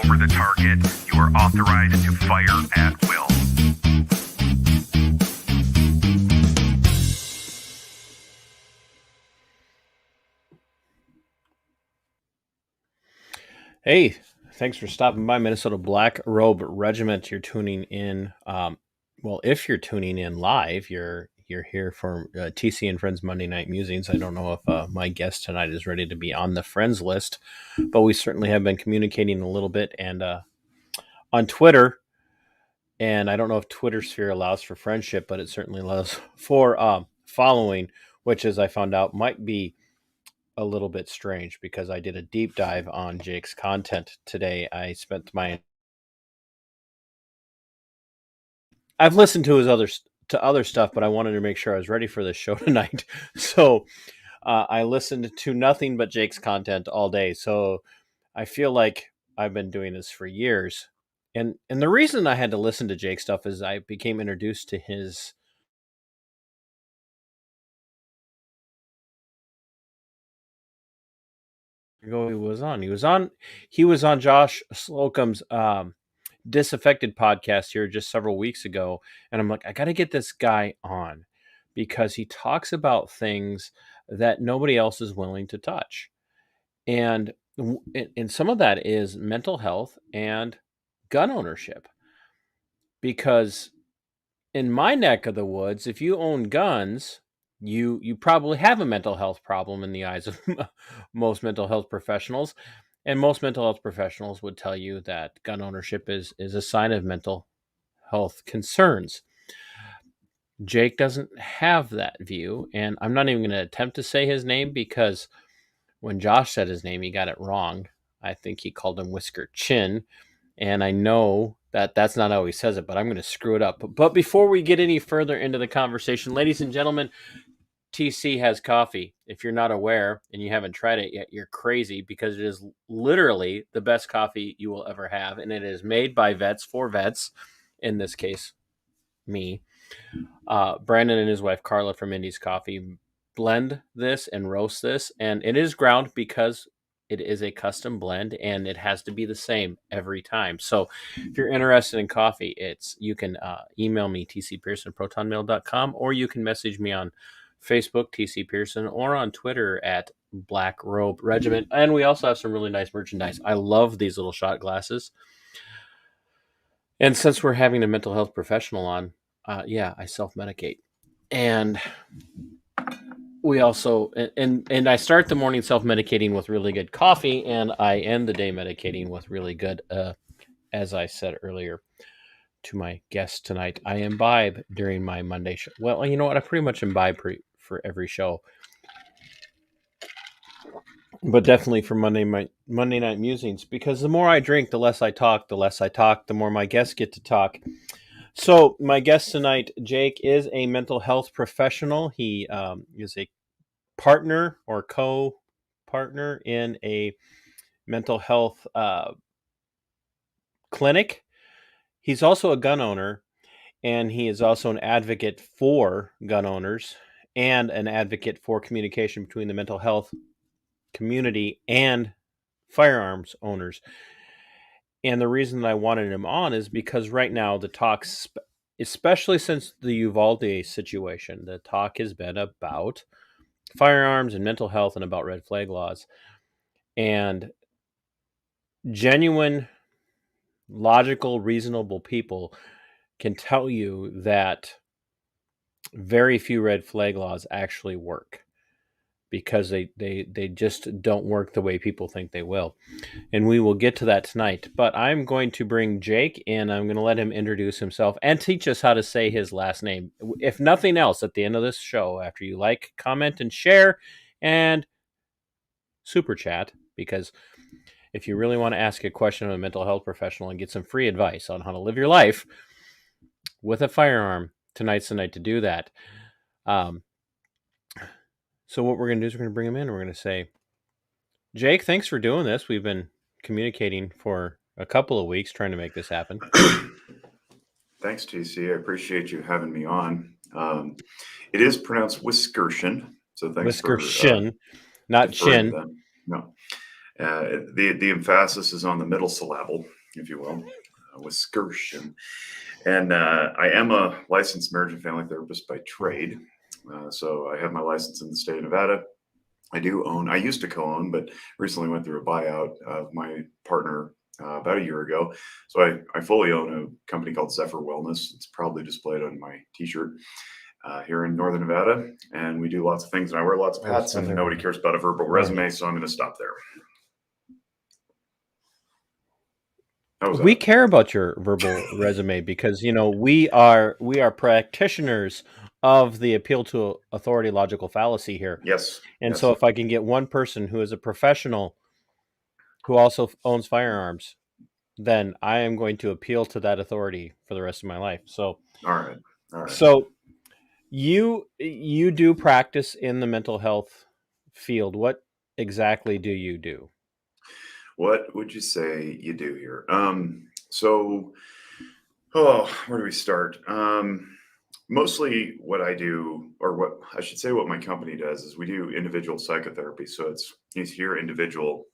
over the target. You are authorized to fire at will. Hey, thanks for stopping by Minnesota Black Robe Regiment. You're tuning in. Well, if you're tuning in live, you're here for TC and Friends Monday Night Musings. I don't know if my guest tonight is ready to be on the friends list, but we certainly have been communicating a little bit and on Twitter. And I don't know if Twitter sphere allows for friendship, but it certainly allows for following, which, as I found out, might be a little bit strange because I did a deep dive on Jake's content today. I've listened to his other stuff, but I wanted to make sure I was ready for this show tonight. So I listened to nothing but Jake's content all day. So I feel like I've been doing this for years. And the reason I had to listen to Jake's stuff is I became introduced to his he was on Josh Slocum's Disaffected podcast here just several weeks ago, and I'm like, I got to get this guy on because he talks about things that nobody else is willing to touch, and some of that is mental health and gun ownership. Because in my neck of the woods, if you own guns, you probably have a mental health problem in the eyes of most mental health professionals. And most mental health professionals would tell you that gun ownership is a sign of mental health concerns. Jake doesn't have that view, and I'm not even going to attempt to say his name because when Josh said his name, he got it wrong. I think he called him Wiskerchen, and I know that that's not how he says it, but I'm going to screw it up. But before we get any further into the conversation, ladies and gentlemen, TC has coffee. If you're not aware and you haven't tried it yet, you're crazy because it is literally the best coffee you will ever have. And it is made by vets for vets, in this case, me. Brandon and his wife, Carla from Indy's Coffee, blend this and roast this. And it is ground because it is a custom blend and it has to be the same every time. So if you're interested in coffee, you can email me, tcpearson@protonmail.com, or you can message me on Facebook, TC Pearson, or on Twitter at Black Robe Regiment. And we also have some really nice merchandise. I love these little shot glasses. And since we're having a mental health professional on, I self-medicate. And we also, and I start the morning self-medicating with really good coffee, and I end the day medicating with really good, as I said earlier to my guest tonight, I imbibe during my Monday show. Well, you know what? I pretty much imbibe for every show. But definitely for Monday Night Musings, because the more I drink, the less I talk. The less I talk, the more my guests get to talk. So my guest tonight, Jake, is a mental health professional. He is a partner or co-partner in a mental health clinic. He's also a gun owner, and he is also an advocate for gun owners and an advocate for communication between the mental health community and firearms owners. And the reason that I wanted him on is because right now the talks, especially since the Uvalde situation, the talk has been about firearms and mental health and about red flag laws. And genuine, logical, reasonable people can tell you that very few red flag laws actually work because they just don't work the way people think they will. And we will get to that tonight. But I'm going to bring Jake in. I'm going to let him introduce himself and teach us how to say his last name. If nothing else, at the end of this show, after you like, comment, and share, and super chat, because if you really want to ask a question of a mental health professional and get some free advice on how to live your life with a firearm, tonight's the night to do that. So what we're going to do is we're going to bring him in and we're going to say, Jake, thanks for doing this. We've been communicating for a couple of weeks trying to make this happen. Thanks, TC. I appreciate you having me on. It is pronounced Wiskerchen, so thanks Wiskerchen, not chin. No. The emphasis is on the middle syllable. if you will, Wiskerchen. And I am a licensed marriage and family therapist by trade. So I have my license in the state of Nevada. I used to co-own, but recently went through a buyout of my partner about a year ago. So I fully own a company called Zephyr Wellness. It's probably displayed on my t-shirt here in Northern Nevada. And we do lots of things. And I wear lots of hats, and nobody cares about a verbal resume. So I'm going to stop there. We care about your verbal resume because, you know, we are practitioners of the appeal to authority logical fallacy here. Yes. And yes. so if I can get one person who is a professional who also owns firearms, then I am going to appeal to that authority for the rest of my life. So, all right. So you do practice in the mental health field. What exactly do you do? What would you say you do here? Where do we start? Mostly what I do, or what I should say, what my company does is we do individual psychotherapy. So it's here individual.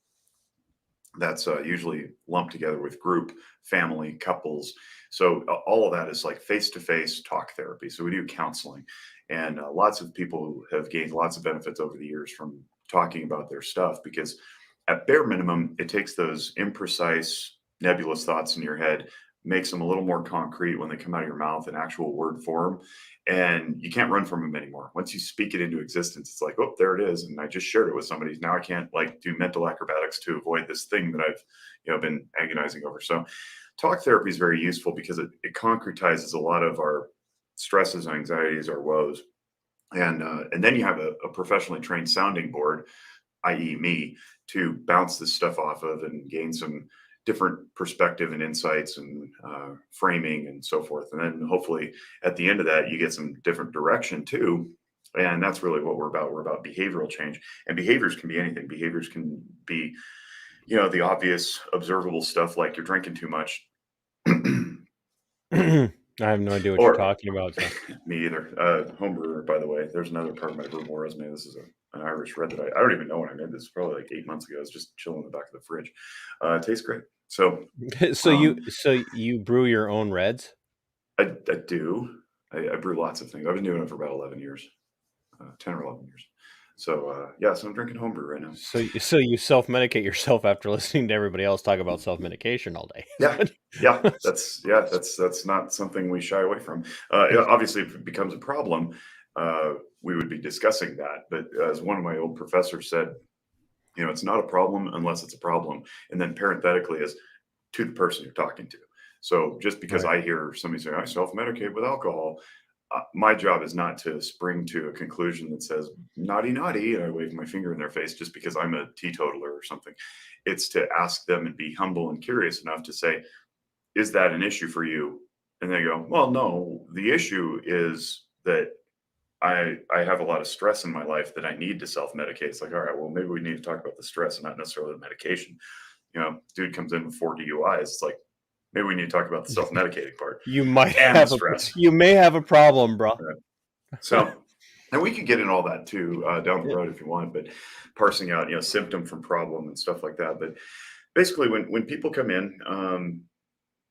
That's usually lumped together with group, family, couples. So all of that is like face-to-face talk therapy. So we do counseling, and lots of people have gained lots of benefits over the years from talking about their stuff, because at bare minimum, it takes those imprecise, nebulous thoughts in your head, makes them a little more concrete when they come out of your mouth in actual word form, and you can't run from them anymore. Once you speak it into existence, it's like, oh, there it is, and I just shared it with somebody. Now I can't like do mental acrobatics to avoid this thing that I've been agonizing over. So talk therapy is very useful because it concretizes a lot of our stresses, anxieties, our woes, and then you have a professionally trained sounding board, i.e. me, to bounce this stuff off of and gain some different perspective and insights and framing and so forth. And then hopefully at the end of that, you get some different direction too. And that's really what we're about. We're about behavioral change, and behaviors can be anything. Behaviors can be, the obvious observable stuff like you're drinking too much. I have no idea what you're talking about. So. Me either. Homebrewer, by the way. There's another part of my verbal resume. This is an Irish red that I don't even know when I made this. Probably like 8 months ago. It's just chilling in the back of the fridge. It tastes great. So, you brew your own reds? I do. I brew lots of things. I've been doing it for about 11 years, 10 or 11 years. So so I'm drinking homebrew right now. So you self-medicate yourself after listening to everybody else talk about self-medication all day. That's not something we shy away from. Obviously, if it becomes a problem, we would be discussing that. But as one of my old professors said, it's not a problem unless it's a problem. And then parenthetically is to the person you're talking to. So just because I hear somebody say, I self-medicate with alcohol, my job is not to spring to a conclusion that says naughty, naughty, and I wave my finger in their face just because I'm a teetotaler or something. It's to ask them and be humble and curious enough to say, is that an issue for you? And they go, well, no, the issue is that I have a lot of stress in my life that I need to self-medicate. It's like, all right, well, maybe we need to talk about the stress and not necessarily the medication. Dude comes in with 4 DUIs. It's like, maybe we need to talk about the self-medicating part. You might have stress. You may have a problem, bro. Right. So, and we could get in all that too down the road if you want, but parsing out, symptom from problem and stuff like that. But basically, when people come in,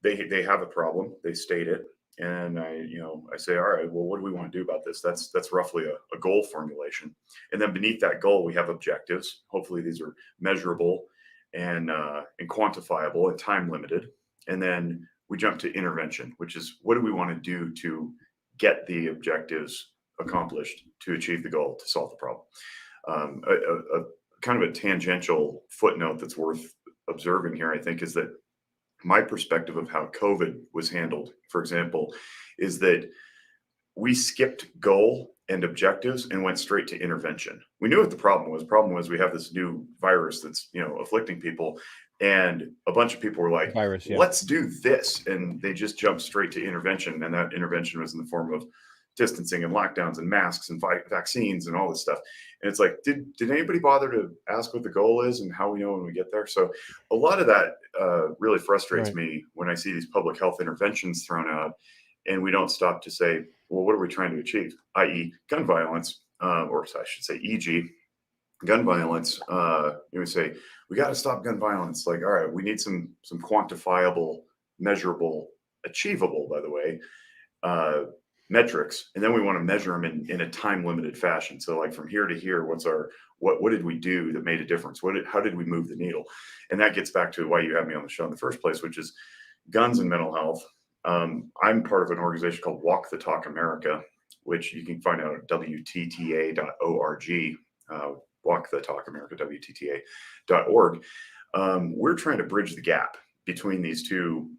they have a problem, they state it, and I say, all right, well, what do we want to do about this? That's roughly a goal formulation, and then beneath that goal, we have objectives. Hopefully, these are measurable and quantifiable and time limited. And then we jump to intervention, which is what do we want to do to get the objectives accomplished to achieve the goal, to solve the problem. A kind of a tangential footnote that's worth observing here, I think, is that my perspective of how COVID was handled, for example, is that we skipped goal and objectives and went straight to intervention. We knew what the problem was. The problem was we have this new virus that's, afflicting people. And a bunch of people were like, let's do this. And they just jumped straight to intervention. And that intervention was in the form of distancing and lockdowns and masks and vaccines and all this stuff. And it's like, did anybody bother to ask what the goal is and how we know when we get there? So a lot of that really frustrates me when I see these public health interventions thrown out and we don't stop to say, well, what are we trying to achieve? i.e. gun violence, or I should say, e.g., gun violence, we say we got to stop gun violence. Like, all right, we need some quantifiable, measurable, achievable, by the way, uh, metrics, and then we want to measure them in a time limited fashion. So, like from here to here, what did we do that made a difference? How did we move the needle? And that gets back to why you had me on the show in the first place, which is guns and mental health. I'm part of an organization called Walk the Talk America, which you can find out at WTTA.org. Walk the Talk America, WTTA.org. We're trying to bridge the gap between these two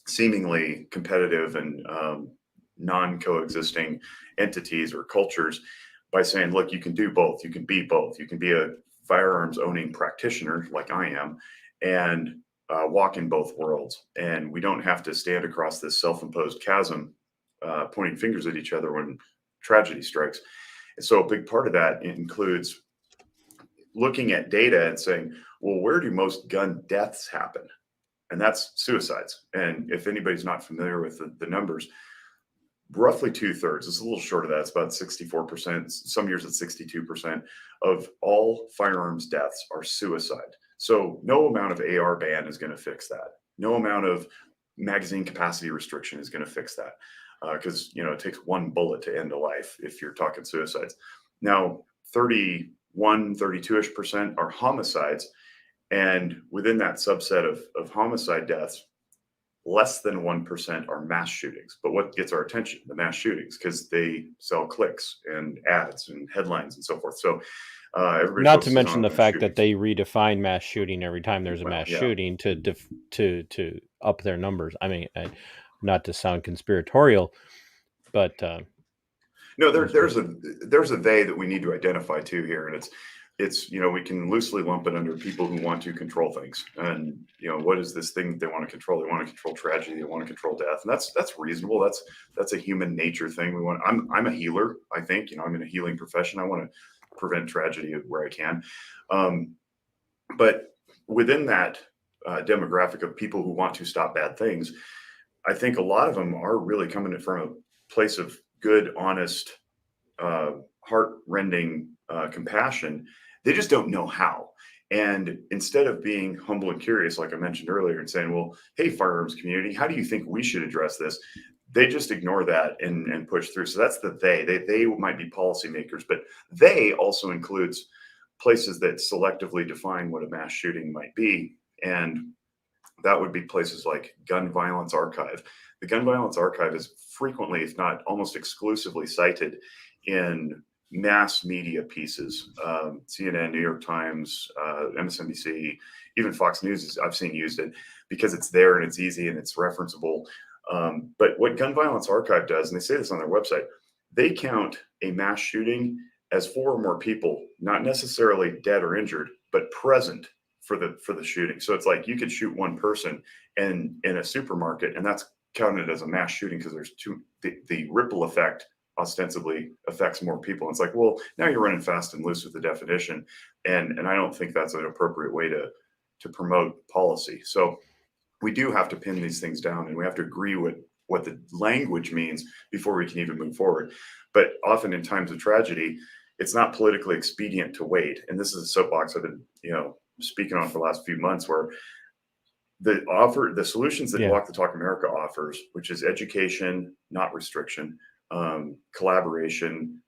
seemingly competitive and non-coexisting entities or cultures by saying, look, you can do both. You can be both. You can be a firearms owning practitioner like I am and walk in both worlds. And we don't have to stand across this self-imposed chasm pointing fingers at each other when tragedy strikes. And so a big part of that includes looking at data and saying, well, where do most gun deaths happen? And that's suicides. And if anybody's not familiar with the numbers, roughly 2/3, it's a little short of that, it's about 64%, some years it's 62% of all firearms deaths are suicide. So no amount of AR ban is going to fix that. No amount of magazine capacity restriction is going to fix that. Because it takes one bullet to end a life if you're talking suicides. Now, 32-ish% are homicides. And within that subset of homicide deaths, less than 1% are mass shootings. But what gets our attention? The mass shootings, because they sell clicks and ads and headlines and so forth. So everybody Not to focuses mention on the mass fact that shootings. they redefine mass shooting every time there's a Well, mass yeah. shooting to up their numbers. I mean, not to sound conspiratorial, but No, there's a they that we need to identify too here, and it's we can loosely lump it under people who want to control things, and what is this thing that they want to control? They want to control tragedy, they want to control death, and that's reasonable. That's a human nature thing. I'm a healer. I think I'm in a healing profession. I want to prevent tragedy where I can, but within that demographic of people who want to stop bad things, I think a lot of them are really coming from a place of good, honest, heart-rending compassion. They just don't know how. And instead of being humble and curious, like I mentioned earlier, and saying, well, hey, firearms community, how do you think we should address this? They just ignore that and push through. So that's the they. They might be policymakers, but they also includes places that selectively define what a mass shooting might be. And that would be places like Gun Violence Archive. The Gun Violence Archive is frequently, if not almost exclusively, cited in mass media pieces. CNN, New York Times, MSNBC, even Fox News, I've seen used it because it's there and it's easy and it's referenceable. But what Gun Violence Archive does, and they say this on their website, they count a mass shooting as 4 or more people, not necessarily dead or injured, but present for the shooting. So it's like you could shoot one person in a supermarket, and that's counted as a mass shooting because there's the ripple effect ostensibly affects more people. And it's like, well, now you're running fast and loose with the definition, and I don't think that's an appropriate way to promote policy. So we do have to pin these things down, and we have to agree with what the language means before we can even move forward. But often in times of tragedy, it's not politically expedient to wait. And this is a soapbox I've been speaking on for the last few months, where the solutions that Walk the Talk America offers, which is education, not restriction, collaboration,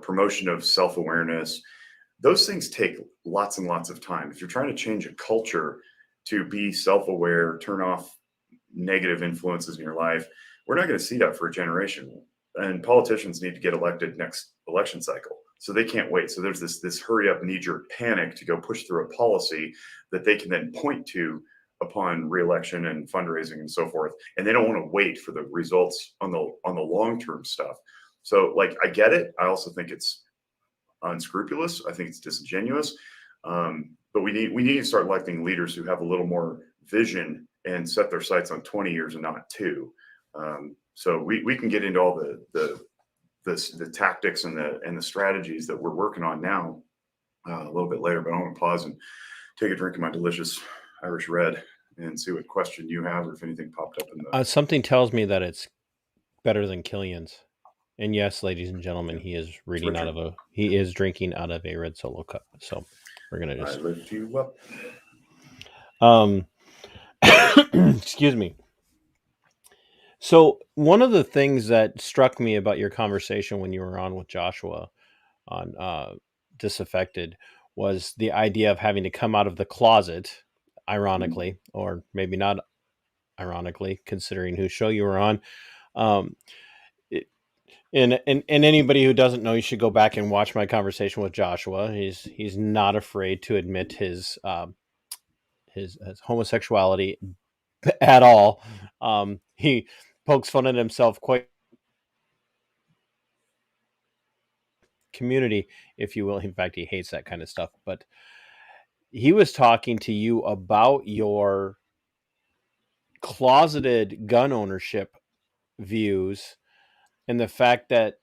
promotion of self-awareness, those things take lots and lots of time. If you're trying to change a culture to be self-aware, turn off negative influences in your life, we're not going to see that for a generation. And politicians need to get elected next election cycle. So they can't wait. So there's this hurry up knee-jerk panic to go push through a policy that they can then point to upon reelection and fundraising and so forth. And they don't want to wait for the results on the long-term stuff. So I get it. I also think it's unscrupulous. I think it's disingenuous. But we need to start electing leaders who have a little more vision and set their sights on 20 years and not 2. So we can get into all the tactics and the strategies that we're working on now a little bit later, but I want to pause and take a drink of my delicious Irish Red and see what question you have or if anything popped up in the. Something tells me that it's better than Killian's, And yes, ladies and gentlemen, he is drinking out of a red Solo cup. So we're gonna I just lift you up. excuse me. So one of the things that struck me about your conversation when you were on with Joshua on Disaffected was the idea of having to come out of the closet, ironically, or maybe not ironically, considering whose show you were on. Um, it- and anybody who doesn't know, you should go back and watch my conversation with Joshua. He's not afraid to admit his homosexuality at all. He pokes fun at himself quite community, if you will. In fact, he hates that kind of stuff. But he was talking to you about your closeted gun ownership views and the fact that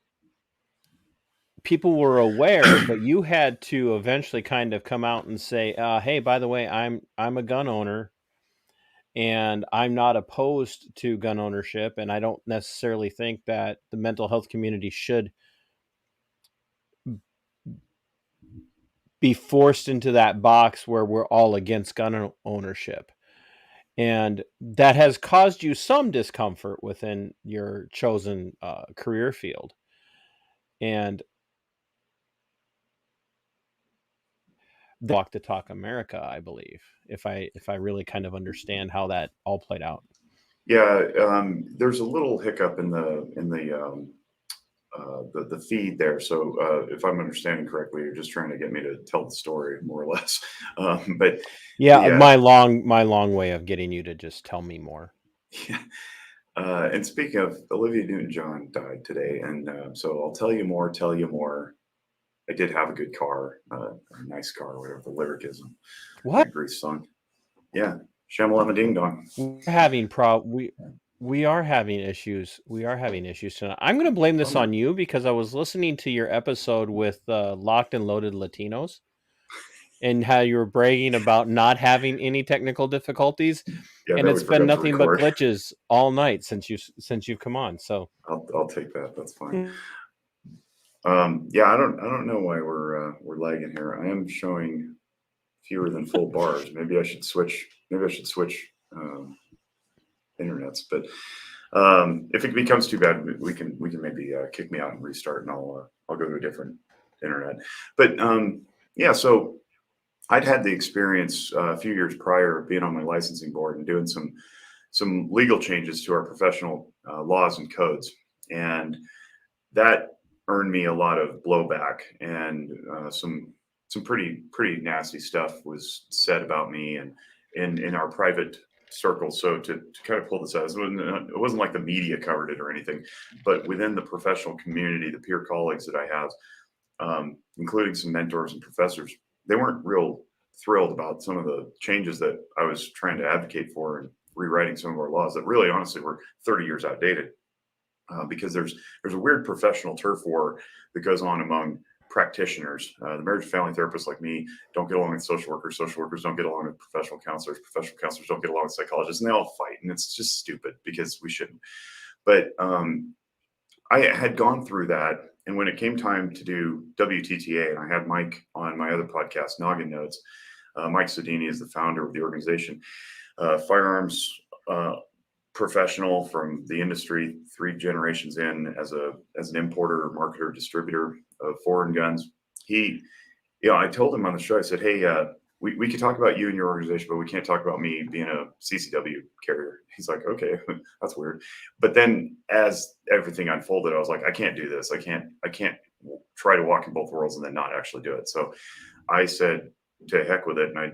people were aware, but you had to eventually kind of come out and say, "Hey, by the way, I'm a gun owner, and I'm not opposed to gun ownership, and I don't necessarily think that the mental health community should be forced into that box where we're all against gun ownership." And that has caused you some discomfort within your chosen career field. And Walk the Talk America, I believe, if I really kind of understand how that all played out. Yeah, there's a little hiccup in the feed there. So if I'm understanding correctly, you're just trying to get me to tell the story more or less. But Yeah, the my long way of getting you to just tell me more. yeah. And speaking of, Olivia Newton-John died today, and so I'll tell you more. Tell you more. I did have a good car, a nice car, whatever the lyric is in What? that Grease song. Yeah, Shamalama Ding Dong. We're having we are having issues. We are having issues tonight. I'm going to blame this Oh, on you because I was listening to your episode with Locked and Loaded Latinos and how you were bragging about not having any technical difficulties, yeah, and that we it's been forgot to nothing but record. glitches all night since you've come on. So I'll take that. That's fine. Yeah, I don't know why we're lagging here. I am showing fewer than full bars. Maybe I should switch. Maybe I should switch internets. But if it becomes too bad, we can maybe kick me out and restart, and I'll go to a different internet. But yeah, so I'd had the experience a few years prior of being on my licensing board and doing some legal changes to our professional laws and codes, and that earned me a lot of blowback, and some pretty nasty stuff was said about me and in our private circles. So to kind of pull this out, it wasn't like the media covered it or anything, but within the professional community, the peer colleagues that I have, including some mentors and professors, they weren't real thrilled about some of the changes that I was trying to advocate for and rewriting some of our laws that really honestly were 30 years outdated. Because there's a weird professional turf war that goes on among practitioners. The marriage and family therapists like me don't get along with social workers. Social workers don't get along with professional counselors. Professional counselors don't get along with psychologists, and they all fight. And it's just stupid because we shouldn't. But I had gone through that, and when it came time to do WTTA, and I had Mike on my other podcast, Noggin Notes. Mike Sodini is the founder of the organization. Firearms professional from the industry, 3 generations in as an importer, marketer, distributor of foreign guns. I told him on the show, I said, hey, we could talk about you and your organization, but we can't talk about me being a CCW carrier. He's like, okay, that's weird. But then as everything unfolded, I was like, I can't do this. I can't try to walk in both worlds and then not actually do it. So I said, to heck with it. And I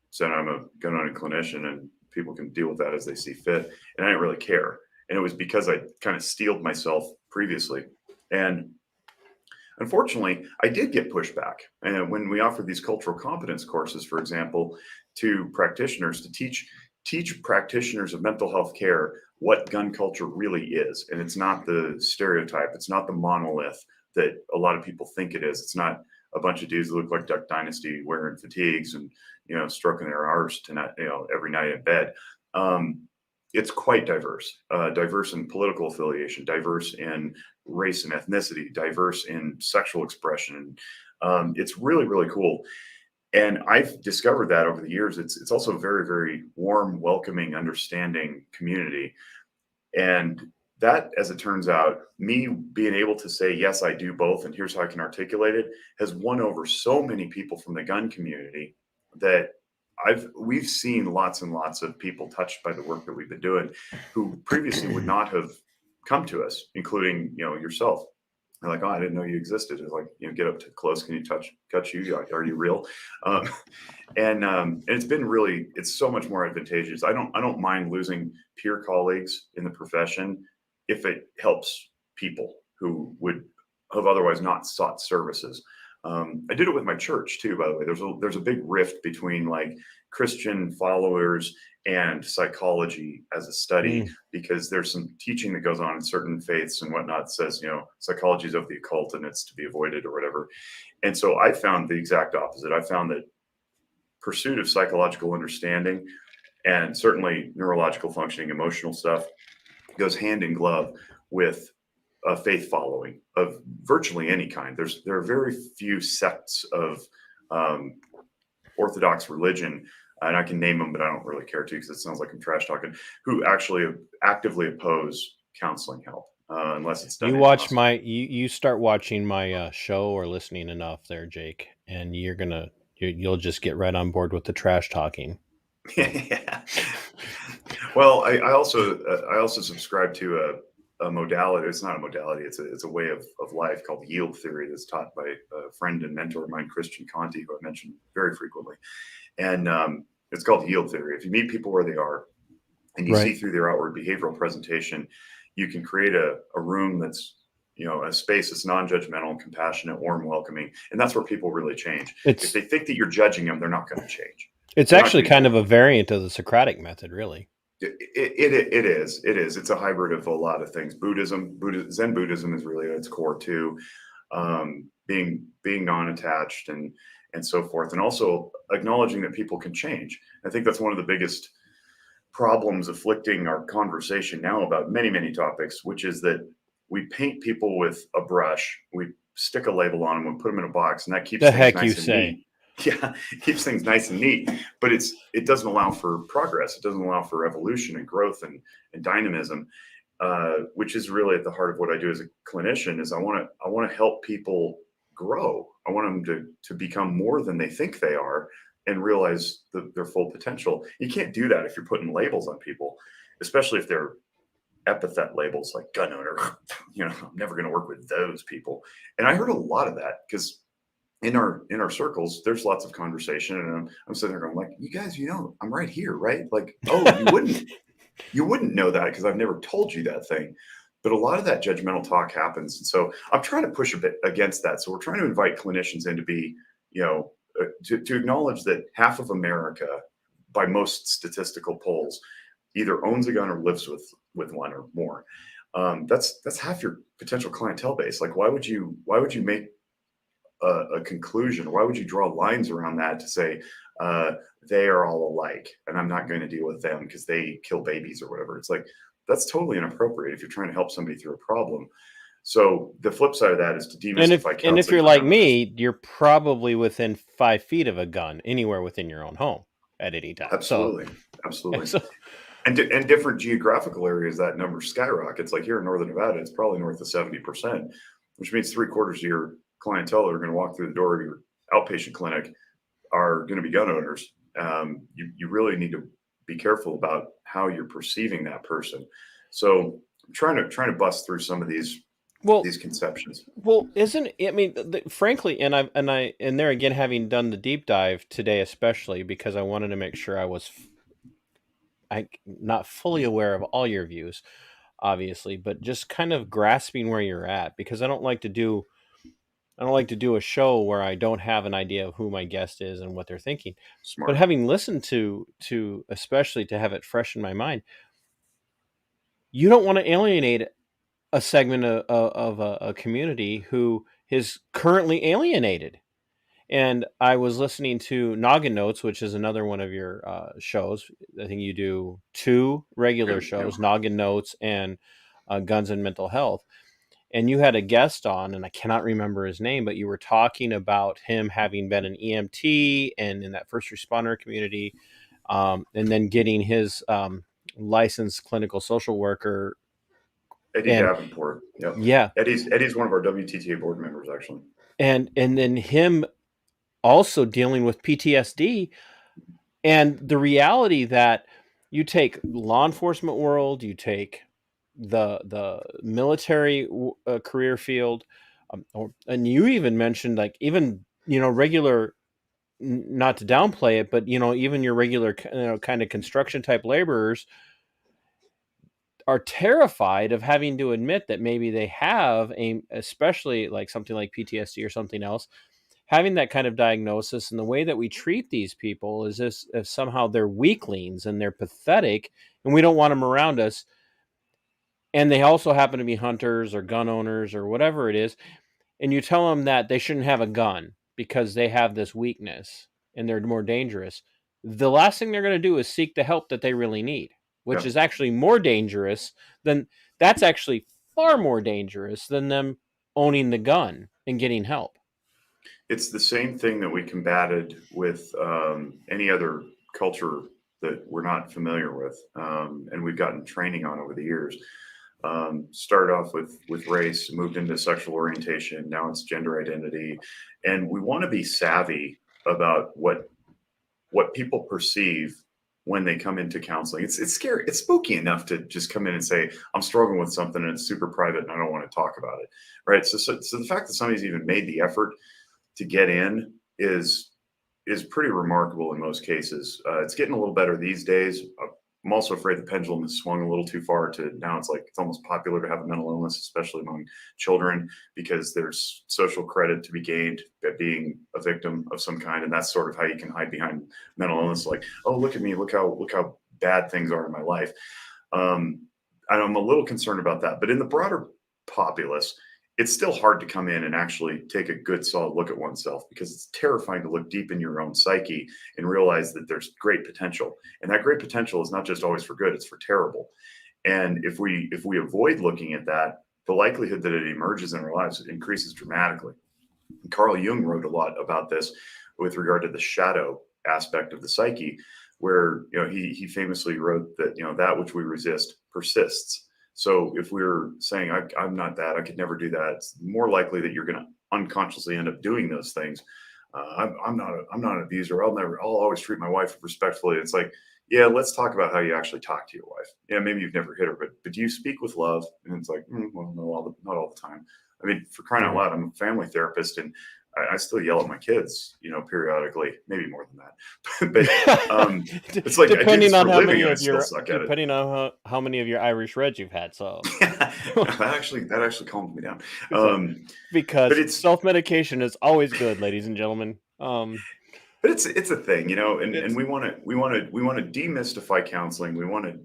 said, I'm a gun owning clinician and people can deal with that as they see fit. And I didn't really care. And it was because I kind of steeled myself previously. And unfortunately, I did get pushback. And when we offered these cultural competence courses, for example, to practitioners to teach practitioners of mental health care what gun culture really is. And it's not the stereotype. It's not the monolith that a lot of people think it is. It's not a bunch of dudes that look like Duck Dynasty wearing fatigues and, stroking their arse tonight, every night in bed. it's quite diverse, diverse in political affiliation, diverse in race and ethnicity, diverse in sexual expression. It's really, really cool. And I've discovered that over the years. It's also a very, very warm, welcoming, understanding community. And that, as it turns out, me being able to say, yes, I do both, and here's how I can articulate it, has won over so many people from the gun community that we've seen lots and lots of people touched by the work that we've been doing who previously would not have come to us, including, yourself. They're like, oh, I didn't know you existed. It's like, get up to close. Can you touch you? Are you real? Um, and it's been it's so much more advantageous. I don't mind losing peer colleagues in the profession if it helps people who would have otherwise not sought services. I did it with my church too, by the way. There's a big rift between like Christian followers and psychology as a study, because there's some teaching that goes on in certain faiths and whatnot that says, psychology is of the occult and it's to be avoided or whatever. And so I found the exact opposite. I found that pursuit of psychological understanding and certainly neurological functioning, emotional stuff goes hand in glove with a faith following of virtually any kind. There are very few sects of Orthodox religion, and I can name them, but I don't really care to because it sounds like I'm trash talking, who actually actively oppose counseling help unless it's done. You start watching my show or listening enough there, Jake, and you'll just get right on board with the trash talking. Yeah. Well, I also subscribe to a modality. It's not a modality. It's a way of life called yield theory that's taught by a friend and mentor of mine, Christian Conti, who I mention very frequently. And it's called yield theory. If you meet people where they are and you see through their outward behavioral presentation, you can create a room that's, a space that's non-judgmental, compassionate, warm, welcoming. And that's where people really change. If they think that you're judging them, they're not going to change. It's actually kind of a variant of the Socratic method, really. It is. It's a hybrid of a lot of things. Zen Buddhism is really at its core too. Being non-attached and so forth, and also acknowledging that people can change. I think that's one of the biggest problems afflicting our conversation now about many, many topics, which is that we paint people with a brush, we stick a label on them, we put them in a box, and that keeps things nice and neat. Yeah, it keeps things nice and neat, but it doesn't allow for progress. It doesn't allow for evolution and growth and dynamism, which is really at the heart of what I do as a clinician. Is I want to help people grow. I want them to become more than they think they are and realize their full potential. You can't do that if you're putting labels on people, especially if they're epithet labels like gun owner. I'm never going to work with those people. And I heard a lot of that because in our circles, there's lots of conversation, and I'm sitting there going like, you guys, I'm right here, right? Like, oh, you wouldn't know that because I've never told you that thing. But a lot of that judgmental talk happens. And so I'm trying to push a bit against that. So we're trying to invite clinicians in to be, to acknowledge that half of America, by most statistical polls, either owns a gun or lives with one or more. That's half your potential clientele base. Like, why would you make a conclusion? Why would you draw lines around that to say they are all alike and I'm not going to deal with them because they kill babies or whatever? It's like, that's totally inappropriate if you're trying to help somebody through a problem. So the flip side of that is to demystify. And if you're like me, you're probably within 5 feet of a gun anywhere within your own home at any time. Absolutely. And different geographical areas, that number skyrockets. Like here in Northern Nevada, it's probably north of 70%, which means 3/4 of your clientele that are going to walk through the door of your outpatient clinic are going to be gun owners. You really need to be careful about how you're perceiving that person. So I'm trying to bust through some of these conceptions. Well, frankly, and there again, having done the deep dive today, especially because I wanted to make sure I was not fully aware of all your views, obviously, but just kind of grasping where you're at, because I don't like to do a show where I don't have an idea of who my guest is and what they're thinking. Smart. But having listened to especially to have it fresh in my mind, you don't want to alienate a segment of a community who is currently alienated. And I was listening to Noggin Notes, which is another one of your shows. I think you do 2 regular shows, Noggin Notes and Guns and Mental Health. And you had a guest on, and I cannot remember his name, but you were talking about him having been an EMT and in that first responder community, and then getting his licensed clinical social worker. Eddie And Davenport. Yep. yeah, Eddie's one of our WTTA board members, actually. and then him also dealing with PTSD, and the reality that you take law enforcement world, you take the military career field, and you even mentioned like even regular, not to downplay it, but even your regular kind of construction type laborers are terrified of having to admit that maybe they have especially like something like PTSD or something else, having that kind of diagnosis. And the way that we treat these people is if somehow they're weaklings and they're pathetic and we don't want them around us. And they also happen to be hunters or gun owners or whatever it is. And you tell them that they shouldn't have a gun because they have this weakness and they're more dangerous. The last thing they're going to do is seek the help that they really need, which is actually more dangerous that's actually far more dangerous than them owning the gun and getting help. It's the same thing that we combated with any other culture that we're not familiar with, and we've gotten training on over the years. Started off with race, moved into sexual orientation. Now it's gender identity, and we want to be savvy about what people perceive when they come into counseling. It's scary. It's spooky enough to just come in and say, I'm struggling with something and it's super private and I don't want to talk about it. Right. So the fact that somebody's even made the effort to get in is pretty remarkable in most cases. It's getting a little better these days. I'm also afraid the pendulum has swung a little too far to now it's almost popular to have a mental illness, especially among children, because there's social credit to be gained at being a victim of some kind. And that's sort of how you can hide behind mental illness. Like, oh, look at me, look how bad things are in my life. And I'm a little concerned about that. But in the broader populace, it's still hard to come in and actually take a good solid look at oneself, because it's terrifying to look deep in your own psyche and realize that there's great potential. And that great potential is not just always for good, it's for terrible. And if we avoid looking at that, the likelihood that it emerges in our lives increases dramatically. And Carl Jung wrote a lot about this with regard to the shadow aspect of the psyche, where he famously wrote that that which we resist persists. So if we're saying, I'm not that, I could never do that, it's more likely that you're going to unconsciously end up doing those things. I'm not an abuser. I'll always treat my wife respectfully. It's like, yeah, let's talk about how you actually talk to your wife. Yeah, maybe you've never hit her, but do you speak with love? And it's like, well, no, not all the time. I mean, for crying out loud, I'm a family therapist, and I still yell at my kids, periodically, maybe more than that. But it's like depending on how many of your Irish Reds you've had. So that actually calmed me down. Because self-medication is always good, ladies and gentlemen. But it's a thing, and we want to demystify counseling. We want to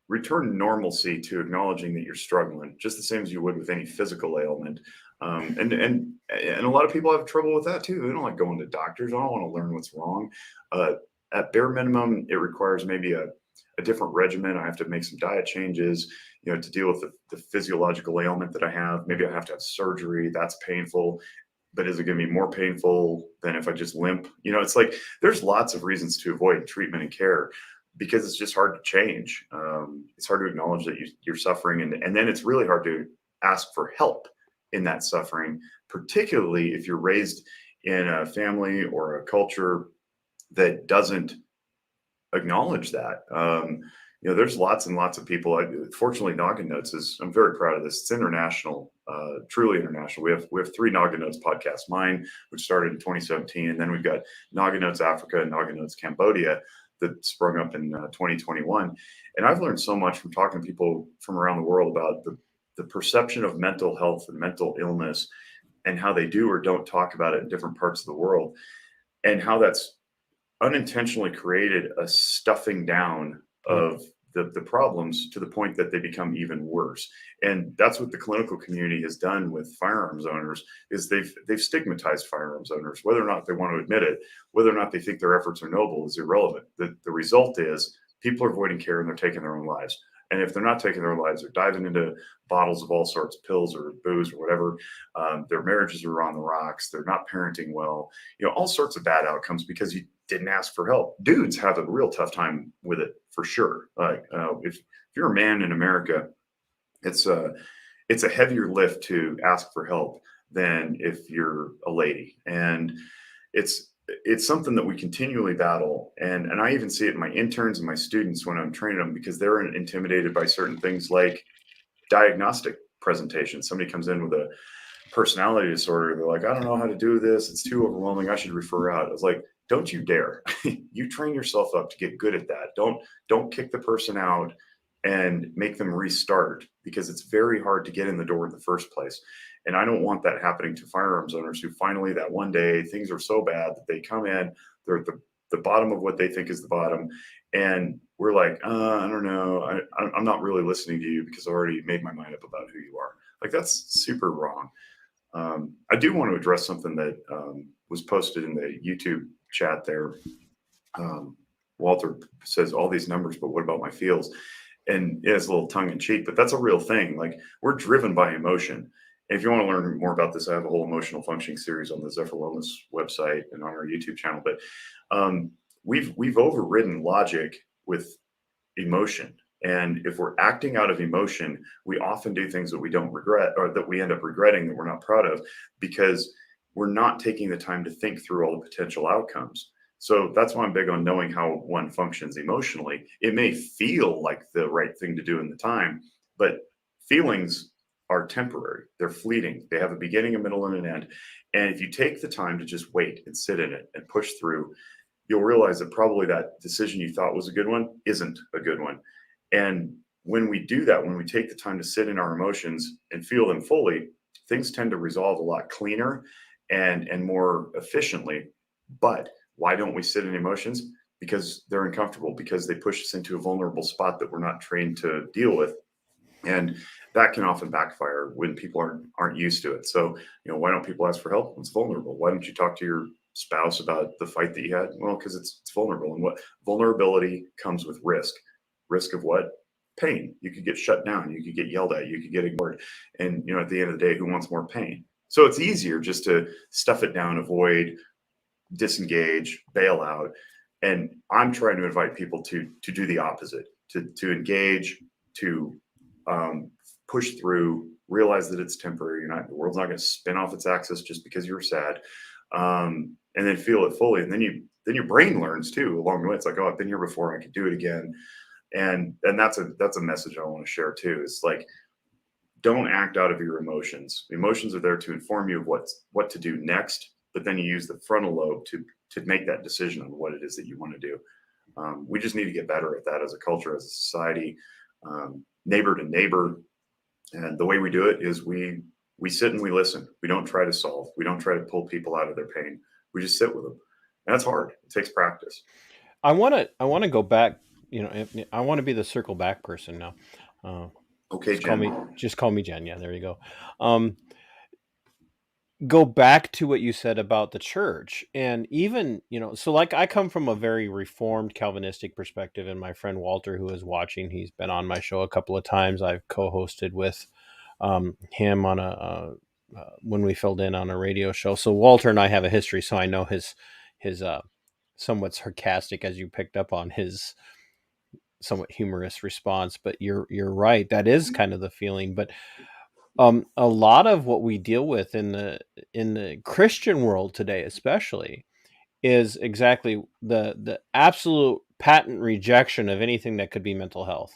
return normalcy to acknowledging that you're struggling, just the same as you would with any physical ailment. And a lot of people have trouble with that too. They don't like going to doctors. I don't want to learn what's wrong. At bare minimum, it requires maybe a different regimen. I have to make some diet changes, to deal with the physiological ailment that I have. Maybe I have to have surgery. That's painful. But is it going to be more painful than if I just limp? It's like there's lots of reasons to avoid treatment and care, because it's just hard to change. It's hard to acknowledge that you're suffering. And then it's really hard to ask for help in that suffering, particularly if you're raised in a family or a culture that doesn't acknowledge that. There's lots and lots of people. Fortunately, Noggin Notes I'm very proud of this. It's international, truly international. We have 3 Noggin Notes podcasts, mine, which started in 2017. And then we've got Noggin Notes Africa and Noggin Notes Cambodia that sprung up in 2021. And I've learned so much from talking to people from around the world about the perception of mental health and mental illness, and how they do or don't talk about it in different parts of the world, and how that's unintentionally created a stuffing down of the problems to the point that they become even worse. And that's what the clinical community has done with firearms owners, is they've stigmatized firearms owners. Whether or not they want to admit it, whether or not they think their efforts are noble, is irrelevant. The result is people are avoiding care and they're taking their own lives. And if they're not taking their lives, they're diving into bottles of all sorts, pills or booze or whatever. Their marriages are on the rocks. They're not parenting well. All sorts of bad outcomes because you didn't ask for help. Dudes have a real tough time with it, for sure. Like if you're a man in America, it's a heavier lift to ask for help than if you're a lady, and it's something that we continually battle. And I even see it in my interns and my students when I'm training them, because they're intimidated by certain things like diagnostic presentations. Somebody comes in with a personality disorder. They're like, I don't know how to do this. It's too overwhelming. I should refer out. I was like, don't you dare. You train yourself up to get good at that. Don't kick the person out and make them restart, because it's very hard to get in the door in the first place. And I don't want that happening to firearms owners who finally, that one day, things are so bad that they come in, they're at the bottom of what they think is the bottom. And we're like, I don't know. I'm not really listening to you because I already made my mind up about who you are. Like, that's super wrong. I do want to address something that was posted in the YouTube chat there. Walter says all these numbers, but what about my feels? And it's a little tongue in cheek, but that's a real thing. Like, we're driven by emotion. And if you want to learn more about this, I have a whole emotional functioning series on the Zephyr Wellness website and on our YouTube channel. But we've overridden logic with emotion. And if we're acting out of emotion, we often do things that we don't regret, or that we end up regretting, that we're not proud of, because we're not taking the time to think through all the potential outcomes. So that's why I'm big on knowing how one functions emotionally. It may feel like the right thing to do in the time, but feelings are temporary. They're fleeting. They have a beginning, a middle, and an end. And if you take the time to just wait and sit in it and push through, you'll realize that probably that decision you thought was a good one isn't a good one. And when we do that, when we take the time to sit in our emotions and feel them fully, things tend to resolve a lot cleaner and more efficiently. But why don't we sit in emotions? Because they're uncomfortable, because they push us into a vulnerable spot that we're not trained to deal with. And that can often backfire when people aren't used to it. So, why don't people ask for help? It's vulnerable. Why don't you talk to your spouse about the fight that you had? Well, because it's vulnerable. And what vulnerability comes with risk. Risk of what? Pain. You could get shut down. You could get yelled at. You could get ignored. And, at the end of the day, who wants more pain? So it's easier just to stuff it down, avoid, disengage, bail out. And I'm trying to invite people to do the opposite, to engage, to push through, realize that it's temporary. The world's not going to spin off its axis just because you're sad, and then feel it fully. And then your brain learns too along the way. It's like, oh, I've been here before. I can do it again. And that's a message I want to share too. It's like, don't act out of your emotions. Emotions are there to inform you of what to do next, but then you use the frontal lobe to make that decision on what it is that you want to do. We just need to get better at that as a culture, as a society, neighbor to neighbor. And the way we do it is we sit and we listen. We don't try to solve. We don't try to pull people out of their pain. We just sit with them. And that's hard. It takes practice. I want to go back. I want to be the circle back person now. Okay, Jen. Just call me Jen. Yeah, there you go. Go back to what you said about the church, and even, so like, I come from a very reformed Calvinistic perspective, and my friend Walter, who is watching, he's been on my show a couple of times. I've co-hosted with him on when we filled in on a radio show. So Walter and I have a history, so I know his somewhat sarcastic, as you picked up on, his somewhat humorous response. But you're right, that is kind of the feeling. But a lot of what we deal with in the Christian world today, especially, is exactly the absolute patent rejection of anything that could be mental health.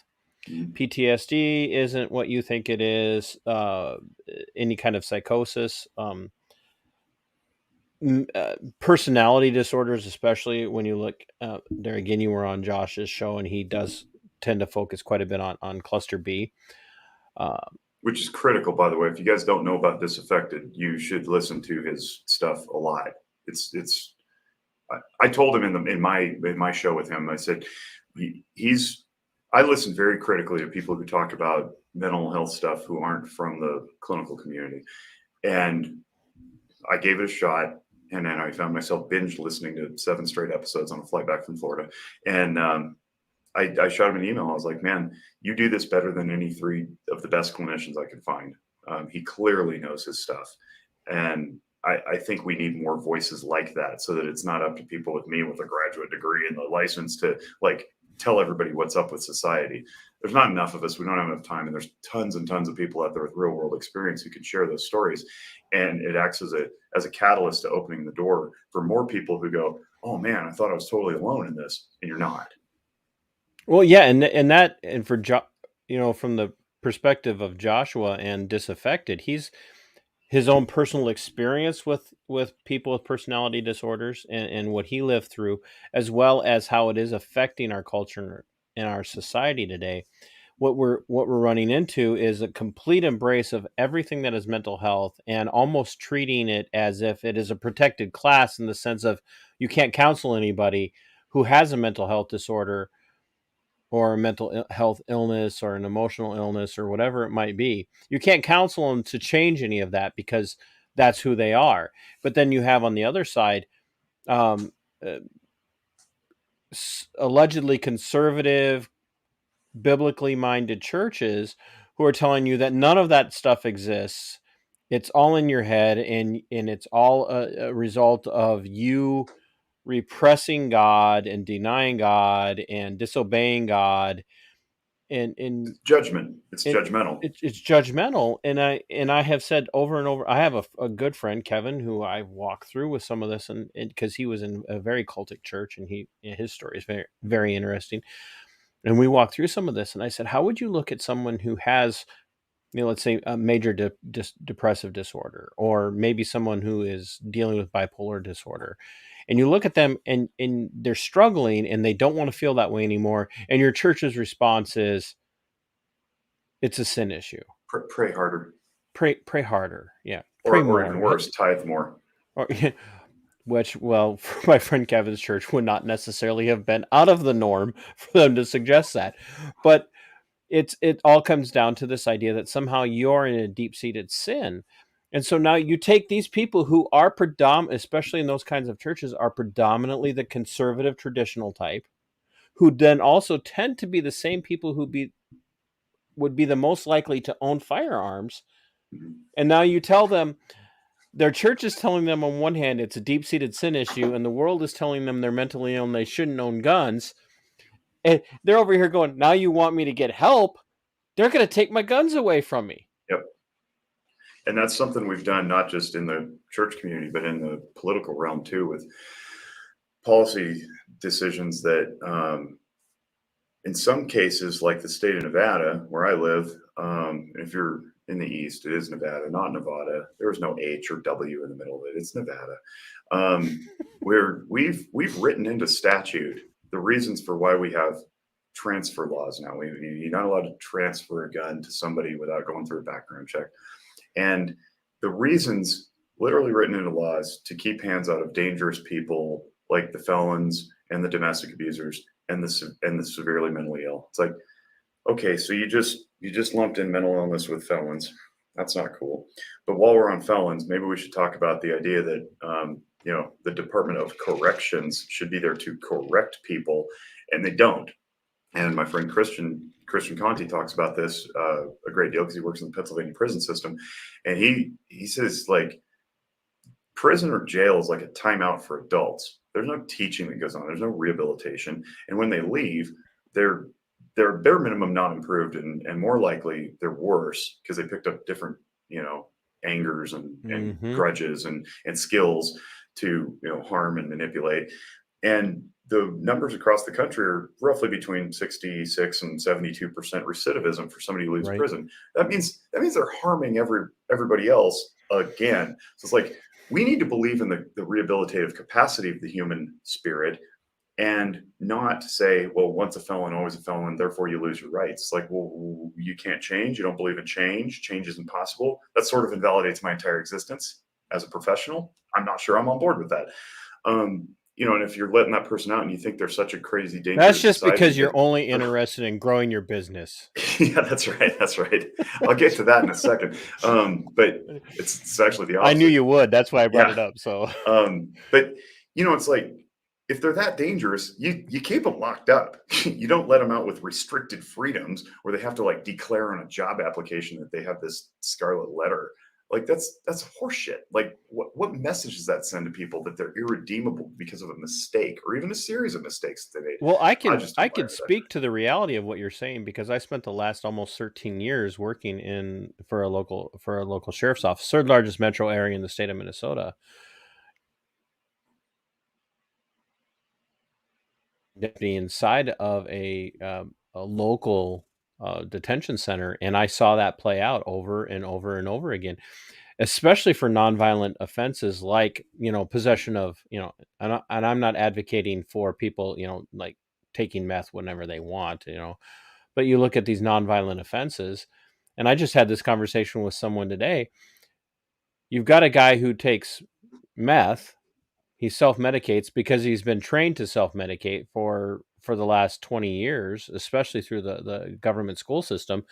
PTSD isn't what you think it is. Any kind of psychosis, personality disorders, especially when you look there again. You were on Josh's show, and he does tend to focus quite a bit on cluster B. Which is critical, by the way. If you guys don't know about Disaffected, you should listen to his stuff a lot. I told him in my show with him, I said, he's I listen very critically to people who talk about mental health stuff who aren't from the clinical community. And I gave it a shot. And then I found myself binge listening to 7 straight episodes on a flight back from Florida. And I shot him an email. I was like, man, you do this better than any 3 of the best clinicians I could find. He clearly knows his stuff. And I think we need more voices like that, so that it's not up to people with me with a graduate degree and the license to like tell everybody what's up with society. There's not enough of us. We don't have enough time. And there's tons and tons of people out there with real world experience who can share those stories. And it acts as a catalyst to opening the door for more people who go, oh man, I thought I was totally alone in this. And you're not. Well, yeah, and for from the perspective of Joshua and Disaffected, he's his own personal experience with people with personality disorders and what he lived through, as well as how it is affecting our culture and our society today. What we're running into is a complete embrace of everything that is mental health, and almost treating it as if it is a protected class, in the sense of you can't counsel anybody who has a mental health disorder or a mental health illness or an emotional illness or whatever it might be. You can't counsel them to change any of that, because that's who they are. But then you have on the other side, um, uh, allegedly conservative, biblically minded churches who are telling you that none of that stuff exists. It's all in your head, and it's all a result of you repressing God and denying God and disobeying God. And Judgment. It's it, judgmental. it's judgmental. And I have said over and over, I have a good friend, Kevin, who I walked through with some of this, and because he was in a very cultic church, and his story is very, very interesting. And we walked through some of this, and I said, how would you look at someone who has, let's say, a major depressive disorder, or maybe someone who is dealing with bipolar disorder, and you look at them, and they're struggling, and they don't want to feel that way anymore, and your church's response is, it's a sin issue. Pray harder. Pray harder. Yeah. Pray Or more. even worse, tithe more. Which, well, for my friend Kevin's church, would not necessarily have been out of the norm for them to suggest that. But it all comes down to this idea that somehow you're in a deep-seated sin. And so now you take these people who are especially in those kinds of churches, are predominantly the conservative traditional type, who then also tend to be the same people who would be the most likely to own firearms. And now you tell them, their church is telling them on one hand it's a deep-seated sin issue, and the world is telling them they're mentally ill and they shouldn't own guns. And they're over here going, now you want me to get help? They're going to take my guns away from me. Yep. And that's something we've done not just in the church community, but in the political realm too, with policy decisions that in some cases, like the state of Nevada, where I live, if you're in the East, it is Nevada, not Nevada. There's no H or W in the middle of it. It's Nevada. Where we've written into statute the reasons for why we have transfer laws now. You're not allowed to transfer a gun to somebody without going through a background check. And the reasons literally written into laws to keep hands out of dangerous people like the felons and the domestic abusers and the severely mentally ill. It's like, okay, so you just lumped in mental illness with felons. That's not cool. But while we're on felons, maybe we should talk about the idea that the Department of Corrections should be there to correct people, and they don't. And my friend Christian Conti talks about this a great deal because he works in the Pennsylvania prison system, and he says, like, prison or jail is like a timeout for adults. There's no teaching that goes on. There's no rehabilitation, and when they leave, they're bare minimum not improved, and more likely they're worse because they picked up different angers and grudges and skills to harm and manipulate. And the numbers across the country are roughly between 66 and 72% recidivism for somebody who leaves prison. That means they're harming everybody else again. So it's like, we need to believe in the rehabilitative capacity of the human spirit, and not say, well, once a felon, always a felon, therefore you lose your rights. It's like, well, you can't change. You don't believe in change. Change isn't possible. That sort of invalidates my entire existence as a professional. I'm not sure I'm on board with that. and if you're letting that person out and you think they're such a crazy danger, That's to just society, because you're then- only interested in growing your business. yeah, that's right. I'll get to that in a second. But it's actually the I opposite. knew you would. That's why I brought Yeah. it up. So But it's like, if they're that dangerous, you keep them locked up. You don't let them out with restricted freedoms where they have to like declare on a job application that they have this scarlet letter. Like that's horseshit. Like what message does that send to people that they're irredeemable because of a mistake or even a series of mistakes that they made? well, I just don't buy could that. speak to the reality of what you're saying because I spent the last almost 13 years working for a local sheriff's office, third largest metro area in the state of Minnesota. Deputy inside of a local detention center, and I saw that play out over and over and over again, especially for nonviolent offenses like possession of and I'm not advocating for people like taking meth whenever they want, but you look at these nonviolent offenses, and I just had this conversation with someone today. You've got a guy who takes meth. He self-medicates because he's been trained to self-medicate for the last 20 years, especially through the government school system,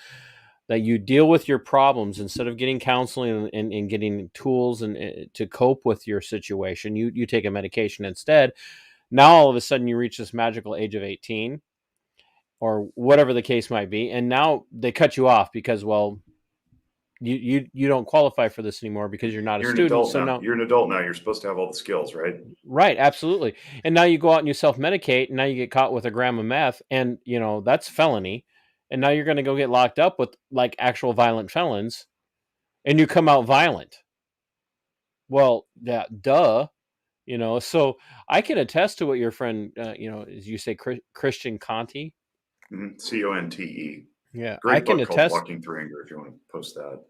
that you deal with your problems instead of getting counseling and getting tools and to cope with your situation. You take a medication instead. Now, all of a sudden, you reach this magical age of 18 or whatever the case might be. And now they cut you off because, well, you don't qualify for this anymore because you're not a You're an student. adult So now. now, You're an adult now. You're supposed to have all the skills, right? right, absolutely. And now you go out and you self-medicate, and now you get caught with a gram of meth, and that's felony. And now you're going to go get locked up with like actual violent felons, and you come out violent. Well, yeah, duh. So I can attest to what your friend, as you say, Christian Conti. Conte. Yeah, I Great can book called attest. Walking Through Anger if you want to post that.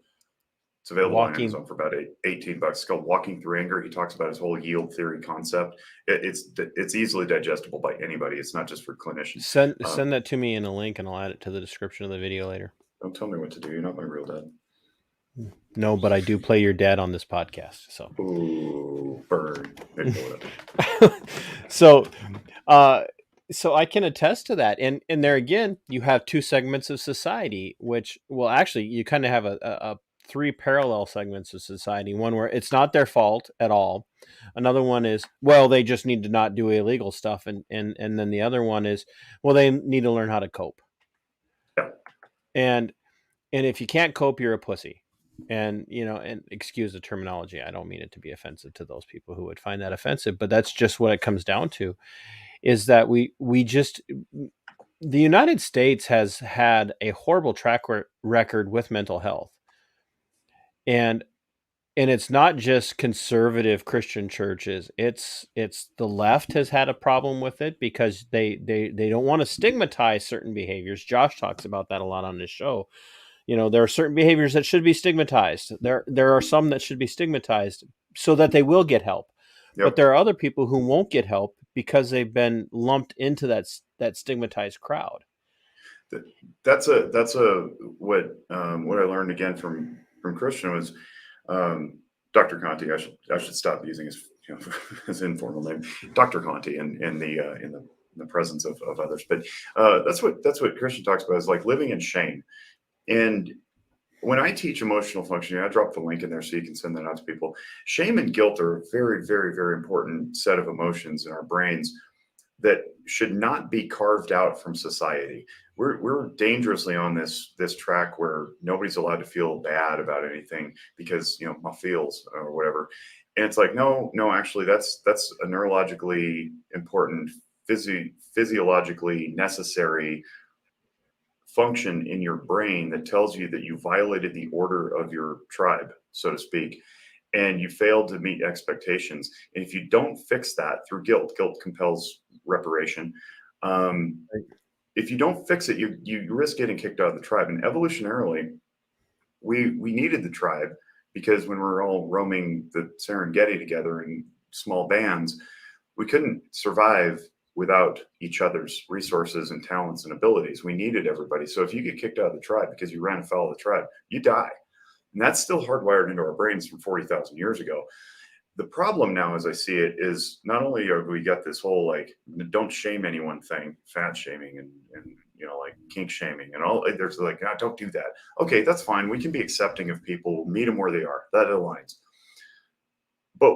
It's available on Walking. Amazon for about $18. It's called Walking Through Anger. He talks about his whole yield theory concept. It's easily digestible by anybody. It's not just for clinicians. Send that to me in a link, and I'll add it to the description of the video later. Don't tell me what to do. You're not my real dad. No, but I do play your dad on this podcast. So. Ooh, burn. So I can attest to that. And there again, you have two segments of society, which, well, actually, you kind of have a three parallel segments of society. One where it's not their fault at all. Another one is, well, they just need to not do illegal stuff. And then the other one is, well, they need to learn how to cope. Yeah. And if you can't cope, you're a pussy. And and excuse the terminology, I don't mean it to be offensive to those people who would find that offensive, but that's just what it comes down to, is that the United States has had a horrible track record with mental health, and it's not just conservative Christian churches. It's the left has had a problem with it because they don't want to stigmatize certain behaviors. Josh talks about that a lot on his show. There are certain behaviors that should be stigmatized. There are some that should be stigmatized so that they will get help. Yep. But there are other people who won't get help because they've been lumped into that stigmatized crowd. That's what I learned again from Christian was Dr. Conte. I should stop using his informal name, Dr. Conte, in the presence of others. But that's what Christian talks about, is like living in shame. And when I teach emotional functioning, I drop the link in there so you can send that out to people. Shame and guilt are a very, very, very important set of emotions in our brains that should not be carved out from society. We're dangerously on this track where nobody's allowed to feel bad about anything because my feels or whatever. And it's like, no, actually that's a neurologically important, physiologically necessary function in your brain that tells you that you violated the order of your tribe, so to speak, and you failed to meet expectations. And if you don't fix that through guilt compels reparation. If you don't fix it, you risk getting kicked out of the tribe. And evolutionarily, we needed the tribe because when we're all roaming the Serengeti together in small bands, we couldn't survive without each other's resources and talents and abilities. We needed everybody. So if you get kicked out of the tribe because you ran afoul of the tribe, you die. And that's still hardwired into our brains from 40,000 years ago. the problem now, as I see it, is not only have we got this whole like don't shame anyone thing, fat shaming and like kink shaming and all. There's like, don't do that. Okay, that's fine. We can be accepting of people, meet them where they are. That aligns. But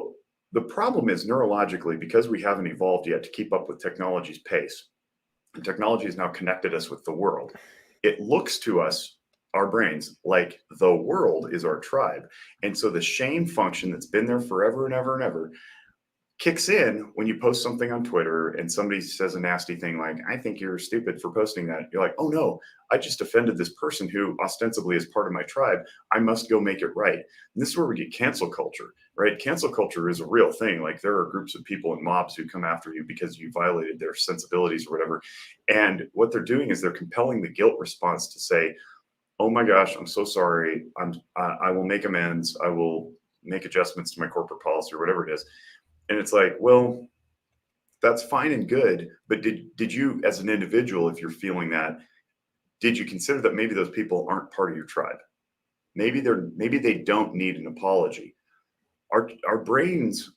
the problem is neurologically, because we haven't evolved yet to keep up with technology's pace, and technology has now connected us with the world. It looks to us, our brains, like the world is our tribe. And so the shame function that's been there forever and ever and ever kicks in when you post something on Twitter and somebody says a nasty thing like, I think you're stupid for posting that. You're like, oh no, I just offended this person who ostensibly is part of my tribe. I must go make it right. And this is where we get cancel culture, right? Cancel culture is a real thing. Like there are groups of people and mobs who come after you because you violated their sensibilities or whatever. And what they're doing is they're compelling the guilt response to say, oh my gosh, I'm so sorry. I will make amends. I will make adjustments to my corporate policy or whatever it is. And it's like, well, that's fine and good. But did you, as an individual, if you're feeling that, did you consider that maybe those people aren't part of your tribe? Maybe they don't need an apology. Our brains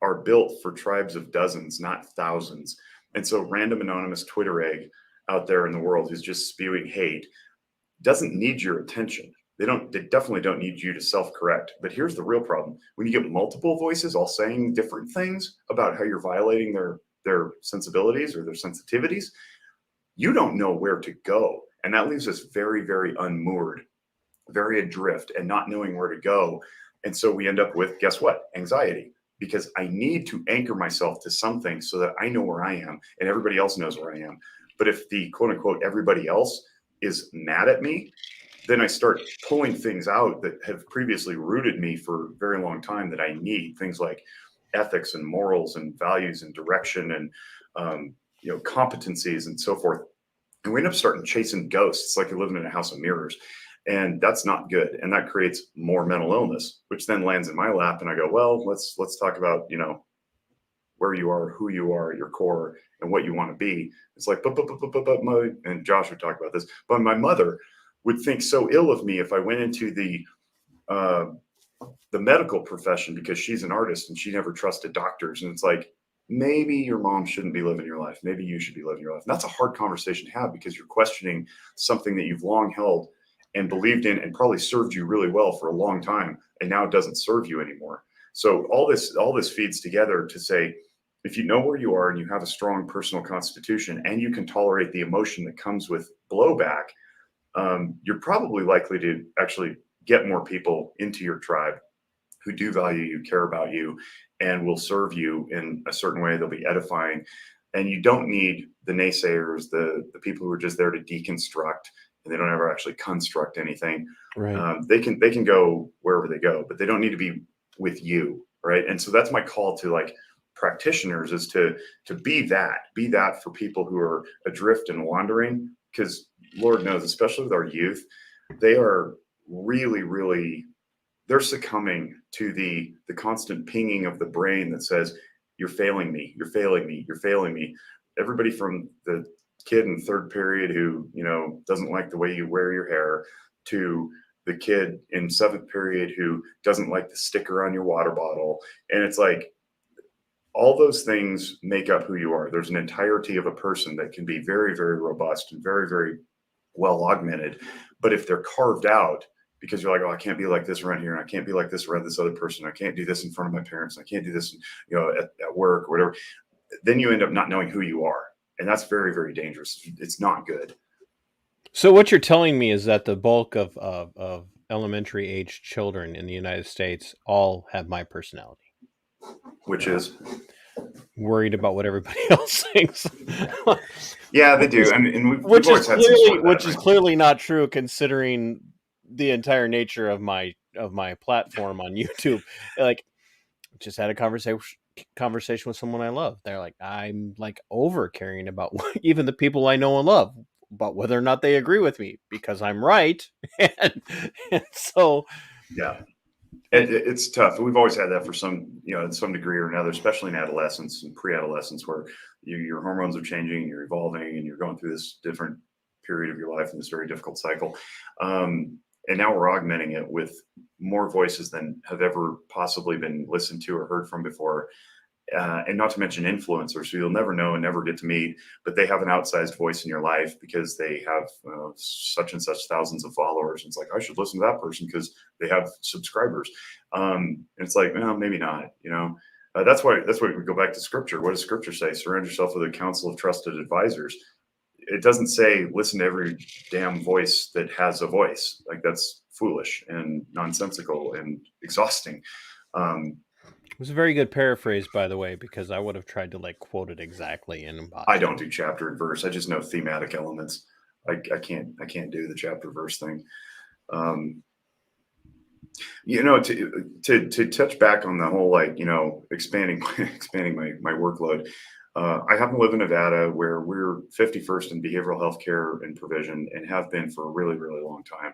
are built for tribes of dozens, not thousands. And so random anonymous Twitter egg out there in the world who's just spewing hate doesn't need your attention. They definitely don't need you to self-correct. But here's the real problem. When you get multiple voices all saying different things about how you're violating their sensibilities or their sensitivities, you don't know where to go. And that leaves us very, very unmoored, very adrift and not knowing where to go. And so we end up with, guess what? Anxiety. Because I need to anchor myself to something so that I know where I am and everybody else knows where I am. But if the quote unquote everybody else is mad at me, then I start pulling things out that have previously rooted me for a very long time that I need, things like ethics and morals and values and direction and competencies and so forth. And we end up starting chasing ghosts. It's like you're living in a house of mirrors. And that's not good. And that creates more mental illness, which then lands in my lap. And I go, well, let's talk about, where you are, who you are at your core and what you want to be. It's like, but and Josh would talk about this, but my mother would think so ill of me if I went into the medical profession because she's an artist and she never trusted doctors. And it's like, maybe your mom shouldn't be living your life. Maybe you should be living your life. And that's a hard conversation to have because you're questioning something that you've long held and believed in and probably served you really well for a long time. And now it doesn't serve you anymore. So all this feeds together to say, if you know where you are and you have a strong personal constitution and you can tolerate the emotion that comes with blowback, you're probably likely to actually get more people into your tribe who do value you, care about you, and will serve you in a certain way. They'll be edifying. And you don't need the naysayers, the people who are just there to deconstruct and they don't ever actually construct anything. Right. They can go wherever they go, but they don't need to be with you. Right. And so that's my call to like practitioners is to be that for people who are adrift and wandering, because Lord knows, especially with our youth, they are really, really, they're succumbing to the constant pinging of the brain that says, you're failing me, you're failing me, you're failing me. Everybody from the kid in third period who, doesn't like the way you wear your hair to the kid in seventh period who doesn't like the sticker on your water bottle. And it's like, all those things make up who you are. There's an entirety of a person that can be very, very robust and very, very well augmented. But if they're carved out because you're like, oh, I can't be like this around here, and I can't be like this around this other person, I can't do this in front of my parents, I can't do this, at work or whatever, then you end up not knowing who you are. And that's very, very dangerous. It's not good. So what you're telling me is that the bulk of elementary age children in the United States all have my personality. Which is worried about what everybody else thinks. Yeah, they do. And which is clearly not true considering the entire nature of my platform on YouTube. Like, just had a conversation with someone I love. They're like, I'm like over caring about even the people I know and love, about whether or not they agree with me because I'm right. and so, yeah. It's tough. We've always had that for some, in some degree or another, especially in adolescence and pre-adolescence, where your hormones are changing, you're evolving, and you're going through this different period of your life in this very difficult cycle. And now we're augmenting it with more voices than have ever possibly been listened to or heard from before. And not to mention influencers who you'll never know and never get to meet, but they have an outsized voice in your life because they have such and such thousands of followers. And it's like, I should listen to that person because they have subscribers. And it's like, well, maybe not, you know. That's why we go back to scripture. What does scripture say? Surround yourself with a council of trusted advisors. It doesn't say listen to every damn voice that has a voice. Like, that's foolish and nonsensical and exhausting. It was a very good paraphrase, by the way, because I would have tried to like quote it exactly. And I don't do chapter and verse. I just know thematic elements. I can't do the chapter verse thing. You know, to touch back on the whole, like, you know, expanding my workload. I happen to live in Nevada, where we're 51st in behavioral health care and provision, and have been for a really, really long time.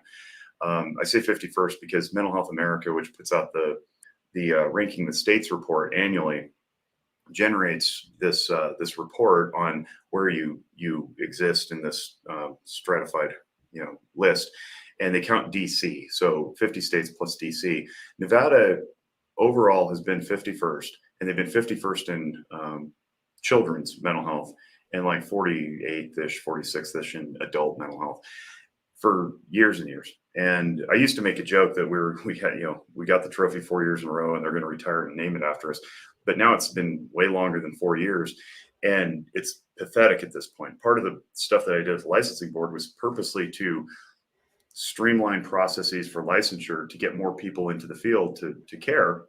I say 51st because Mental Health America, which puts out the ranking the states report annually, generates this report on where you exist in this stratified, you know, list, and they count DC. So 50 states plus DC. Nevada overall has been 51st, and they've been 51st in children's mental health, and like 48th-ish, 46th-ish in adult mental health for years and years. And I used to make a joke that we got the trophy 4 years in a row, and they're going to retire it and name it after us. But now it's been way longer than 4 years, and it's pathetic at this point. Part of the stuff that I did with the licensing board was purposely to streamline processes for licensure to get more people into the field to care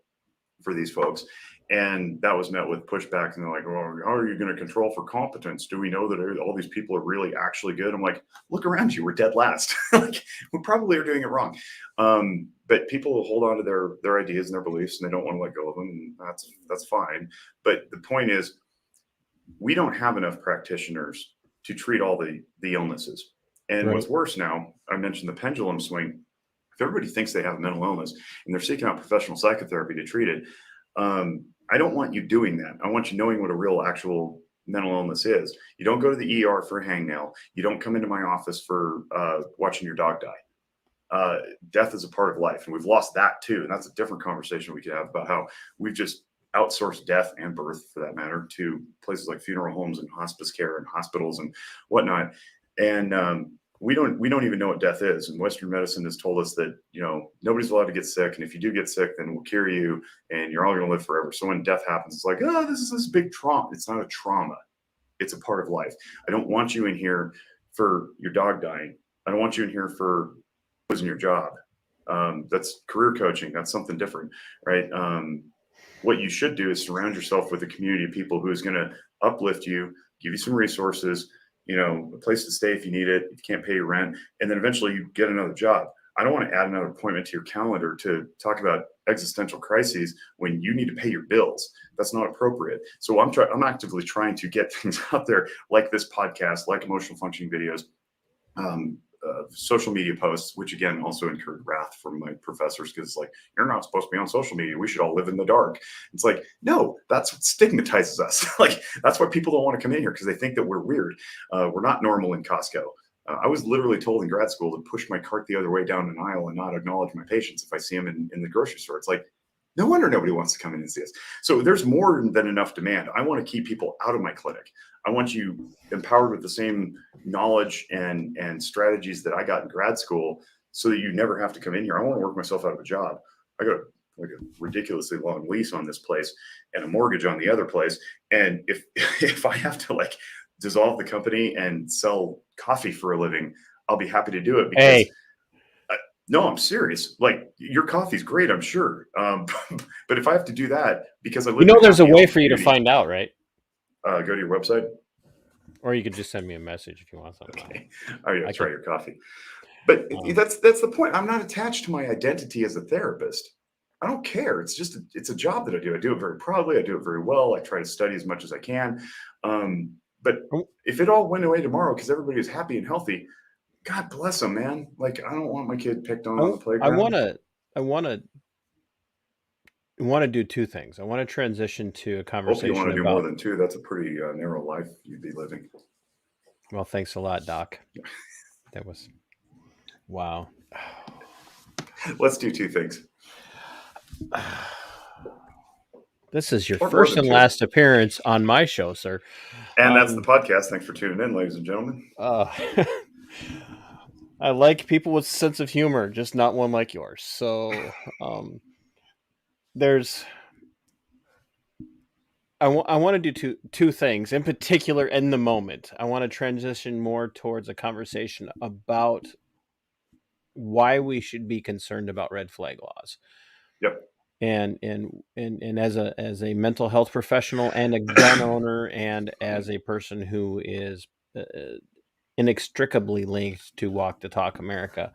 for these folks. And that was met with pushback, and they're like, well, how are you going to control for competence? Do we know that all these people are really actually good? I'm like, look around you, we're dead last. Like, we probably are doing it wrong. But people will hold on to their ideas and their beliefs, and they don't want to let go of them. And that's fine. But the point is, we don't have enough practitioners to treat all the illnesses. And what's worse now, I mentioned the pendulum swing. If everybody thinks they have a mental illness and they're seeking out professional psychotherapy to treat it, I don't want you doing that. I want you knowing what a real actual mental illness is. You don't go to the ER for a hangnail. You don't come into my office for watching your dog die. Death is a part of life, and we've lost that too. And that's a different conversation we could have about how we've just outsourced death and birth, for that matter, to places like funeral homes and hospice care and hospitals and whatnot. And we don't even know what death is. And Western medicine has told us that, you know, nobody's allowed to get sick. And if you do get sick, then we'll cure you and you're all going to live forever. So when death happens, it's like, oh, this is this big trauma. It's not a trauma. It's a part of life. I don't want you in here for your dog dying. I don't want you in here for losing your job. That's career coaching. That's something different, right? What you should do is surround yourself with a community of people who is going to uplift you, give you some resources, you know, a place to stay if you need it, if you can't pay your rent, and then eventually you get another job. I don't want to add another appointment to your calendar to talk about existential crises when you need to pay your bills. That's not appropriate. So I'm actively trying to get things out there like this podcast, like emotional functioning videos, social media posts, which again also incurred wrath from my professors, because like, you're not supposed to be on social media. We should all live in the dark. It's like, no, that's what stigmatizes us. Like, that's why people don't want to come in here, because they think that we're weird. We're not normal in Costco. I was literally told in grad school to push my cart the other way down an aisle and not acknowledge my patients if I see them in the grocery store. It's like, no wonder nobody wants to come in and see us. So there's more than enough demand. I want to keep people out of my clinic. I want you empowered with the same knowledge and strategies that I got in grad school, so that you never have to come in here. I want to work myself out of a job. I got like a ridiculously long lease on this place and a mortgage on the other place. And if I have to like dissolve the company and sell coffee for a living, I'll be happy to do it, because no, I'm serious. Like, your coffee's great, I'm sure. But if I have to do that because I live, there's a way for you to find out, right? Go to your website, or you could just send me a message if you want something. Okay. Oh yeah, try your coffee. But that's the point. I'm not attached to my identity as a therapist. I don't care. It's just it's a job that I do. I do it very proudly. I do it very well. I try to study as much as I can. But if it all went away tomorrow because everybody was happy and healthy, God bless them, man. Like, I don't want my kid picked on the playground. I want to do two things. I want to transition to a conversation. Hope you want to do more than two. That's a pretty narrow life you'd be living. Well, thanks a lot, Doc. That was wow. Let's do two things. This is your Or more first than and two. last appearance on my show, sir. And that's the podcast. Thanks for tuning in, ladies and gentlemen. I like people with a sense of humor, just not one like yours. So there's I want to do two things in particular in the moment. I want to transition more towards a conversation about why we should be concerned about red flag laws. Yep. And as a mental health professional and a gun owner and as a person who is inextricably linked to Walk the Talk America,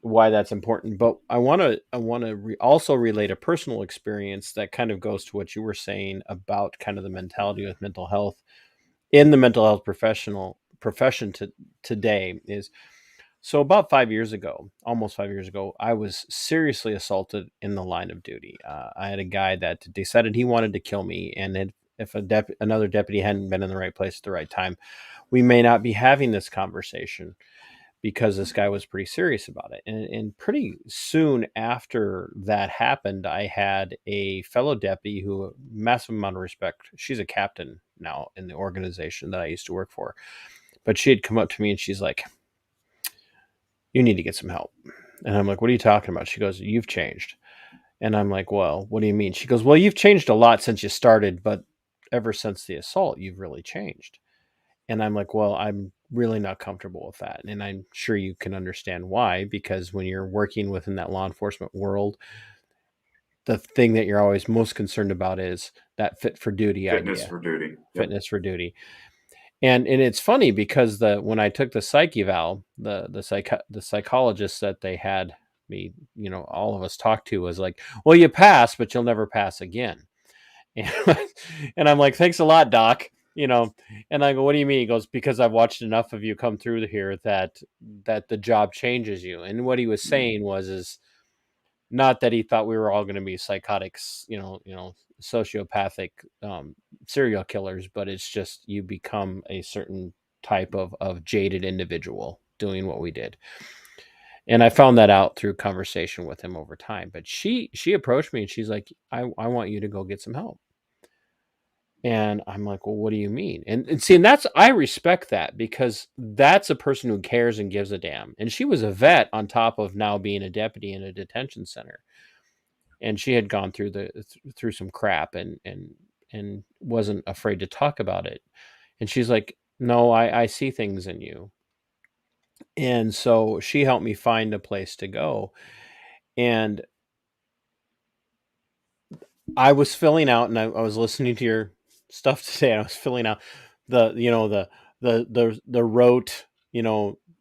why that's important. But I want to also relate a personal experience that kind of goes to what you were saying about kind of the mentality with mental health in the mental health profession today is. So about 5 years ago, almost 5 years ago, I was seriously assaulted in the line of duty. I had a guy that decided he wanted to kill me, and if another deputy hadn't been in the right place at the right time, we may not be having this conversation because this guy was pretty serious about it. And pretty soon after that happened, I had a fellow deputy who, massive amount of respect. She's a captain now in the organization that I used to work for, but she had come up to me and she's like, "You need to get some help." And I'm like, "What are you talking about?" She goes, "You've changed." And I'm like, "Well, what do you mean?" She goes, "Well, you've changed a lot since you started, but ever since the assault, you've really changed." And I'm like, "Well, I'm really not comfortable with that." And I'm sure you can understand why, because when you're working within that law enforcement world, the thing that you're always most concerned about is that fit for duty Fitness idea, for duty. Yep. fitness for duty. And it's funny because when I took the psych eval, the psychologist that they had me, all of us talk to was like, "Well, you pass, but you'll never pass again." And, and I'm like, "Thanks a lot, doc." And I go, "What do you mean?" He goes, "Because I've watched enough of you come through here that the job changes you." And what he was saying is not that he thought we were all going to be psychotics, sociopathic serial killers, but it's just you become a certain type of jaded individual doing what we did. And I found that out through conversation with him over time. But she approached me and she's like, I want you to go get some help. And I'm like, "Well, what do you mean?" And see, and I respect that because that's a person who cares and gives a damn. And she was a vet on top of now being a deputy in a detention center. And she had gone through some crap and wasn't afraid to talk about it. And she's like, "No, I see things in you." And so she helped me find a place to go. And I was filling out, and I was listening to your stuff today. And I was filling out the rote,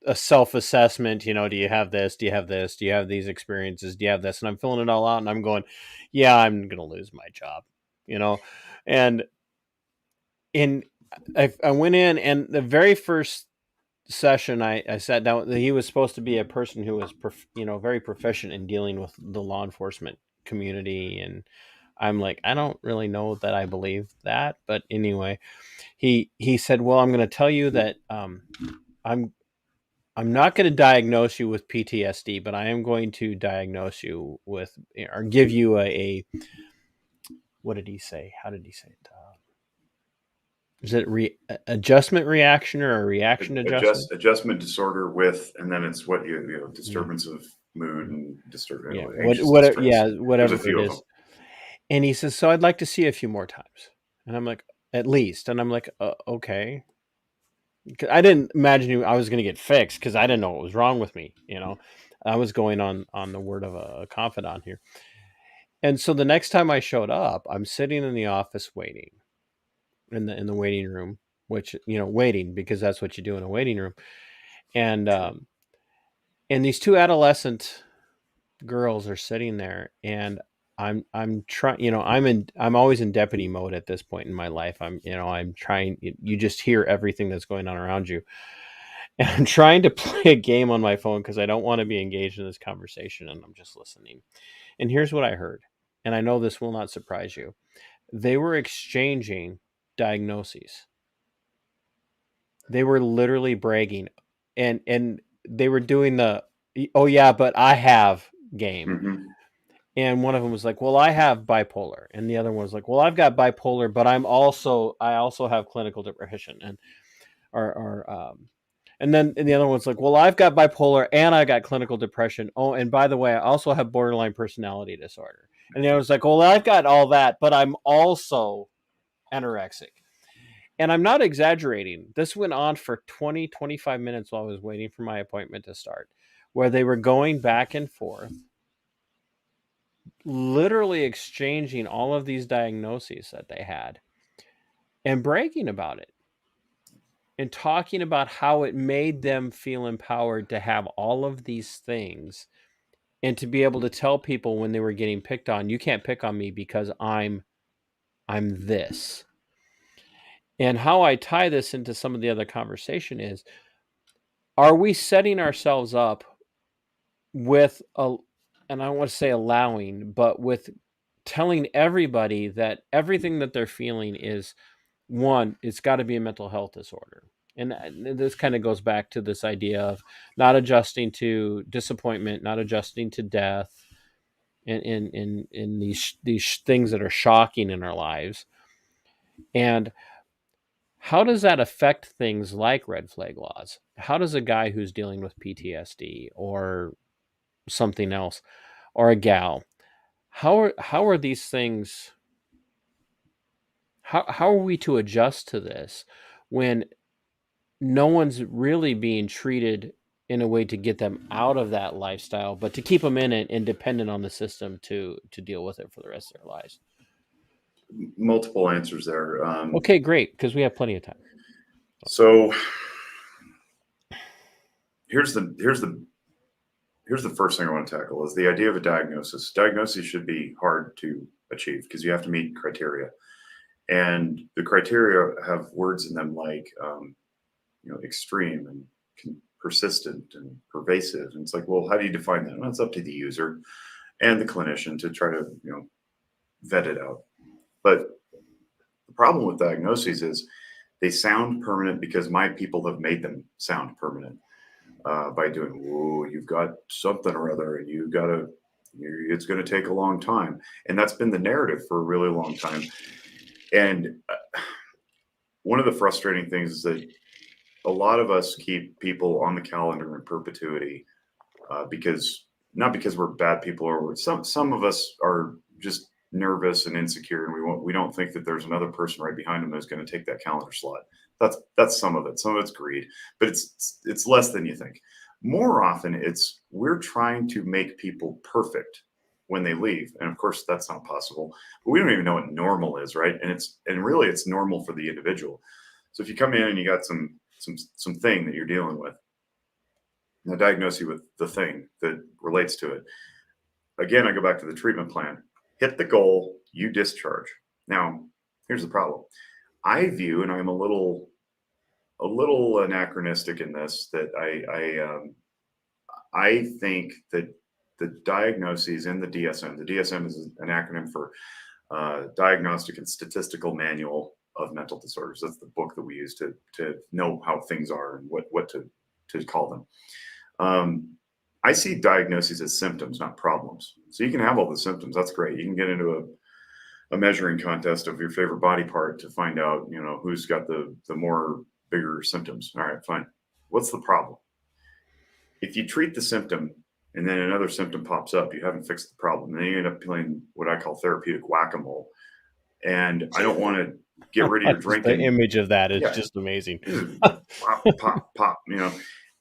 a self-assessment. Do you have this? Do you have this? Do you have these experiences? Do you have this? And I'm filling it all out, and I'm going, "Yeah, I'm gonna lose my job," and I went in, and the very first session I sat down. He was supposed to be a person who was very proficient in dealing with the law enforcement community, and I'm like, I don't really know that I believe that, but anyway, he said, "Well, I'm going to tell you that I'm not going to diagnose you with PTSD, but I am going to diagnose you with or give you a what did he say? How did he say it? Is it adjustment reaction or a reaction adjustment? Adjustment disorder with, and then it's what disturbance of mood and Yeah, There's whatever a few it of is." them. And he says, "So I'd like to see you a few more times." And I'm like, "At least." And I'm like, "Okay." I didn't imagine I was going to get fixed because I didn't know what was wrong with me. I was going on the word of a confidant here. And so the next time I showed up, I'm sitting in the office waiting in the waiting room, which, waiting because that's what you do in a waiting room. And these two adolescent girls are sitting there, and I'm trying, I'm always in deputy mode at this point in my life. I'm trying, you just hear everything that's going on around you. And I'm trying to play a game on my phone because I don't want to be engaged in this conversation, and I'm just listening. And here's what I heard. And I know this will not surprise you. They were exchanging diagnoses. They were literally bragging, and they were doing the, "Oh yeah, but I have game. Mm-hmm. And one of them was like, well, I have bipolar. And the other one was like, well, I've got bipolar, but I also have clinical depression. And then the other one's like, well, I've got bipolar and I got clinical depression. Oh, and by the way, I also have borderline personality disorder. And the other was like, well, I've got all that, but I'm also anorexic. And I'm not exaggerating. This went on for 20, 25 minutes while I was waiting for my appointment to start, where they were going back and forth, literally exchanging all of these diagnoses that they had and bragging about it and talking about how it made them feel empowered to have all of these things and to be able to tell people when they were getting picked on, you can't pick on me because I'm this. And how I tie this into some of the other conversation is, are we setting ourselves up with and I don't want to say allowing, but with telling everybody that everything that they're feeling is, one, it's got to be a mental health disorder. And this kind of goes back to this idea of not adjusting to disappointment, not adjusting to death, in these things that are shocking in our lives. And how does that affect things like red flag laws? How does a guy who's dealing with PTSD or something else, or a gal, how are these things? How are we to adjust to this when no one's really being treated in a way to get them out of that lifestyle, but to keep them in it and dependent on the system to deal with it for the rest of their lives? Multiple answers there. Okay, great, because we have plenty of time. So here's the first thing I want to tackle is the idea of a diagnosis. Diagnosis should be hard to achieve because you have to meet criteria, and the criteria have words in them like extreme and persistent and pervasive. And it's like, well, how do you define that? Well, it's up to the user and the clinician to try to vet it out. But the problem with diagnoses is they sound permanent because my people have made them sound permanent by doing, whoa, you've got something or other, and it's going to take a long time. And that's been the narrative for a really long time. And one of the frustrating things is that a lot of us keep people on the calendar in perpetuity not because we're bad people, or some of us are just nervous and insecure, and we don't think that there's another person right behind them who's going to take that calendar slot. That's some of it. Some of it's greed, but it's less than you think. More often, we're trying to make people perfect when they leave, and of course that's not possible. But we don't even know what normal is, right? And really it's normal for the individual. So if you come in and you got some thing that you're dealing with, and I diagnose you with the thing that relates to it. Again, I go back to the treatment plan. Hit the goal, you discharge. Now, here's the problem. I view, and I'm a little anachronistic in this, that I think that the diagnoses in the DSM is an acronym for Diagnostic and Statistical Manual of Mental Disorders. That's the book that we use to know how things are and what to call them. I see diagnoses as symptoms, not problems. So you can have all the symptoms. That's great. You can get into a measuring contest of your favorite body part to find out, who's got the more bigger symptoms. All right, fine. What's the problem? If you treat the symptom and then another symptom pops up, you haven't fixed the problem. And then you end up playing what I call therapeutic whack-a-mole. And I don't want to get rid of your drinking. The image of that is just amazing. Pop, pop,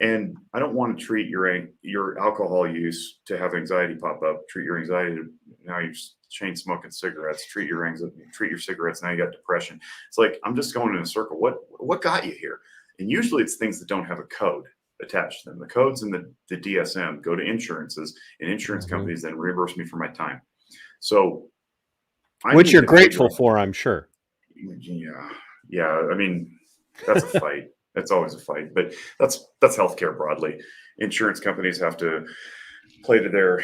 And I don't want to treat your alcohol use to have anxiety pop up. Treat your anxiety to now you're chain smoking cigarettes. Treat your anxiety, treat your cigarettes. Now you got depression. It's like I'm just going in a circle. What got you here? And usually it's things that don't have a code attached to them. The codes in the DSM go to insurances, and insurance companies then reimburse me for my time. So, which you're grateful for, I'm sure. Yeah. I mean, that's a fight. That's always a fight, but that's healthcare broadly. Insurance companies have to play to their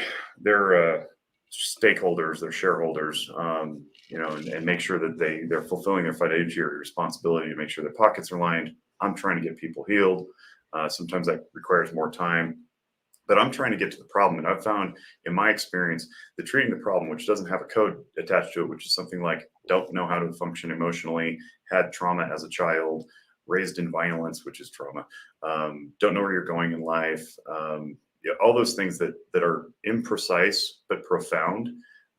stakeholders, their shareholders, and make sure that they're fulfilling their fiduciary responsibility to make sure their pockets are lined. I'm trying to get people healed. Sometimes that requires more time. But I'm trying to get to the problem. And I've found in my experience that treating the problem, which doesn't have a code attached to it, which is something like don't know how to function emotionally, had trauma as a child, raised in violence, which is trauma, don't know where you're going in life, all those things that are imprecise but profound,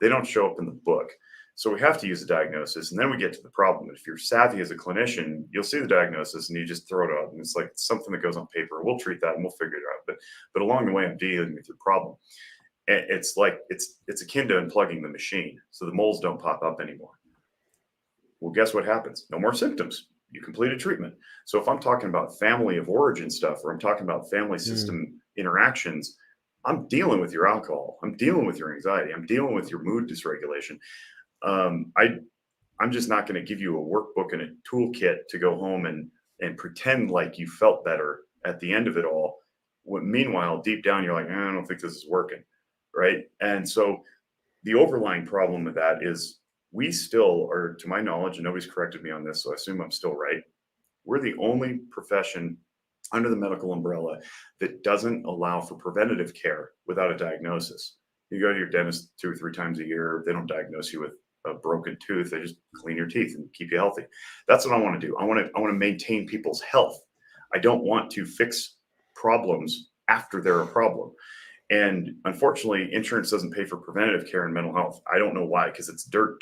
they don't show up in the book. So we have to use a diagnosis, and then we get to the problem. If you're savvy as a clinician, you'll see the diagnosis and you just throw it out, and it's like something that goes on paper. We'll treat that and we'll figure it out. But along the way, I'm dealing with your problem. And it's like it's akin to unplugging the machine, so the moles don't pop up anymore. Well, guess what happens? No more symptoms. You completed treatment. So if I'm talking about family of origin stuff, or I'm talking about family system interactions, I'm dealing with your alcohol. I'm dealing with your anxiety. I'm dealing with your mood dysregulation. I'm just not going to give you a workbook and a toolkit to go home and pretend like you felt better at the end of it all. Meanwhile, deep down, you're like, I don't think this is working, right? And so the overlying problem with that is we still are, to my knowledge, and nobody's corrected me on this, so I assume I'm still right, we're the only profession under the medical umbrella that doesn't allow for preventative care without a diagnosis. You go to your dentist 2 or 3 times a year, they don't diagnose you with a broken tooth, they just clean your teeth and keep you healthy. That's what I want to do. I want to maintain people's health. I don't want to fix problems after they're a problem. And unfortunately, insurance doesn't pay for preventative care in mental health. I don't know why, because it's dirt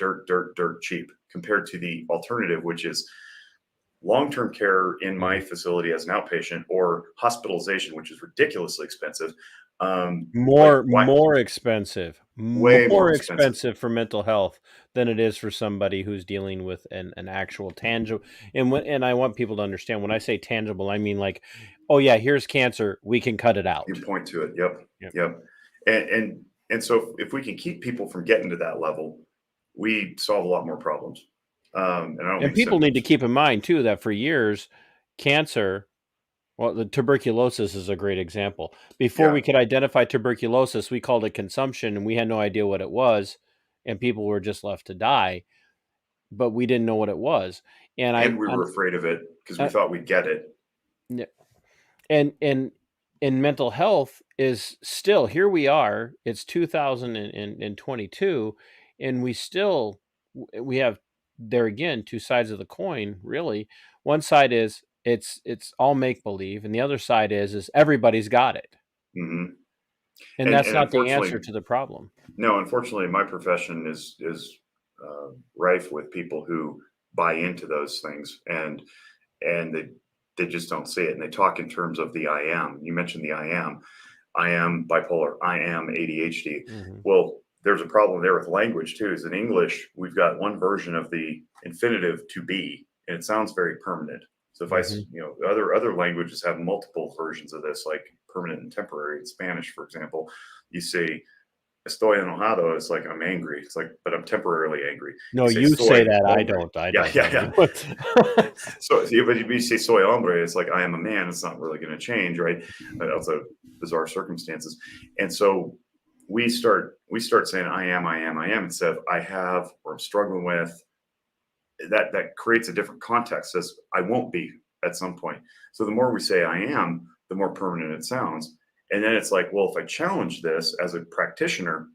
cheap compared to the alternative, which is long-term care in my facility as an outpatient, or hospitalization, which is ridiculously expensive. More expensive, way more expensive for mental health than it is for somebody who's dealing with an actual tangible. And I want people to understand, when I say tangible, I mean like, oh yeah, here's cancer, we can cut it out. You point to it. Yep. And so if we can keep people from getting to that level, we solve a lot more problems. And people need to keep in mind too that for years, cancer, well, the tuberculosis is a great example. Before we could identify tuberculosis, we called it consumption, and we had no idea what it was, and people were just left to die, but we didn't know what it was. And we were afraid of it because we thought we'd get it. And mental health is still, here we are, it's 2022, and we have, there again, 2 sides of the coin, really. One side is it's all make believe, and the other side is everybody's got it. Mm-hmm. And that's not the answer to the problem. No, unfortunately, my profession is rife with people who buy into those things, and they just don't see it, and they talk in terms of the I am. You mentioned the I am bipolar, I am ADHD. Mm-hmm. Well, there's a problem there with language too. Is in English, we've got one version of the infinitive to be, and it sounds very permanent. So if other languages have multiple versions of this, like permanent and temporary. In Spanish, for example, you say estoy enojado, it's like I'm angry. It's like, but I'm temporarily angry. No, you say that. Hombre. I don't. Yeah. So, but if you say soy hombre, it's like I am a man. It's not really going to change, right? But also bizarre circumstances. And so we start saying I am instead of I have, or I'm struggling with. That creates a different context. Says I won't be at some point. So the more we say I am, the more permanent it sounds. And then it's like, well, if I challenge this as a practitioner,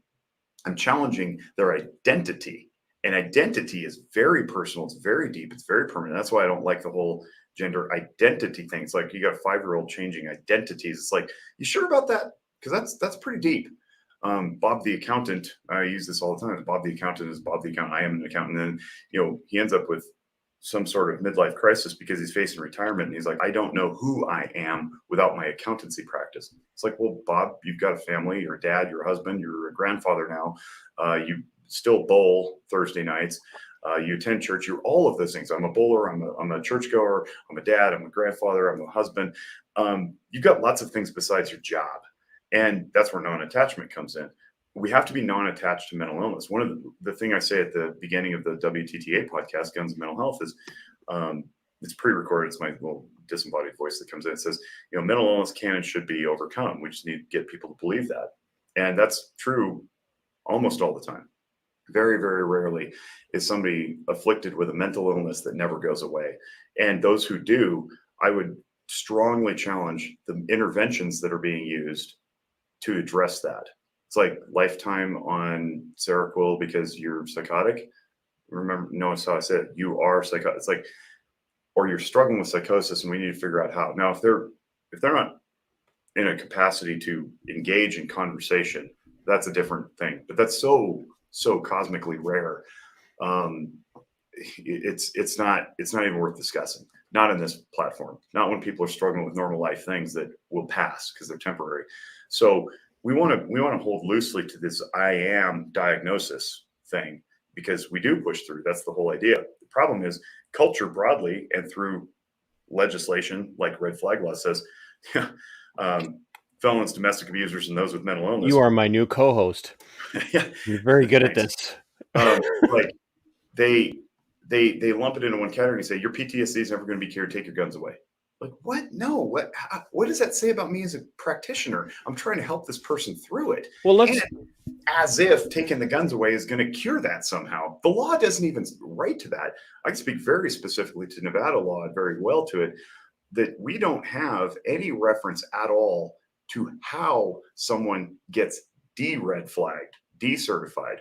I'm challenging their identity. And identity is very personal. It's very deep. It's very permanent. That's why I don't like the whole gender identity thing. It's like you got a 5-year-old changing identities. It's like, you sure about that? Because that's pretty deep. Bob the accountant, I use this all the time. Bob the accountant is Bob the accountant. I am an accountant. And then, he ends up with some sort of midlife crisis because he's facing retirement. And he's like, I don't know who I am without my accountancy practice. It's like, well, Bob, you've got a family, you're a dad, you're a husband, you're a grandfather now. You still bowl Thursday nights. You attend church. You're all of those things. I'm a bowler. I'm a churchgoer. I'm a dad. I'm a grandfather. I'm a husband. You've got lots of things besides your job. And that's where non-attachment comes in. We have to be non-attached to mental illness. One of the thing I say at the beginning of the WTTA podcast, Guns and Mental Health, is it's pre-recorded. It's my little disembodied voice that comes in. It says, mental illness can and should be overcome. We just need to get people to believe that. And that's true almost all the time. Very, very rarely is somebody afflicted with a mental illness that never goes away. And those who do, I would strongly challenge the interventions that are being used to address that. It's like lifetime on Seroquel because you're psychotic. Remember, notice how I said you are psychotic. It's like, or you're struggling with psychosis, and we need to figure out how. Now, if they're not in a capacity to engage in conversation, that's a different thing. But that's so cosmically rare. It's not even worth discussing. Not in this platform. Not when people are struggling with normal life things that will pass because they're temporary. So we want to hold loosely to this I am diagnosis thing because we do push through. That's the whole idea. The problem is culture broadly and through legislation like red flag law says, felons, domestic abusers, and those with mental illness. You are my new co-host. Yeah, you're very good at this. Like they lump it into one category and say your PTSD is never going to be cured. Take your guns away. Like what? No. What does that say about me as a practitioner? I'm trying to help this person through it. Well, as if taking the guns away is going to cure that somehow. The law doesn't even write to that. I can speak very specifically to Nevada law and very well to it, that we don't have any reference at all to how someone gets de-red flagged, decertified.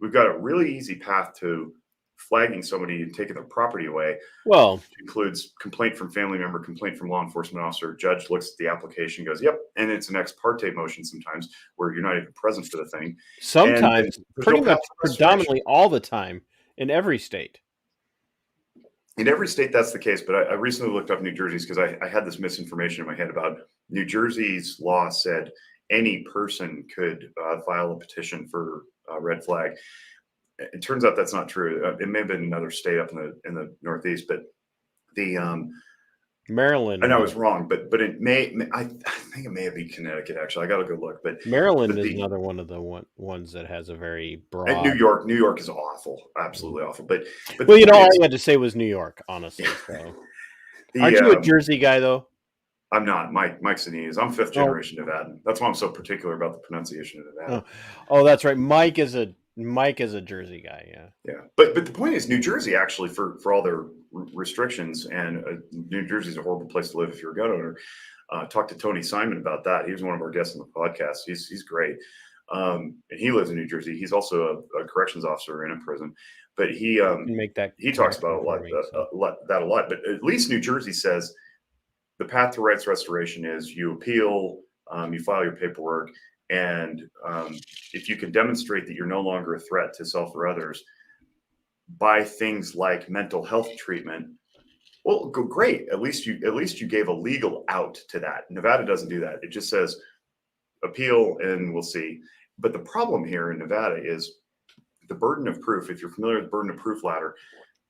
We've got a really easy path to flagging somebody and taking their property away. Well, it includes complaint from family member, complaint from law enforcement officer. Judge looks at the application, goes, "Yep," and it's an ex parte motion sometimes where you're not even present for the thing. Sometimes, pretty much, predominantly all the time in every state. In every state, that's the case. But I recently looked up New Jersey's because I had this misinformation in my head about New Jersey's law said any person could file a petition for red flag. It turns out that's not true. It may have been another state up in the Northeast, but the Maryland. And I was wrong, but it I think it may have been Connecticut. Actually, I got to go look. But Maryland is another one of the ones that has a very broad. And New York is awful, absolutely awful. But well, all you had to say was New York, honestly. So. Aren't you a Jersey guy though? I'm not. Mike's an E's. I'm fifth generation Nevadan. That's why I'm so particular about the pronunciation of Nevada. Oh, that's right. Mike is a Jersey guy. Yeah. Yeah. But the point is, New Jersey actually, for all their restrictions, and New Jersey's a horrible place to live if you're a gun owner. Talked to Tony Simon about that. He was one of our guests on the podcast. He's great. And he lives in New Jersey. He's also a corrections officer in a prison. But he talks about a lot. But at least New Jersey says the path to rights restoration is you appeal, you file your paperwork, and if you can demonstrate that you're no longer a threat to self or others by things like mental health treatment, well, great. At least you gave a legal out to that. Nevada doesn't do that. It just says appeal and we'll see. But the problem here in Nevada is the burden of proof. If you're familiar with the burden of proof ladder,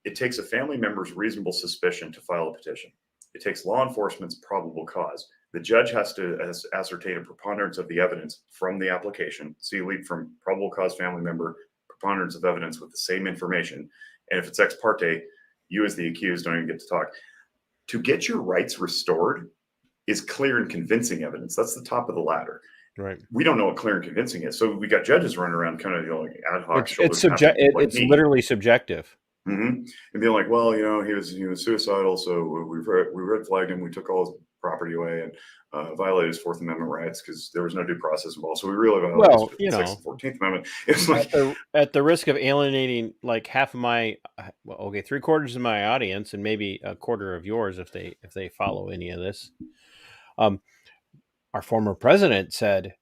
it takes a family member's reasonable suspicion to file a petition. It takes law enforcement's probable cause. The judge has to ascertain a preponderance of the evidence from the application. So you leap from probable cause family member, preponderance of evidence with the same information. And if it's ex parte, you as the accused don't even get to talk. To get your rights restored is clear and convincing evidence. That's the top of the ladder. Right. We don't know what clear and convincing is. So we got judges running around kind of like ad hoc. It's literally subjective. Mm-hmm. And being like, well, he was suicidal, so we red flagged him. We took all his property away and violated his Fourth Amendment rights because there was no due process involved. So we really violated his 6th and 14th Amendment. It's like at the risk of alienating like half of my, 3/4 of my audience and maybe a quarter of yours if they follow any of this. Our former president said,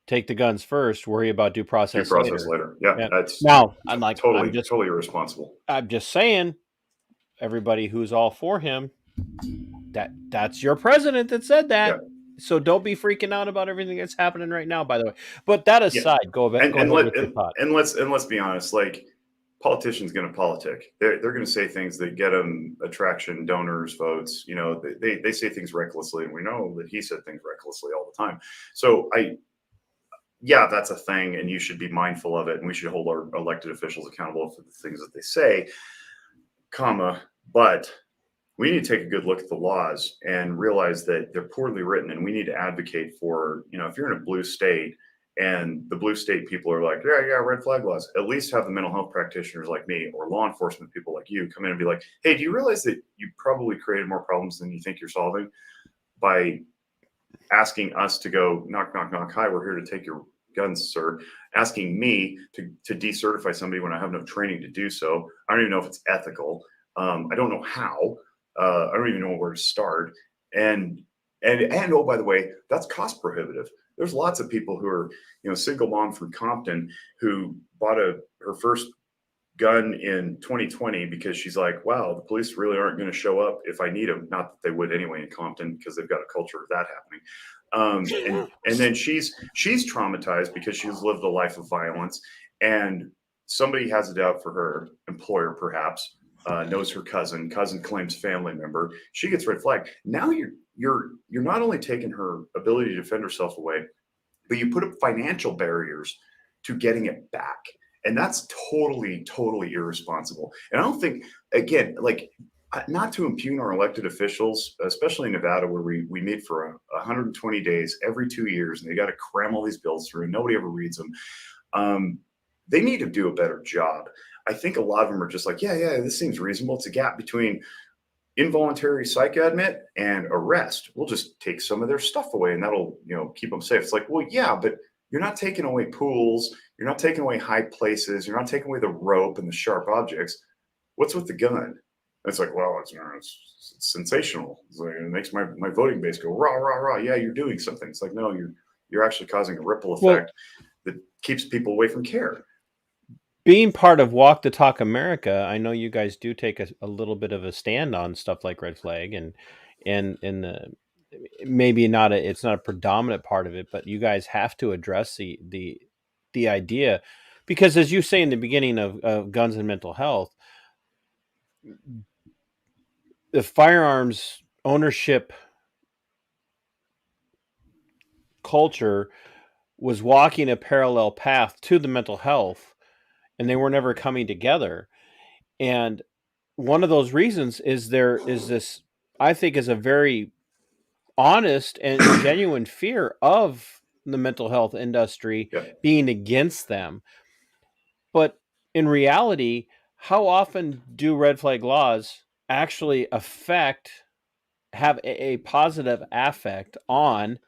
"Take the guns first, worry about due process later." Yeah. That's I'm like totally irresponsible. I'm just saying, everybody who's all for him, that's your president that said that. Yeah. So don't be freaking out about everything that's happening right now, by the way. But that aside, go back and let's be honest, like politicians going to politic. They're going to say things that get them attraction, donors, votes. They say things recklessly, and we know that he said things recklessly all the time. So that's a thing, and you should be mindful of it, and we should hold our elected officials accountable for the things that they say, but we need to take a good look at the laws and realize that they're poorly written, and we need to advocate for, if you're in a blue state and the blue state people are like, yeah, red flag laws, at least have the mental health practitioners like me or law enforcement people like you come in and be like, hey, do you realize that you probably created more problems than you think you're solving by asking us to go knock, knock, knock. Hi, we're here to take your guns, sir. Asking me to decertify somebody when I have no training to do so. I don't even know if it's ethical. I don't know how. I don't even know where to start. And oh, by the way, that's cost prohibitive. There's lots of people who are, single mom from Compton who bought her first gun in 2020 because she's like, wow, the police really aren't going to show up if I need them. Not that they would anyway in Compton because they've got a culture of that happening. And then she's traumatized because she's lived a life of violence, and somebody has it out for her employer, perhaps knows her cousin claims family member. She gets red flagged. Now you're not only taking her ability to defend herself away, but you put up financial barriers to getting it back. And that's totally, totally irresponsible. And I don't think, again, like, not to impugn our elected officials, especially in Nevada, where we meet for 120 days every 2 years, and they got to cram all these bills through and nobody ever reads them. They need to do a better job. I think a lot of them are just like, yeah, this seems reasonable. It's a gap between involuntary psych admit and arrest. We'll just take some of their stuff away and that'll, keep them safe. It's like, well, yeah, but you're not taking away pools. You're not taking away high places. You're not taking away the rope and the sharp objects. What's with the gun? And it's like, well, it's sensational. It's like, it makes my voting base go rah, rah, rah. Yeah, you're doing something. It's like, no, you're actually causing a ripple effect that keeps people away from care. Being part of Walk the Talk America, I know you guys do take a little bit of a stand on stuff like red flag, and maybe it's not a predominant part of it, but you guys have to address the idea, because as you say in the beginning of Guns and Mental Health, the firearms ownership culture was walking a parallel path to the mental health, and they were never coming together. And one of those reasons is there is this, I think, is a very honest and genuine fear of the mental health industry being against them. But in reality, how often do red flag laws actually have a positive affect on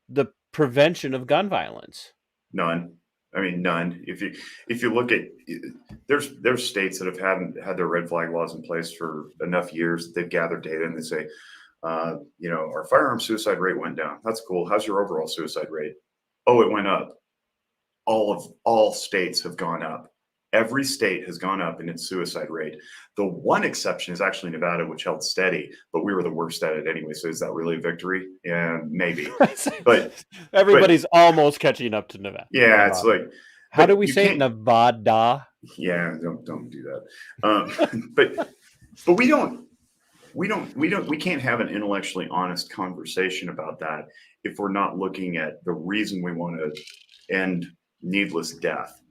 the prevention of gun violence? None. I mean, none. If you look at, there's states that have had their red flag laws in place for enough years that they've gathered data and they say, our firearm suicide rate went down. That's cool. How's your overall suicide rate? Oh, it went up. All states have gone up. Every state has gone up in its suicide rate. The one exception is actually Nevada, which held steady, but we were the worst at it anyway. So is that really a victory? Yeah, maybe. But everybody's almost catching up to Nevada. Yeah, it's like, how do we say it? Nevada? Yeah, don't do that. But we can't have an intellectually honest conversation about that if we're not looking at the reason we want to end needless death.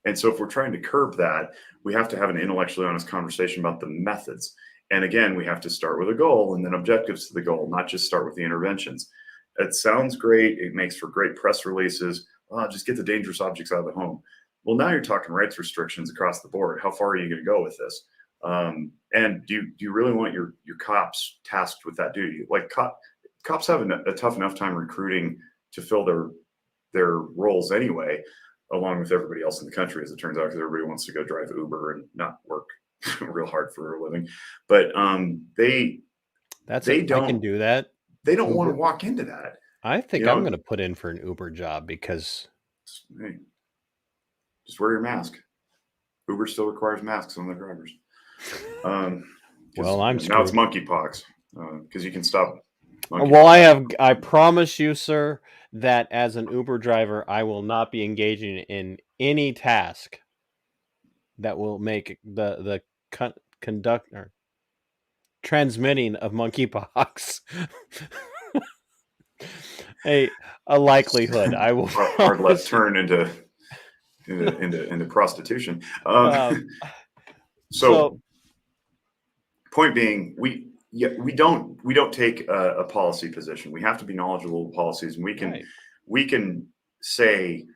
And so if we're trying to curb that, we have to have an intellectually honest conversation about the methods. And again, we have to start with a goal and then objectives to the goal, not just start with the interventions. It sounds great. It makes for great press releases. Just get the dangerous objects out of the home. Well, now you're talking rights restrictions across the board. How far are you going to go with this? And do you really want your cops tasked with that duty? Like cops have a tough enough time recruiting to fill their roles anyway, along with everybody else in the country, as it turns out, because everybody wants to go drive Uber and not work real hard for a living. But I can do that. They don't want to walk into that. I think I'm going to put in for an Uber job because just wear your mask. Uber still requires masks on the drivers. Well, now it's monkeypox because you can stop. Well, I promise you, sir, that as an Uber driver, I will not be engaging in any task that will make the conductor transmitting of monkeypox a likelihood. I will hard left turn into prostitution. So point being, we don't take a policy position. We have to be knowledgeable of policies, and we can say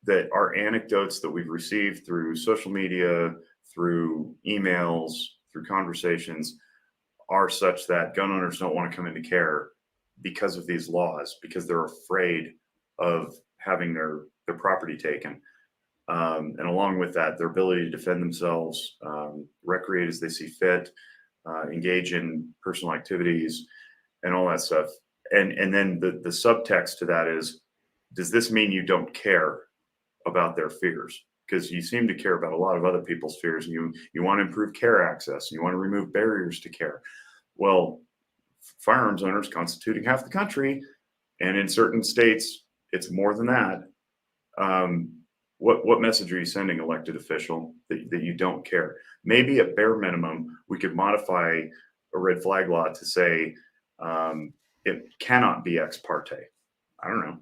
that our anecdotes that we've received through social media, through emails, through conversations are such that gun owners don't want to come into care. because of these laws, because they're afraid of having their property taken. And along with that, their ability to defend themselves, recreate as they see fit, engage in personal activities, and all that stuff. And then the subtext to that is, does this mean you don't care about their fears? Because you seem to care about a lot of other people's fears, and you want to improve care access, and you want to remove barriers to care. Well, firearms owners constituting half the country, and in certain states, it's more than that. What message are you sending, elected official, that you don't care? Maybe at bare minimum, we could modify a red flag law to say it cannot be ex parte. I don't know.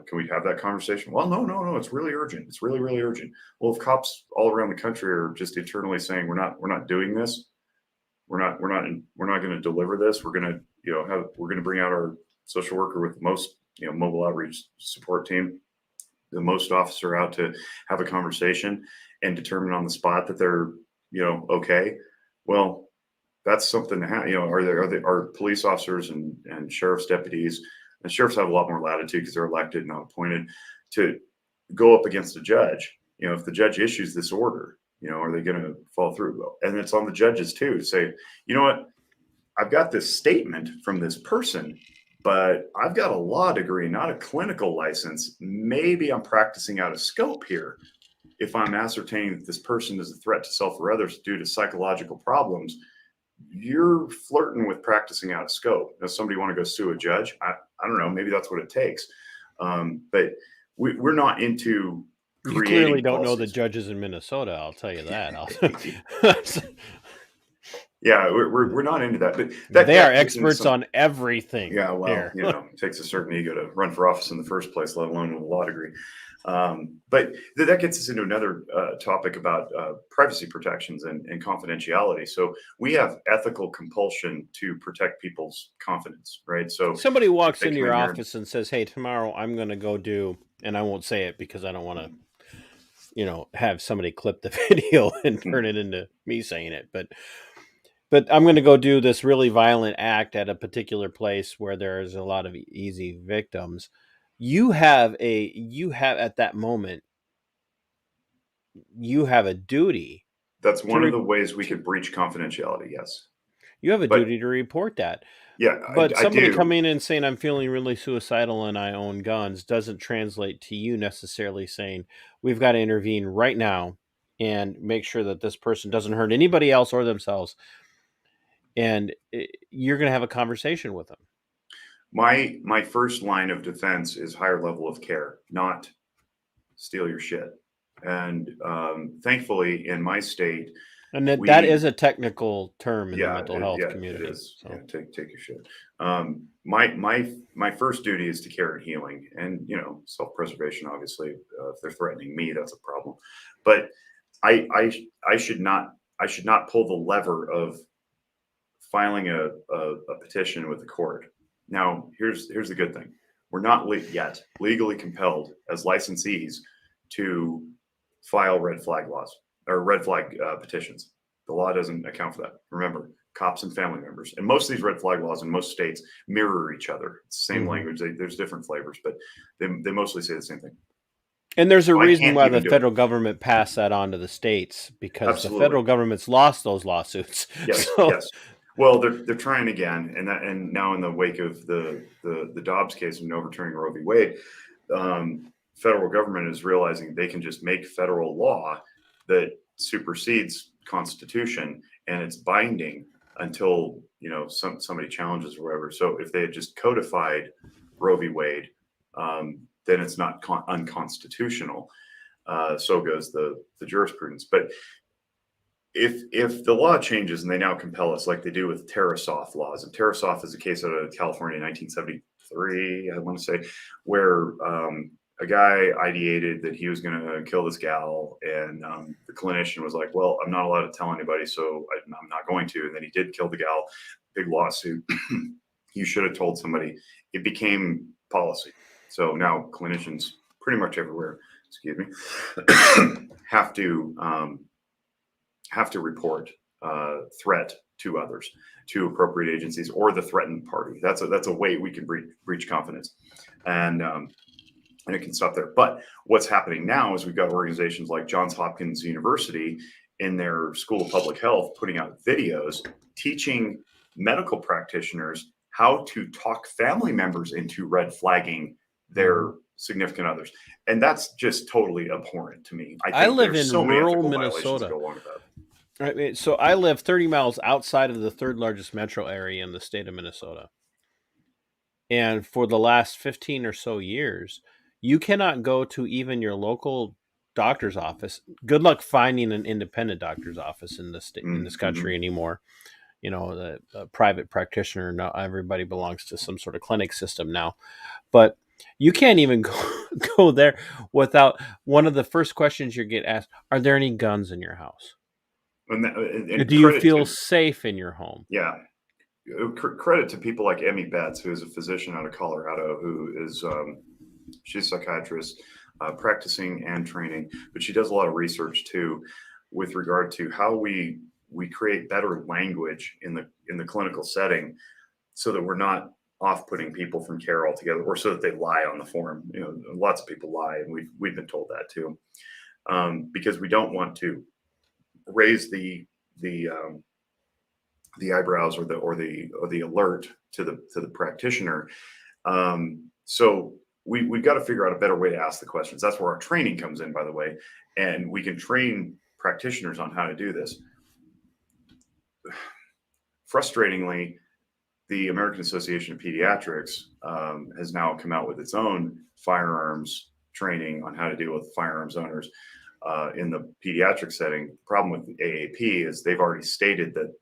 Can we have that conversation? Well, no. It's really urgent. It's really, really urgent. Well, if cops all around the country are just eternally saying we're not doing this, we're not going to deliver this. We're going to bring out our social worker with the most mobile outreach support team, the most officer out to have a conversation and determine on the spot that they're okay. Well, that's something to have. Are police officers and sheriff's deputies, and sheriffs have a lot more latitude because they're elected, not appointed, to go up against a judge. If the judge issues this order, are they going to follow through? And it's on the judges too to say, you know what, I've got this statement from this person, but I've got a law degree, not a clinical license. Maybe I'm practicing out of scope here. If I'm ascertaining that this person is a threat to self or others due to psychological problems, you're flirting with practicing out of scope. Does somebody want to go sue a judge? I don't know. Maybe that's what it takes. But we're not into You clearly don't know the judges in Minnesota. I'll tell you that. Yeah, we're not into that. But they are experts on everything. Yeah, well, it takes a certain ego to run for office in the first place, let alone with a law degree. But that gets us into another topic about privacy protections and confidentiality. So we have ethical compulsion to protect people's confidence, right? So somebody walks into your office and says, "Hey, tomorrow I'm going to go do," and I won't say it because I don't want to, have somebody clip the video and turn it into me saying it, but I'm going to go do this really violent act at a particular place where there's a lot of easy victims. You have at that moment, you have a duty. That's one of the ways we could breach confidentiality. Yes. You have a duty to report that. Yeah. But somebody coming in and saying, I'm feeling really suicidal and I own guns doesn't translate to you necessarily saying, we've got to intervene right now and make sure that this person doesn't hurt anybody else or themselves. And you're going to have a conversation with them. My first line of defense is higher level of care, not steal your shit. And thankfully, in my state, and that is a technical term in the mental health community. It is. So. Yeah, take your shit. My first duty is to care and healing, and self-preservation. Obviously, if they're threatening me, that's a problem. But I should not pull the lever of filing a petition with the court. Now, here's the good thing: we're not yet legally compelled as licensees to file red flag laws or red flag petitions. The law doesn't account for that. Remember, cops and family members, and most of these red flag laws in most states mirror each other. It's the same language. There's different flavors, but they mostly say the same thing. And there's a reason why the federal government passed that on to the states, because the federal government's lost those lawsuits. Yes, yes. Well, they're trying again, and now in the wake of the Dobbs case and overturning Roe v. Wade, federal government is realizing they can just make federal law that supersedes Constitution, and it's binding until somebody challenges or whatever. So if they had just codified Roe v. Wade, then it's not unconstitutional. So goes the jurisprudence. But if the law changes and they now compel us, like they do with Tarasoff laws, and Tarasoff is a case out of California in 1973, I want to say, where a guy ideated that he was going to kill this gal, and the clinician was like, well, I'm not allowed to tell anybody, so I'm not going to. And then he did kill the gal. Big lawsuit. You should have told somebody. It became policy. So now clinicians pretty much everywhere, have to report threat to others, to appropriate agencies or the threatened party. That's a way we can breach confidence, and it can stop there. But what's happening now is we've got organizations like Johns Hopkins University in their School of Public Health putting out videos teaching medical practitioners how to talk family members into red flagging their significant others. And that's just totally abhorrent to me. I think live there's in so many rural ethical violations Minnesota. that go along with that. Right, so I live 30 miles outside of the third largest metro area in the state of Minnesota. And for the last 15 or so years, you cannot go to even your local doctor's office. Good luck finding an independent doctor's office in this in this country anymore. You know, the private practitioner, not everybody belongs to some sort of clinic system now. But you can't even go there without one of the first questions you get asked, are there any guns in your house? And Do you feel safe in your home? Yeah. Credit to people like Emmy Betts, who is a physician out of Colorado, who is she's a psychiatrist, practicing and training, but she does a lot of research too, with regard to how we create better language in the clinical setting, so that we're not off-putting people from care altogether, or so that they lie on the form. You know, lots of people lie, and we've been told that too, because we don't want to raise the eyebrows or the alert to the practitioner. So we've got to figure out a better way to ask the questions. That's where our training comes in, by the way, and we can train practitioners on how to do this. Frustratingly, the American Association of Pediatrics has now come out with its own firearms training on how to deal with firearms owners in the pediatric setting. The problem with the AAP is they've already stated that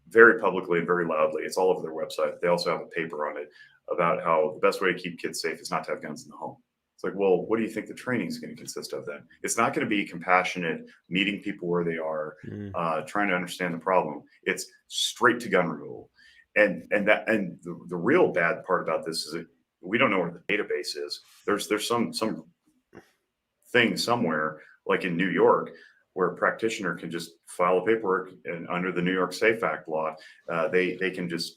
very publicly and very loudly. It's all over their website. They also have a paper on it about how the best way to keep kids safe is not to have guns in the home. It's like, well, what do you think the training is going to consist of then? It's not going to be compassionate, meeting people where they are, trying to understand the problem. It's straight to gun removal. And the real bad part about this is that we don't know where the database is. There's some thing somewhere, like in New York, where a practitioner can just file a paperwork, and under the New York Safe Act law, they can just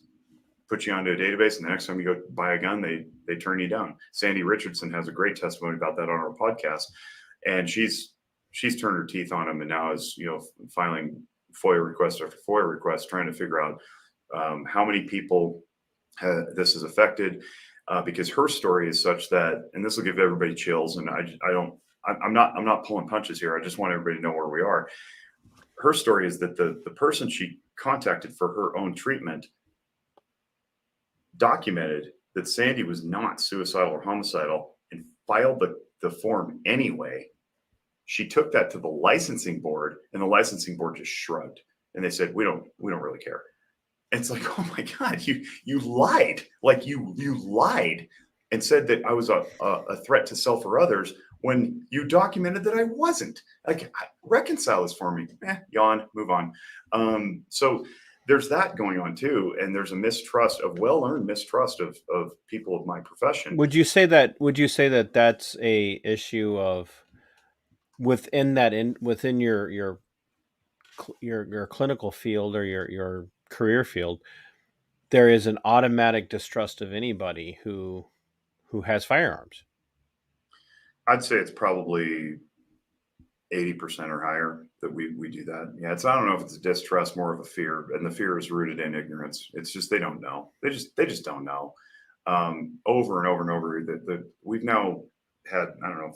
put you onto a database, and the next time you go buy a gun, they turn you down. Sandy Richardson has a great testimony about that on our podcast, and she's turned her teeth on him, and now is filing FOIA request after FOIA request, trying to figure out how many people this has affected, because her story is such that, and this will give everybody chills, and I'm not pulling punches here. I just want everybody to know where we are. Her story is that the person she contacted for her own treatment documented that Sandy was not suicidal or homicidal and filed the form anyway. She took that to the licensing board, and the licensing board just shrugged, and they said, we don't really care. And it's like, oh my God, you lied. Like you lied and said that I was a threat to self or others, when you documented that I wasn't. Like, reconcile this for me. Yawn, move on. So there's that going on too, and there's a well-earned mistrust of people of my profession. Would you say that that's a issue of within your clinical field or your career field, there is an automatic distrust of anybody who has firearms? I'd say it's probably 80% or higher that we do that. Yeah, I don't know if it's a distrust, more of a fear, and the fear is rooted in ignorance. It's just they don't know. They just don't know. Over and over and over, that we've now had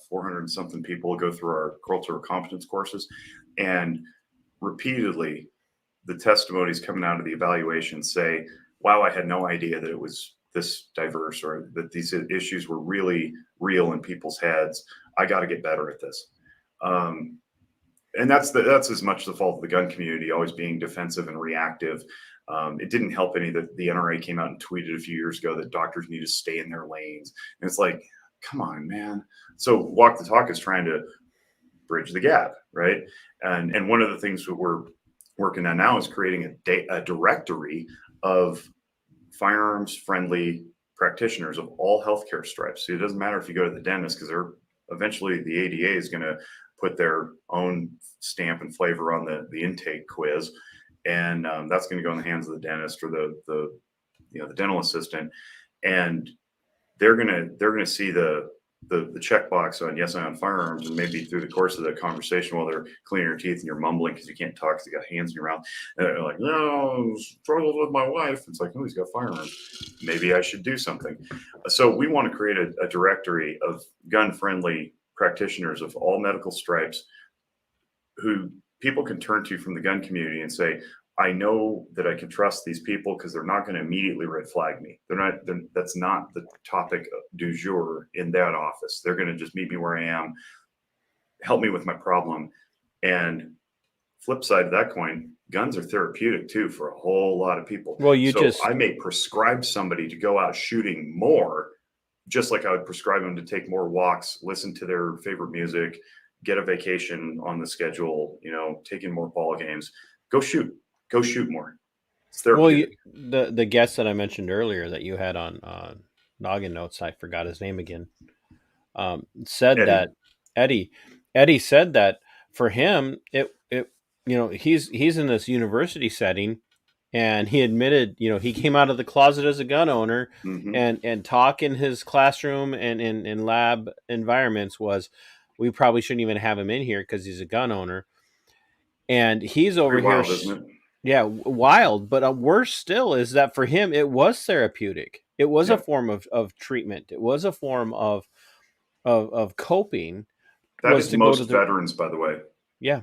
400 and something people go through our cultural competence courses, and repeatedly the testimonies coming out of the evaluation say, "Wow, I had no idea that it was this diverse, or that these issues were really real in people's heads. I got to get better at this." And that's as much the fault of the gun community, always being defensive and reactive. It didn't help any that the NRA came out and tweeted a few years ago that doctors need to stay in their lanes. And it's like, come on, man. So Walk the Talk is trying to bridge the gap, right? And one of the things that we're working on now is creating a directory of firearms-friendly practitioners of all healthcare stripes. So it doesn't matter if you go to the dentist, because eventually the ADA is going to put their own stamp and flavor on the intake quiz. and that's going to go in the hands of the dentist or the dental assistant, and they're gonna see the checkbox on yes, I own firearms, and maybe through the course of the conversation while they're cleaning your teeth and you're mumbling because you can't talk because you got hands in your mouth, and they're like, no, struggled with my wife. It's like, oh, he's got firearms. Maybe I should do something. So we want to create a directory of gun-friendly practitioners of all medical stripes who people can turn to from the gun community and say, I know that I can trust these people because they're not going to immediately red flag me. That's not the topic du jour in that office. They're going to just meet me where I am, help me with my problem. And flip side of that coin, guns are therapeutic too for a whole lot of people. Well, I may prescribe somebody to go out shooting more, just like I would prescribe them to take more walks, listen to their favorite music, get a vacation on the schedule, taking more ball games. Go shoot more. It's therapeutic. Well, the guest that I mentioned earlier that you had on Noggin Notes, I forgot his name again, said Eddie. that Eddie said that for him, he's in this university setting, and he admitted, he came out of the closet as a gun owner, and talk in his classroom and in lab environments was, we probably shouldn't even have him in here because he's a gun owner, and he's over Pretty here. wild, isn't it? Yeah, wild. But worse still is that for him, it was therapeutic. It was a form of treatment. It was a form of coping. That is most veterans, by the way. Yeah.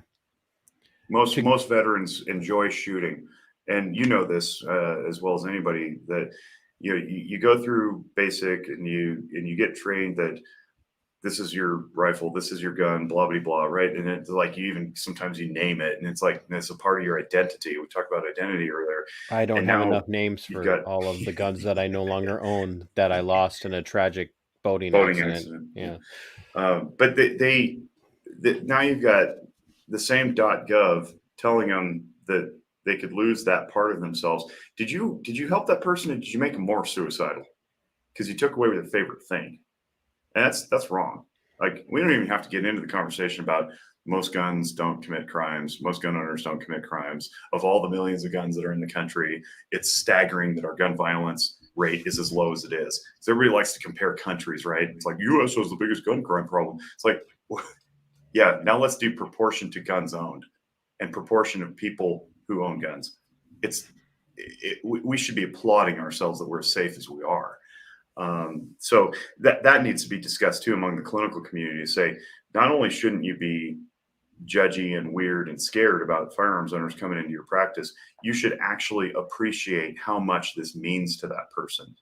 Most veterans enjoy shooting. And you know this as well as anybody, that you go through basic and you get trained that this is your rifle, this is your gun, blah, blah, blah, right? And it's like sometimes you name it, and it's like it's a part of your identity. We talked about identity earlier. I don't have enough names for all of the guns that I no longer own that I lost in a tragic boating accident. Yeah. But they now you've got the same .gov telling them that they could lose that part of themselves. Did you help that person, or did you make them more suicidal? Because you took away their favorite thing. And that's wrong. Like, we don't even have to get into the conversation about most guns don't commit crimes. Most gun owners don't commit crimes. Of all the millions of guns that are in the country, it's staggering that our gun violence rate is as low as it is. So everybody likes to compare countries, right? It's like U.S. has the biggest gun crime problem. It's like, yeah, now let's do proportion to guns owned and proportion of people who own guns. We should be applauding ourselves that we're as safe as we are. So that needs to be discussed too among the clinical community, to say, not only shouldn't you be judgy and weird and scared about firearms owners coming into your practice, you should actually appreciate how much this means to that person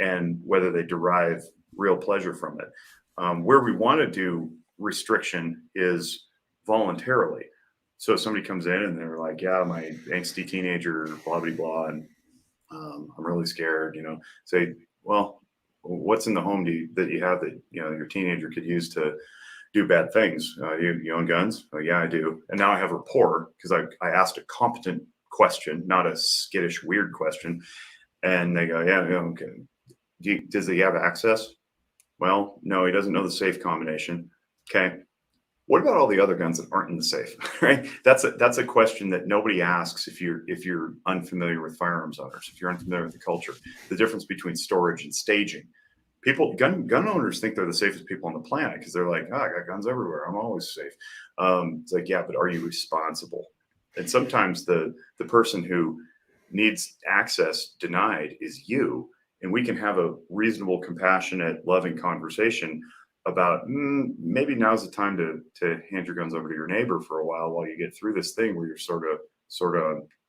and whether they derive real pleasure from it. Where we want to do restriction is voluntarily. So if somebody comes in and they're like, yeah, my angsty teenager, blah, blah, blah, and I'm really scared, say, well, what's in the home that you have that your teenager could use to do bad things? You own guns? Oh yeah, I do. And now I have rapport because I asked a competent question, not a skittish weird question. And they go, yeah, okay. Does he have access? Well, no, he doesn't know the safe combination. Okay. What about all the other guns that aren't in the safe? Right? That's a question that nobody asks if you're unfamiliar with firearms owners, if you're unfamiliar with the culture. The difference between storage and staging. Gun owners think they're the safest people on the planet because they're like, I got guns everywhere. I'm always safe. It's like, yeah, but are you responsible? And sometimes the person who needs access denied is you. And we can have a reasonable, compassionate, loving conversation about maybe now's the time to hand your guns over to your neighbor for a while you get through this thing where you're sort of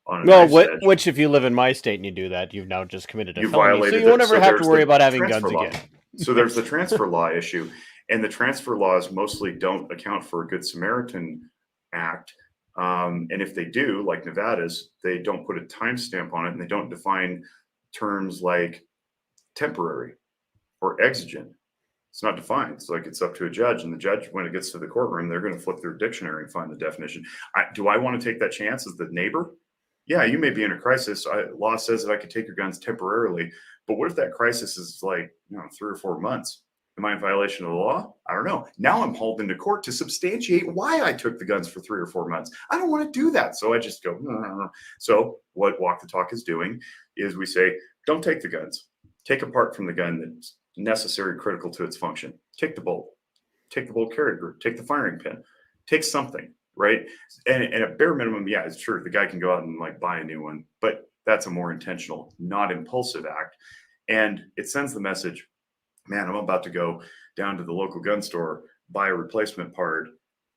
on a knife's edge. Which if you live in my state and you do that, you've now just committed a felony. Violated so you won't ever have to worry about having guns law. Again. So there's the transfer law issue, and the transfer laws mostly don't account for a Good Samaritan Act. And if they do, like Nevada's, they don't put a timestamp on it, and they don't define terms like temporary or exigent. It's not defined. It's like it's up to a judge, and the judge, when it gets to the courtroom, they're going to flip their dictionary and find the definition. Do I want to take that chance as the neighbor? Yeah, you may be in a crisis. Law says that I could take your guns temporarily, but what if that crisis is like 3 or 4 months? Am I in violation of the law? I don't know. Now I'm hauled into court to substantiate why I took the guns for 3 or 4 months. I don't want to do that. So I just go, So what Walk the Talk is doing is we say, don't take the guns. Take a part from the gun that's necessary, critical to its function. Take the bolt carrier group, take the firing pin, take something, right? And at bare minimum, yeah, it's true. The guy can go out and like buy a new one, but that's a more intentional, not impulsive act. And it sends the message, man, I'm about to go down to the local gun store, buy a replacement part.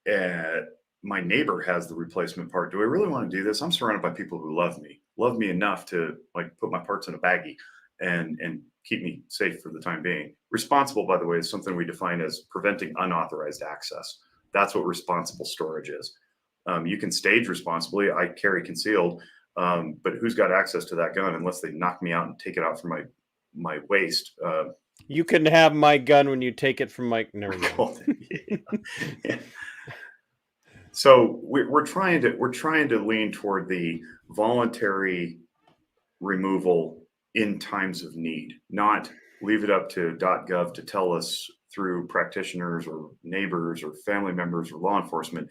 And my neighbor has the replacement part. Do I really want to do this? I'm surrounded by people who love me enough to like put my parts in a baggie and keep me safe for the time being. Responsible, by the way, is something we define as preventing unauthorized access. That's what responsible storage is. You can stage responsibly. I carry concealed, but who's got access to that gun unless they knock me out and take it out from my waist? You can have my gun when you take it from my. Never mind. Yeah. So we're trying to lean toward the voluntary removal in times of need, not leave it up to .gov to tell us through practitioners or neighbors or family members or law enforcement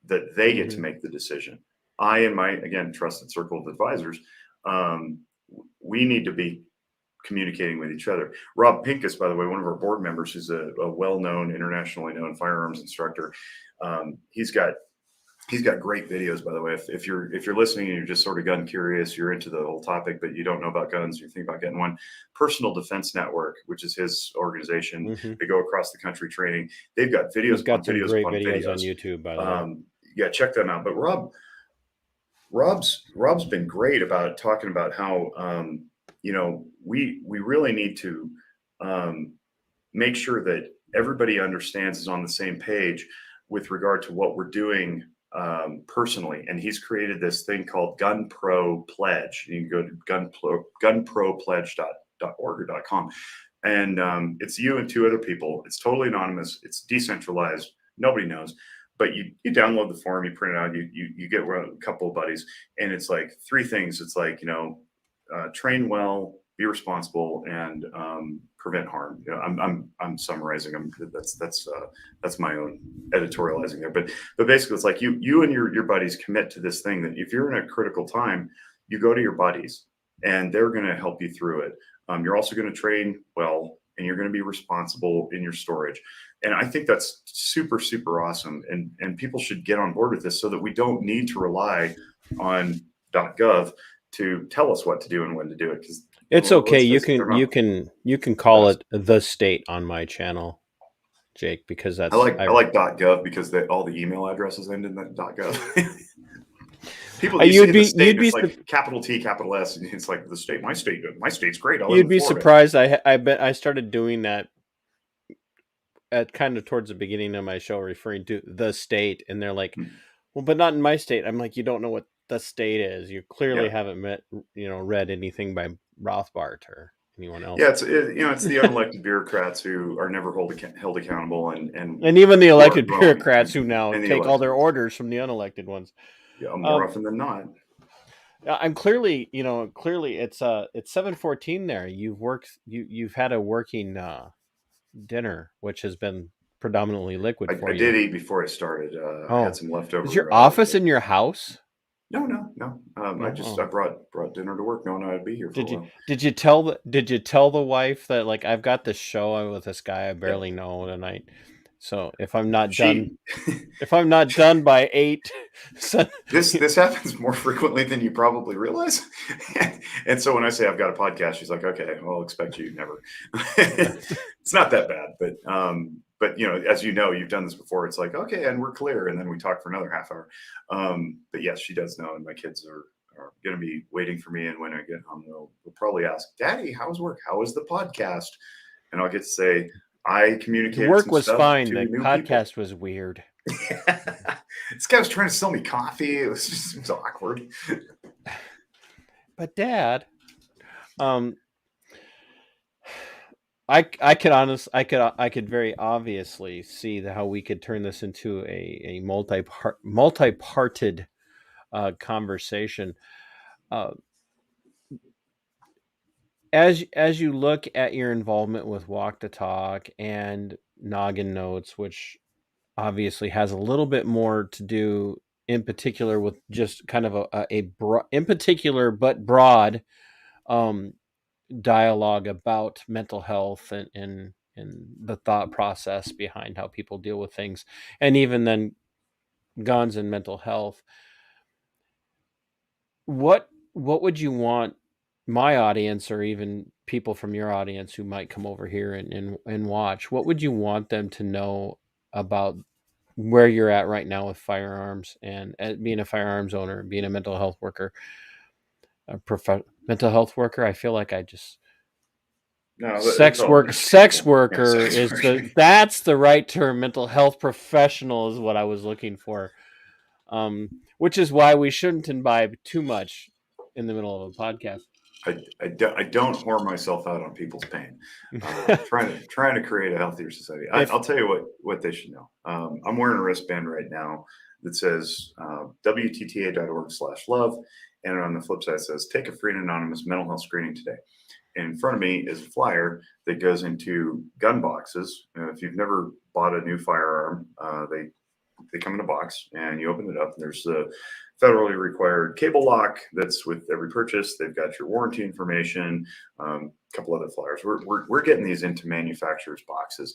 that they get to make the decision. I and my, again, trusted circle of advisors, we need to be communicating with each other. Rob Pincus, by the way, one of our board members, who's a well-known, internationally known firearms instructor. He's got great videos, by the way. If you're listening and you're just sort of gun curious, you're into the whole topic, but you don't know about guns, you think about getting one. Personal Defense Network, which is his organization, they go across the country training. They've got videos. He's got some great videos on YouTube, by the way. Yeah, check them out. But Rob's been great about talking about how we really need to make sure that everybody understands, is on the same page with regard to what we're doing personally. And he's created this thing called Gun Pro Pledge. You can go to gunpropledge.org or .com. And it's you and 2 other people. It's totally anonymous. It's decentralized. Nobody knows. But you download the form, you print it out, you get a couple of buddies, and it's like 3 things. It's like, train well, be responsible, and prevent harm. I'm summarizing. That's my own editorializing there. But basically, it's like you and your buddies commit to this thing that if you're in a critical time, you go to your buddies, and they're going to help you through it. You're also going to train well, and you're going to be responsible in your storage. And I think that's super, super awesome. And people should get on board with this so that we don't need to rely on .gov to tell us what to do and when to do it. Because it's okay. You can call it the state on my channel, Jake, because that's I like .gov because all the email addresses end in that .gov. People, you say the state, it's like capital T, capital S. And it's like the state. My state's great. You'd be surprised. I bet I started doing that at kind of towards the beginning of my show, referring to the state, and they're like, well, but not in my state. I'm like, you don't know what the state is. You clearly haven't read anything by Rothbard or anyone else. Yeah, it's the unelected bureaucrats who are never held accountable, and even the elected bureaucrats who now take all their orders from the unelected ones. Yeah, more often than not. I'm clearly it's 7:14 there. You've had a working dinner, which has been predominantly liquid for you. I did eat before I started. I had some leftover. Is your office in your house? No. I brought dinner to work, knowing I'd be here for a while. Did you tell the wife that, like, I've got this show with this guy I barely know tonight? So if I'm not done by 8, this happens more frequently than you probably realize. And so when I say I've got a podcast, she's like, okay, well, I'll expect you never. It's not that bad, but as you know, you've done this before. It's like, okay, and we're clear, and then we talk for another half hour. But yes, she does know, and my kids are going to be waiting for me. And when I get home, they'll probably ask, Daddy, how's work? How was the podcast? And I'll get to say, I communicated. Work was fine. The podcast was weird. This guy was trying to sell me coffee. It was awkward. But Dad, I could very obviously see how we could turn this into a multi-parted conversation. as you look at your involvement with Walk the Talk and Noggin Notes, which obviously has a little bit more to do in particular with just kind of in particular but broad um, dialogue about mental health and the thought process behind how people deal with things, and even then guns and mental health. What would you want my audience, or even people from your audience who might come over here and watch, what would you want them to know about where you're at right now with firearms and being a firearms owner, being a mental health worker, mental health worker? I feel like I just No, it's sex all work sex interchangeable. Yeah, worker sex is worker. that's the right term. Mental health professional is what I was looking for. Which is why we shouldn't imbibe too much in the middle of a podcast. I don't whore myself out on people's pain. Trying to create a healthier society. I'll tell you what they should know. I'm wearing a wristband right now that says WTTA.org/love, and on the flip side it says take a free and anonymous mental health screening today. And in front of me is a flyer that goes into gun boxes. If you've never bought a new firearm, they come in a box and you open it up and there's the federally required cable lock that's with every purchase. They've got your warranty information, a couple other flyers. We're getting these into manufacturers' boxes,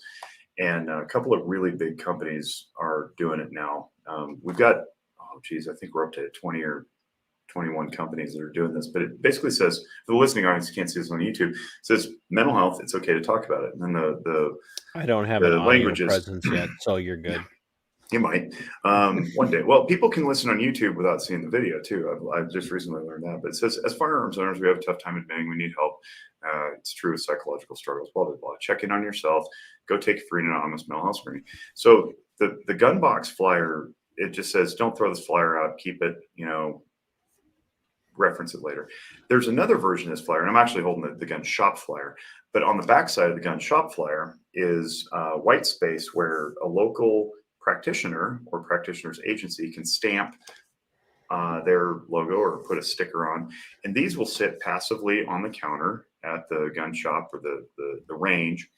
and a couple of really big companies are doing it now. We've got, I think we're up to 20 or 21 companies that are doing this, but it basically says, for the listening audience, you can't see this on YouTube, it says mental health, it's okay to talk about it. And then the I don't have the an audio languages presence yet, so you're good. You might one day. Well, people can listen on YouTube without seeing the video too. I've just recently learned that. But it says, as firearms owners, we have a tough time admitting we need help. It's true with psychological struggles, blah, blah, blah. Check in on yourself. Go take a free and anonymous mental health screening. So the gun box flyer, it just says, don't throw this flyer out. Keep it, reference it later. There's another version of this flyer, and I'm actually holding the gun shop flyer. But on the back side of the gun shop flyer is white space where a local practitioner or practitioner's agency can stamp their logo or put a sticker on, and these will sit passively on the counter at the gun shop or the range.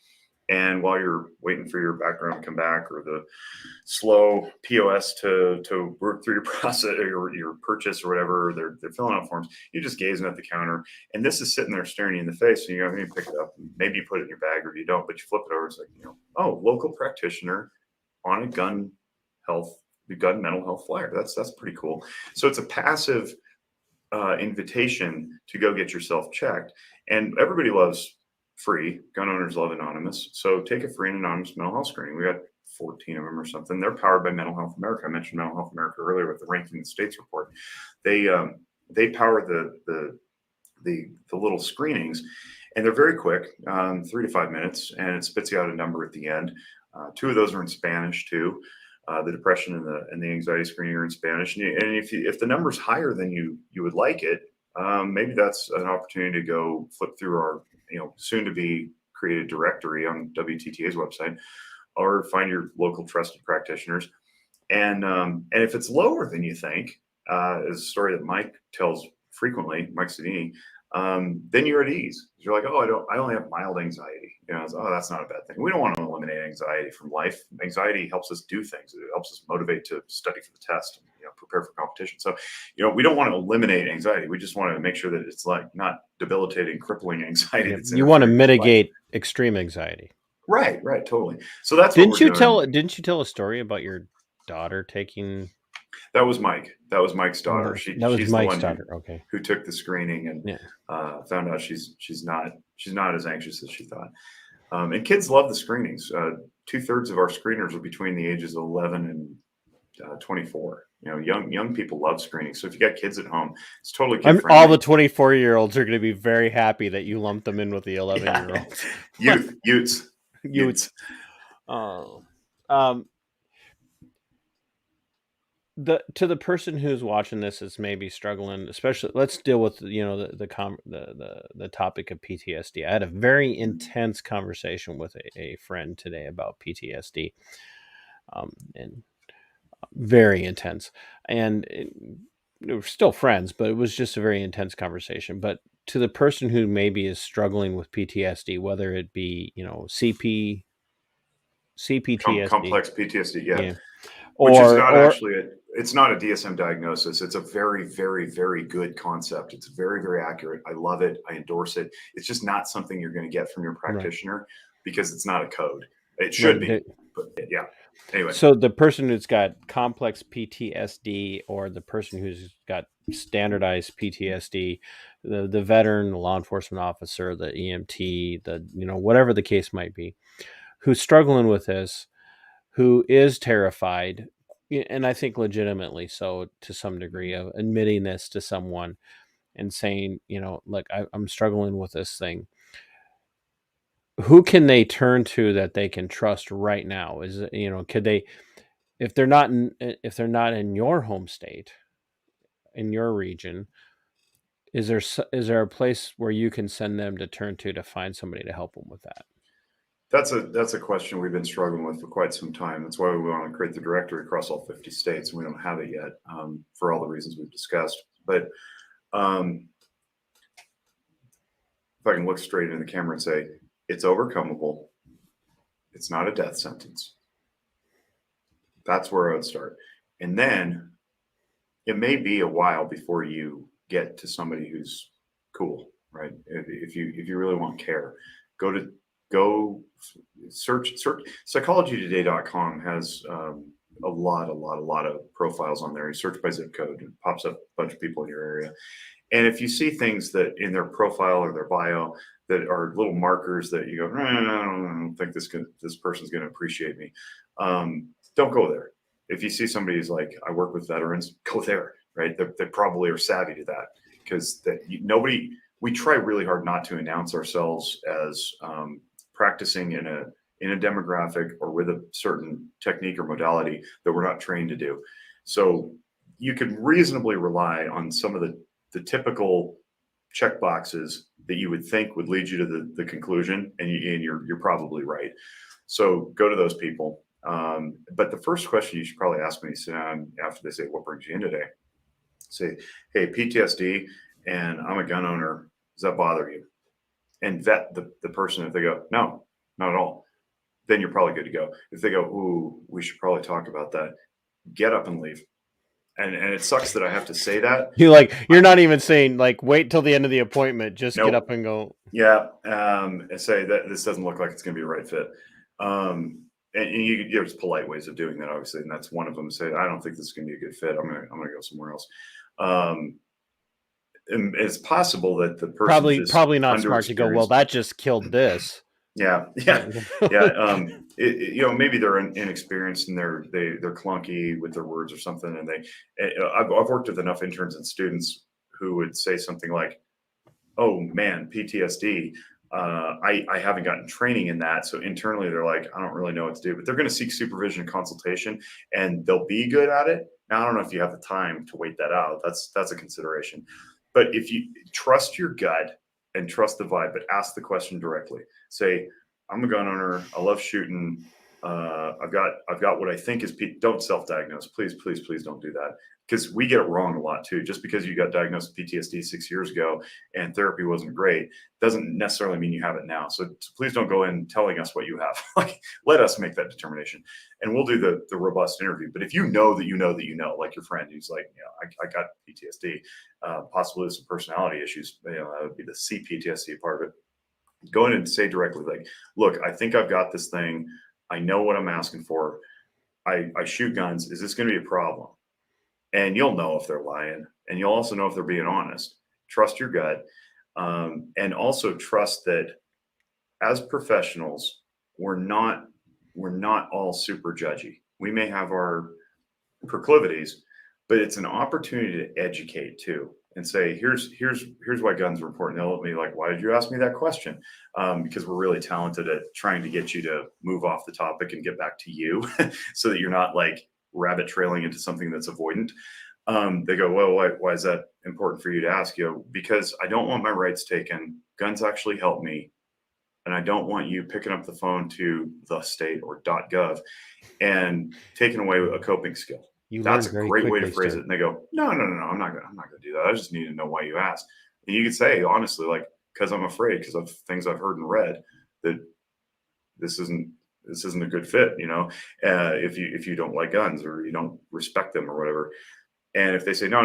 And while you're waiting for your background to come back or the slow POS to work through your process or your purchase or whatever, they're filling out forms. You're just gazing at the counter, and this is sitting there staring you in the face. So you pick it up, maybe you put it in your bag or you don't, but you flip it over. It's like, oh, local practitioner on a gun mental health flyer. That's pretty cool. So it's a passive invitation to go get yourself checked, and everybody loves free. Gun owners love anonymous. So take a free and anonymous mental health screening. We got 14 of them or something. They're powered by Mental Health America. I mentioned Mental Health America earlier with the Ranking the States report. They power the little screenings, and they're very quick, 3 to 5 minutes, and it spits you out a number at the end. 2 of those are in Spanish too. The depression and the anxiety screening are in Spanish, and if the number's higher than you would like it, maybe that's an opportunity to go flip through our soon to be created directory on WTTA's website, or find your local trusted practitioners. And if it's lower than you think, is a story that Mike tells frequently, Mike Sedini, then you're at ease. You're like, I only have mild anxiety. That's not a bad thing. We don't want to eliminate anxiety from life. Anxiety helps us do things. It helps us motivate to study for the test, and, prepare for competition. So, we don't want to eliminate anxiety. We just want to make sure that it's like not debilitating, crippling anxiety. Yep. You want to mitigate extreme anxiety. Right, totally. So that's what we're doing. Didn't you tell a story about your daughter taking? That was Mike. That was Mike's daughter. She's Mike's the one daughter. Okay. Who took the screening and found out she's not as anxious as she thought. And kids love the screenings. 2/3 of our screeners are between the ages of 11 and 24. Young people love screening. So if you got kids at home, it's totally kid friendly. All the 24-year-olds are going to be very happy that you lumped them in with the 11-year-olds. Youths. Oh. To the person who's watching this is maybe struggling, especially, let's deal with the topic of PTSD. I had a very intense conversation with a friend today about PTSD, and very intense. And we're still friends, but it was just a very intense conversation. But to the person who maybe is struggling with PTSD, whether it be, CPTSD, Complex PTSD, yeah. Which is not or actually it's not a DSM diagnosis. It's a very, very, very good concept. It's very, very accurate. I love it. I endorse it. It's just not something you're going to get from your practitioner because it's not a code. It should be, but yeah. Anyway, so the person who's got complex PTSD, or the person who's got standardized PTSD, the veteran, the law enforcement officer, the EMT, whatever the case might be, who's struggling with this, who is terrified, and I think legitimately so to some degree, of admitting this to someone and saying, look, I'm struggling with this thing. Who can they turn to that they can trust right now? Is it, could they, if they're not in your home state, in your region, is there a place where you can send them to turn to find somebody to help them with that? that's a question we've been struggling with for quite some time. That's why we want to create the directory across all 50 states, and we don't have it yet, for all the reasons we've discussed. But if I can look straight into the camera and say, it's overcomable, it's not a death sentence. That's where I would start. And then it may be a while before you get to somebody who's cool, right? If you really want care, go search psychologytoday.com has a lot of profiles on there. You search by zip code, it pops up a bunch of people in your area. And if you see things that in their profile or their bio that are little markers that you go, I don't think this person's going to appreciate me, don't go there. If you see somebody who's like, I work with veterans, go there, right? They probably are savvy to that, because we try really hard not to announce ourselves as practicing in a demographic or with a certain technique or modality that we're not trained to do. So you can reasonably rely on some of the typical check boxes that you would think would lead you to the conclusion, and you're probably right. So go to those people. But the first question you should probably ask when you sit down after they say, what brings you in today? Say, hey, PTSD, and I'm a gun owner. Does that bother you? And vet the person. If they go, no, not at all, then you're probably good to go. If they go, ooh, we should probably talk about that, get up and leave. And it sucks that I have to say that. You're not even saying wait till the end of the appointment, just Nope. Get up and go. Yeah. And say that this doesn't look like it's going to be a right fit. And there's polite ways of doing that, obviously, and that's one of them. Say, I don't think this is going to be a good fit. I'm gonna go somewhere else. And it's possible that the person probably not smart to go, well, that just killed this. Yeah. Maybe they're inexperienced and they're clunky with their words or something. And I've worked with enough interns and students who would say something like, "Oh man, PTSD. I haven't gotten training in that." So internally, they're like, "I don't really know what to do," but they're going to seek supervision and consultation, and they'll be good at it. Now, I don't know if you have the time to wait that out. That's a consideration. But if you trust your gut and trust the vibe, but ask the question directly. Say, I'm a gun owner. I love shooting. I've got what I think is don't self-diagnose. Please don't do that, because we get it wrong a lot too. Just because you got diagnosed with PTSD 6 years ago and therapy wasn't great doesn't necessarily mean you have it now. So please don't go in telling us what you have. Let us make that determination, and we'll do the robust interview. But if you know that you know, like your friend who's like, I got PTSD, possibly some personality issues, that would be the CPTSD part of it. Go in and say directly, look, I think I've got this thing. I know what I'm asking for. I shoot guns. Is this going to be a problem? And you'll know if they're lying, and you'll also know if they're being honest. Trust your gut, and also trust that as professionals, we're not all super judgy. We may have our proclivities, but it's an opportunity to educate too, and say, here's why guns are important. They'll be like, why did you ask me that question? Because we're really talented at trying to get you to move off the topic and get back to you, so that you're not rabbit trailing into something that's avoidant. They go, well, why is that important for you to ask? Because I don't want my rights taken. Guns actually help me. And I don't want you picking up the phone to the state or .gov and taking away a coping skill. That's a great way to phrase it. And they go, no, I'm not going to do that. I just need to know why you asked. And you could say honestly, like, because I'm afraid, because of things I've heard and read, that this isn't a good fit. If you don't like guns or you don't respect them or whatever. And if they say no,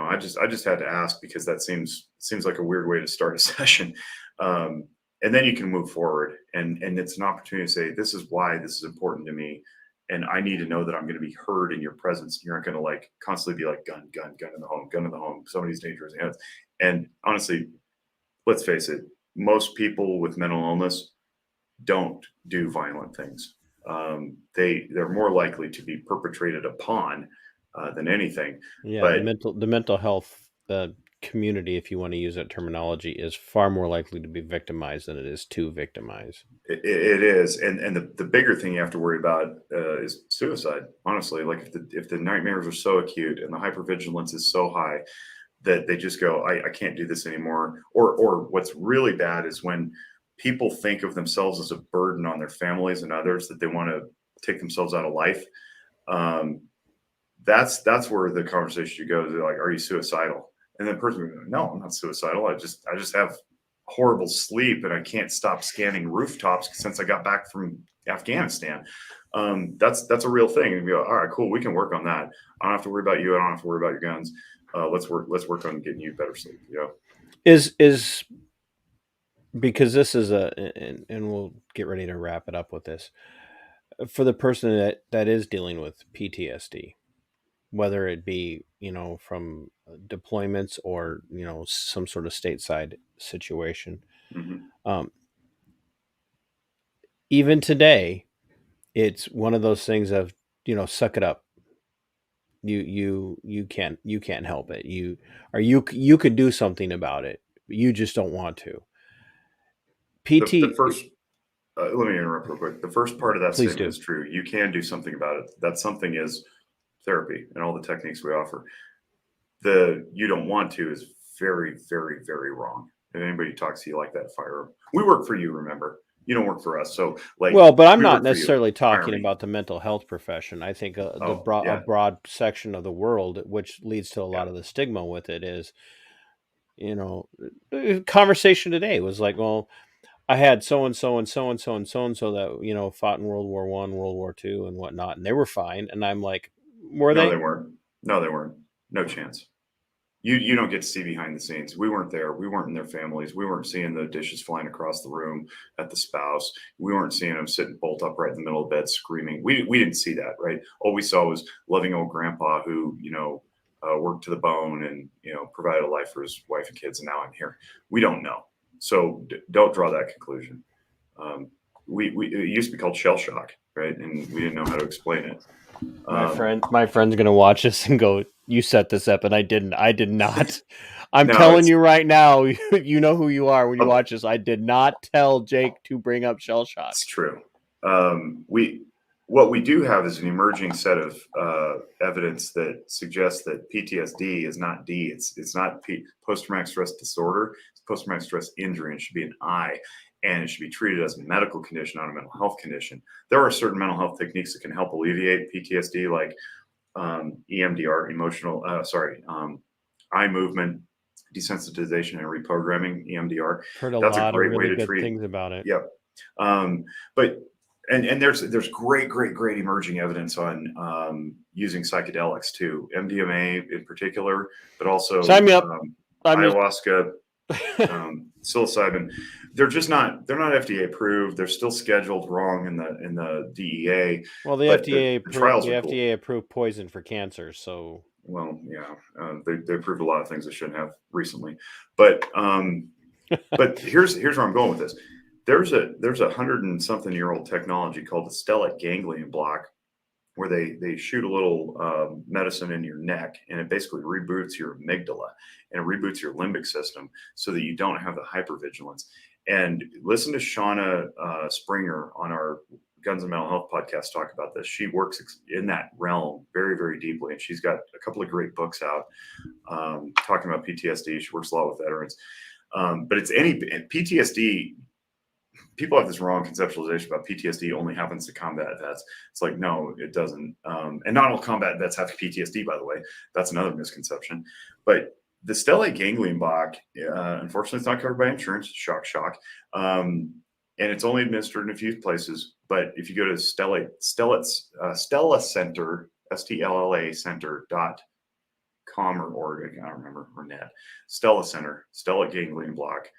I just had to ask because that seems like a weird way to start a session. And then you can move forward, and it's an opportunity to say, this is why this is important to me, and I need to know that I'm going to be heard in your presence. You're not going to like constantly be like gun in the home. Somebody's dangerous. And honestly, let's face it, most people with mental illness don't do violent things. They're more likely to be perpetrated upon than anything. Yeah, But the mental health community, if you want to use that terminology, is far more likely to be victimized than it is to victimize. it is, and the bigger thing you have to worry about is suicide. Honestly, like if the nightmares are so acute and the hypervigilance is so high that they just go, I can't do this anymore. Or what's really bad is when people think of themselves as a burden on their families and others, that they want to take themselves out of life. That's where the conversation should go. They're like, are you suicidal? And then the person would go, no, I'm not suicidal. I just have horrible sleep and I can't stop scanning rooftops since I got back from Afghanistan. That's a real thing. And we go, all right, cool. We can work on that. I don't have to worry about you. I don't have to worry about your guns. Let's work on getting you better sleep. Is because this is and we'll get ready to wrap it up with this. For the person that is dealing with PTSD, whether it be, from deployments or, some sort of stateside situation. Mm-hmm. Even today, it's one of those things of, suck it up. You can't help it. You could do something about it. But you just don't want to. The first, let me interrupt real quick. The first part of that Please statement do. is true. You can do something about it. That something is therapy and all the techniques we offer. The you don't want to is very, very, very wrong. If anybody talks to you like that, fire them. We work for you, remember. You don't work for us. So, like, Well, but I'm we not work for you. necessarily Fire talking me. about the mental health profession. I think a Oh, yeah. broad section of the world, which leads to a lot Yeah. of the stigma with it, is, the conversation today was like, well, I had so and so and so and so and so and so that, fought in World War I, World War II, and whatnot, and they were fine. And I'm like, were No, they? they weren't. No, they weren't. No chance. You don't get to see behind the scenes. We weren't there. We weren't in their families. We weren't seeing the dishes flying across the room at the spouse. We weren't seeing them sitting bolt upright in the middle of bed screaming. We didn't see that, right? All we saw was loving old grandpa who, worked to the bone and, provided a life for his wife and kids. And now I'm here. We don't know. So don't draw that conclusion. It used to be called shell shock, right? And we didn't know how to explain it. My friend's gonna watch this and go, "You set this up," and I didn't. I did not. I'm No, telling you right now. You know who you are when you Okay. watch this. I did not tell Jake to bring up shell shock. It's true. What we do have is an emerging set of evidence that suggests that PTSD is not D. It's not post-traumatic stress disorder. It's post-traumatic stress injury, and it should be an I, and it should be treated as a medical condition, not a mental health condition. There are certain mental health techniques that can help alleviate PTSD, like EMDR, eye movement desensitization and reprogramming, EMDR. Heard a That's lot a great of really way to good treat. things about it. Yep. But there's great emerging evidence on using psychedelics too, MDMA in particular, but also Sign me up. ayahuasca, psilocybin. They're not FDA approved. They're still scheduled wrong in the DEA. Well, the FDA approved poison for cancer, so. Well, yeah, they approved a lot of things they shouldn't have recently, but here's where I'm going with this. There's a 100-and-something-year-old technology called the stellate ganglion block, where they shoot a little medicine in your neck, and it basically reboots your amygdala and it reboots your limbic system so that you don't have the hypervigilance. And listen to Shauna Springer on our Guns and Mental Health podcast talk about this. She works in that realm very, very deeply, and she's got a couple of great books out talking about PTSD. She works a lot with veterans, but it's PTSD. People have this wrong conceptualization about PTSD only happens to combat vets. It's like, no, it doesn't. And not all combat vets have PTSD, by the way. That's another misconception. But the stellate ganglion block, unfortunately, it's not covered by insurance. Shock, shock. And it's only administered in a few places. But if you go to Stella Center, STLLA Center.com or org, I can't remember, or net, Stella Center, stellate ganglion block.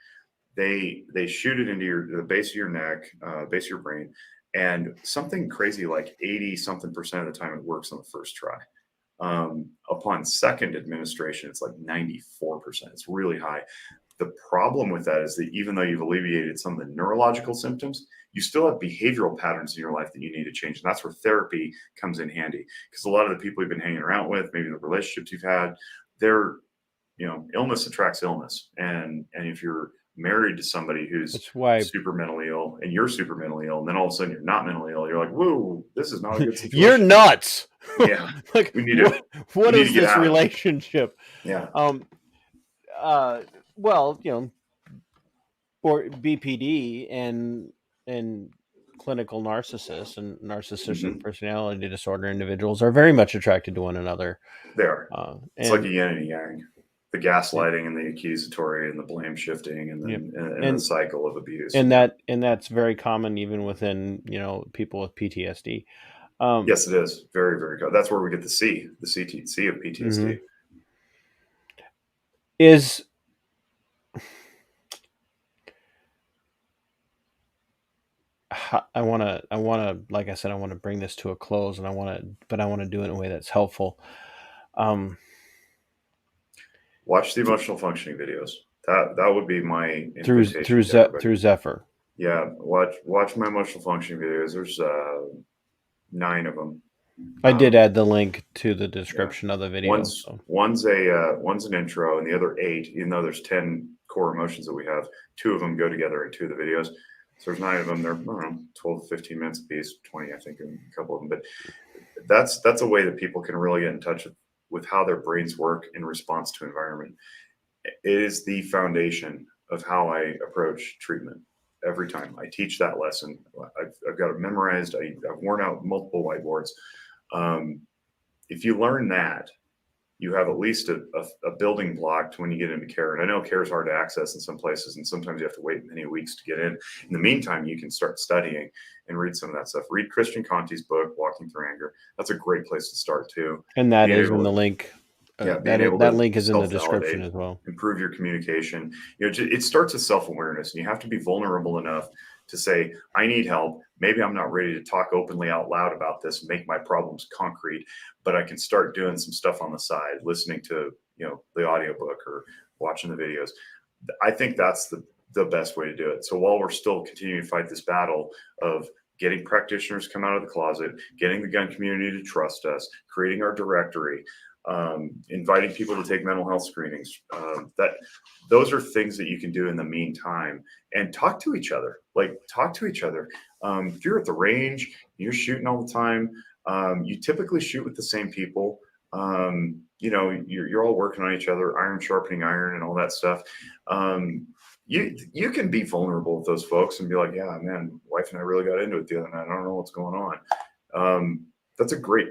They shoot it into the base of your neck, base of your brain, and something crazy like 80-something% of the time it works on the first try. Upon second administration, it's like 94%. It's really high. The problem with that is that even though you've alleviated some of the neurological symptoms, you still have behavioral patterns in your life that you need to change. And that's where therapy comes in handy, because a lot of the people you've been hanging around with, maybe the relationships you've had, they're, illness attracts illness. And if you're married to somebody who's super mentally ill and you're super mentally ill, and then all of a sudden you're not mentally ill, you're like, whoa, this is not a good situation. You're nuts. Yeah. Like, we need to, what is this relationship? Yeah. Well, for BPD and clinical narcissists and narcissistic personality disorder individuals are very much attracted to one another. They are. It's like a yin and a yang. The gaslighting and the accusatory and the blame shifting and the cycle of abuse. And that's very common even within, people with PTSD. Yes, it is. Very, very good. That's where we get the C of PTSD. I want to, like I said, I want to bring this to a close, and I want to do it in a way that's helpful. Watch the emotional functioning videos. That would be my through Zephyr. Yeah, watch my emotional functioning videos. There's 9 of them. I did add the link to the description of the video. One's an intro, and the other 8, even though there's 10 core emotions that we have, 2 of them go together in 2 of the videos. So there's 9 of them. They're 12 to 15 minutes a piece, 20, I think, in a couple of them. But that's a way that people can really get in touch with how their brains work in response to environment. It is the foundation of how I approach treatment. Every time I teach that lesson, I've got it memorized. I've worn out multiple whiteboards. If you learn that, you have at least a building block to when you get into care. And I know care is hard to access in some places, and sometimes you have to wait many weeks to get in. In the meantime, you can start studying and read some of that stuff. Read Christian Conti's book, Walking Through Anger. That's a great place to start too. And that is in the link. That link is in the description as well. Improve your communication. It starts with self-awareness, and you have to be vulnerable enough to say, I need help. Maybe I'm not ready to talk openly out loud about this and make my problems concrete, but I can start doing some stuff on the side, listening to, the audiobook or watching the videos. I think that's the best way to do it. So while we're still continuing to fight this battle of getting practitioners come out of the closet, getting the gun community to trust us, creating our directory, inviting people to take mental health screenings, those are things that you can do in the meantime, and talk to each other. If you're at the range, you're shooting all the time, you typically shoot with the same people. You're all working on each other, iron sharpening iron and all that stuff. You can be vulnerable with those folks and be like, yeah, man, wife and I really got into it the other night. I don't know what's going on. That's a great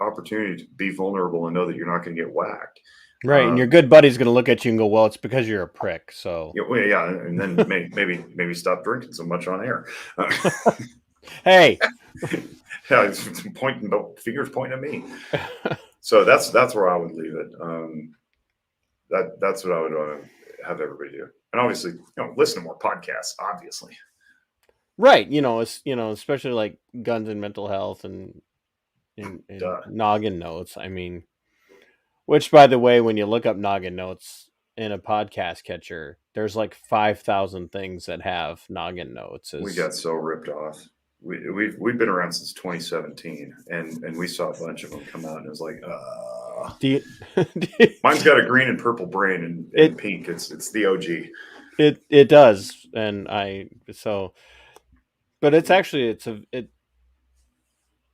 opportunity to be vulnerable and know that you're not going to get whacked. Right. And your good buddy's going to look at you and go, well, it's because you're a prick. So yeah. And then maybe stop drinking so much on air. Hey, yeah, fingers pointing at me. So that's where I would leave it. That's what I would want to have everybody do. And obviously, listen to more podcasts, obviously. Right. Especially like guns and mental health and noggin notes. I mean, which, by the way, when you look up noggin notes in a podcast catcher, there's like 5,000 things that have noggin notes. We got so ripped off. We've been around since 2017, and we saw a bunch of them come out, and it was like, mine's got a green and purple brain and pink. It's the OG. It does, but it's actually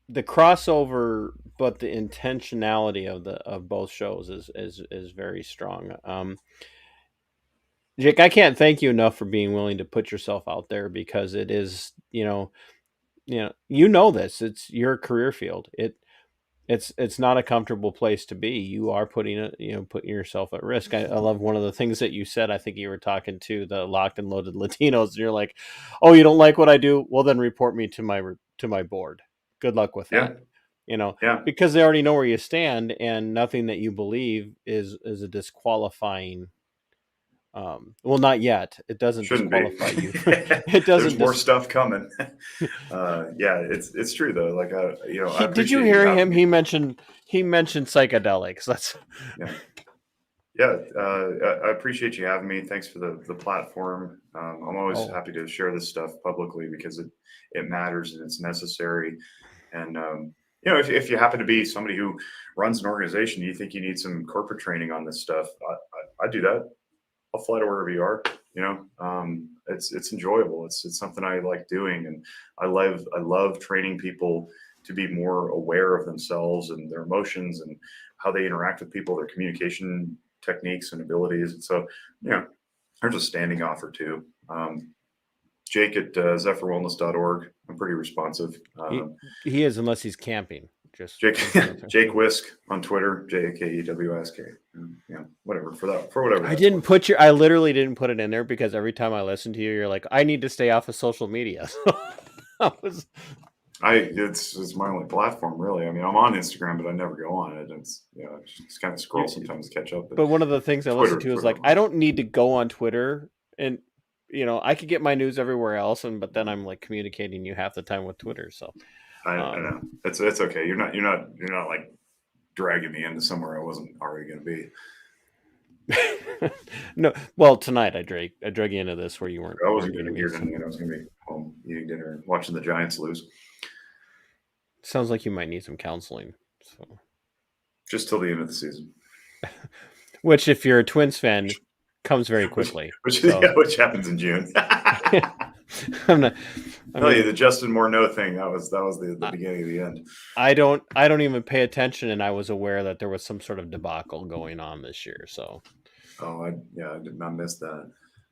the crossover, but the intentionality of both shows is very strong. Jake, I can't thank you enough for being willing to put yourself out there, because it is, this, it's your career field. it's not a comfortable place to be. You are putting yourself at risk. I love one of the things that you said. I think you were talking to the locked and loaded Latinos, and you're like, "Oh, you don't like what I do? Well, then report me to my board. Good luck with Yeah. that." Yeah. Because they already know where you stand, and nothing that you believe is a disqualifying. Well, not yet. It doesn't Shouldn't be. disqualify you. It There's doesn't. more stuff coming. Yeah, it's true though. Like I Did you appreciate you hear having him? me. He mentioned psychedelics. That's Yeah. Yeah, I appreciate you having me. Thanks for the platform. I'm always oh happy to share this stuff publicly because it matters and it's necessary. And if you happen to be somebody who runs an organization, you think you need some corporate training on this stuff, I do that. I'll fly to wherever you are. It's enjoyable. It's something I like doing, and I love training people to be more aware of themselves and their emotions and how they interact with people, their communication techniques and abilities. And so, there's a standing offer too. Jake at zephyrwellness.org. I'm pretty responsive. he is, unless he's camping. Just Jake Wisk on Twitter, JakeWsk. Whatever for whatever. I didn't put I literally didn't put it in there because every time I listen to you, you're like, I need to stay off of social media. It's my only platform really. I mean, I'm on Instagram, but I never go on it. It's just kind of scroll sometimes to catch up. But one of the things I listen to is like, I don't need to go on Twitter, and I could get my news everywhere else, but then I'm like communicating you half the time with Twitter. So I know it's okay. You're not like dragging me into somewhere I wasn't already going to be. No, well, tonight I drug you into this where you weren't. I wasn't going to be here tonight. I was going to be home eating dinner and watching the Giants lose. Sounds like you might need some counseling. So just till the end of the season. Which, if you're a Twins fan, comes very quickly. Which happens in June. The Justin Morneau thing. That was the beginning of the end. I don't even pay attention, and I was aware that there was some sort of debacle going on this year. So, I did not miss that.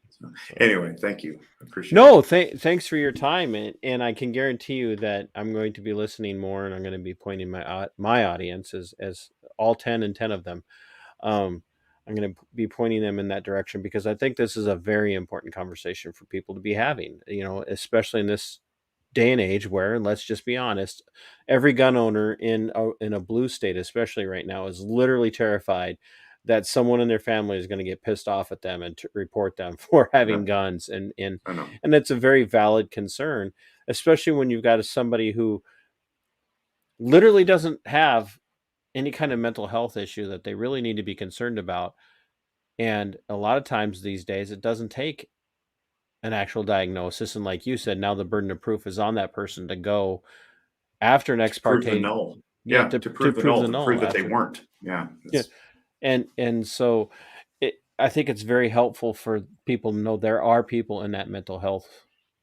So, anyway, thank you. I appreciate it. Thanks for your time, and I can guarantee you that I'm going to be listening more, and I'm going to be pointing my audience as all 10 of them. I'm going to be pointing them in that direction because I think this is a very important conversation for people to be having, especially in this day and age where, let's just be honest, every gun owner in a blue state, especially right now, is literally terrified that someone in their family is going to get pissed off at them and to report them for having guns. And it's a very valid concern, especially when you've got somebody who literally doesn't have any kind of mental health issue that they really need to be concerned about. And a lot of times these days, it doesn't take an actual diagnosis. And like you said, now the burden of proof is on that person to go after an ex parte. Prove the null. Yeah, to prove the null, to prove that they weren't. Yeah. And so I think it's very helpful for people to know there are people in that mental health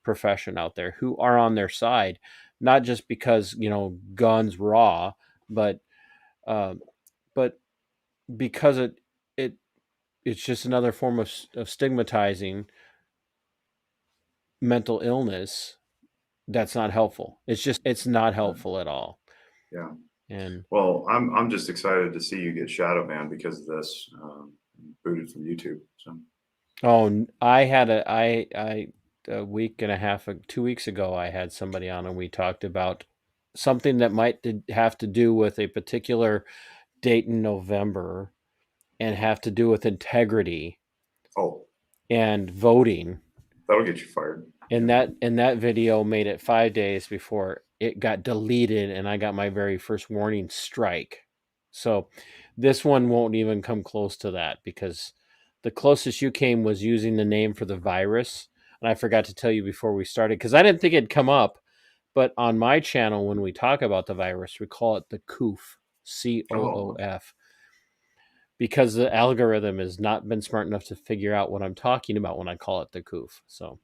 profession out there who are on their side, not just because, guns raw, but because it's just another form of stigmatizing mental illness that's not helpful. It's not helpful at all. Yeah. And well, I'm just excited to see you get shadow banned because of this, booted from YouTube. So I had a week and a half, 2 weeks ago, I had somebody on and we talked about something that might have to do with a particular date in November and have to do with integrity and voting. That'll get you fired. And that video made it 5 days before it got deleted, and I got my very first warning strike. So this one won't even come close to that because the closest you came was using the name for the virus. And I forgot to tell you before we started because I didn't think it'd come up. But on my channel, when we talk about the virus, we call it the COOF, COOF. Because the algorithm has not been smart enough to figure out what I'm talking about when I call it the COOF. So,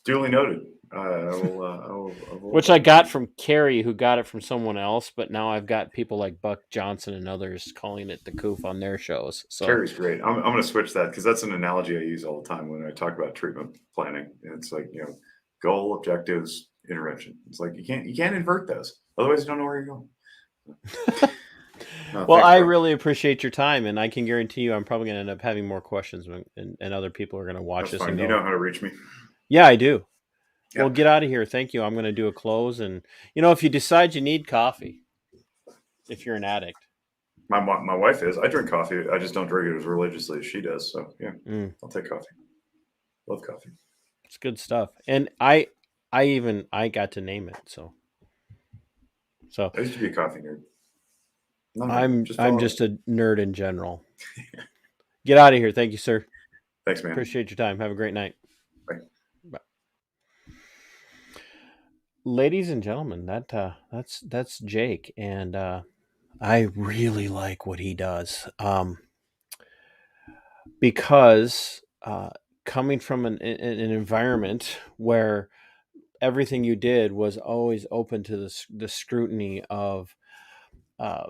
duly noted. Which I got from Carrie, who got it from someone else, but now I've got people like Buck Johnson and others calling it the COOF on their shows. So Carrie's great. I'm going to switch that because that's an analogy I use all the time when I talk about treatment planning. It's like goal, objectives, intervention. It's like you can't invert those, otherwise you don't know where you're going. No, Well, thanks, I bro. really appreciate your time, and I can guarantee you I'm probably going to end up having more questions, and other people are going to watch That's this and fine. You go, know how to reach me. yeah, I do. Well, Yeah. get out of here. Thank you. I'm going to do a close. And, if you decide you need coffee, if you're an addict, My wife is. I drink coffee. I just don't drink it as religiously as she does. So yeah, I'll take coffee. Love coffee. it's good stuff. And I got to name it. So I used to be a coffee nerd. Not anymore. I'm Just I'm follow. just a nerd in general. Get out of here. Thank you, sir. Thanks, man. Appreciate your time. Have a great night. Bye. Bye. Ladies and gentlemen, that's Jake, and I really like what he does. Because coming from an environment where everything you did was always open to the scrutiny of uh,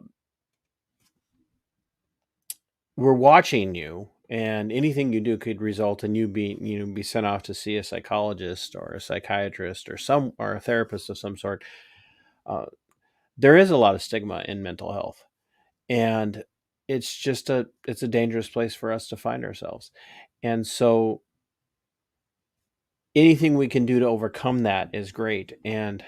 we're watching you, and anything you do could result in you being be sent off to see a psychologist or a psychiatrist or a therapist of some sort. uh, there is a lot of stigma in mental health, and it's a dangerous place for us to find ourselves. And so anything we can do to overcome that is great. And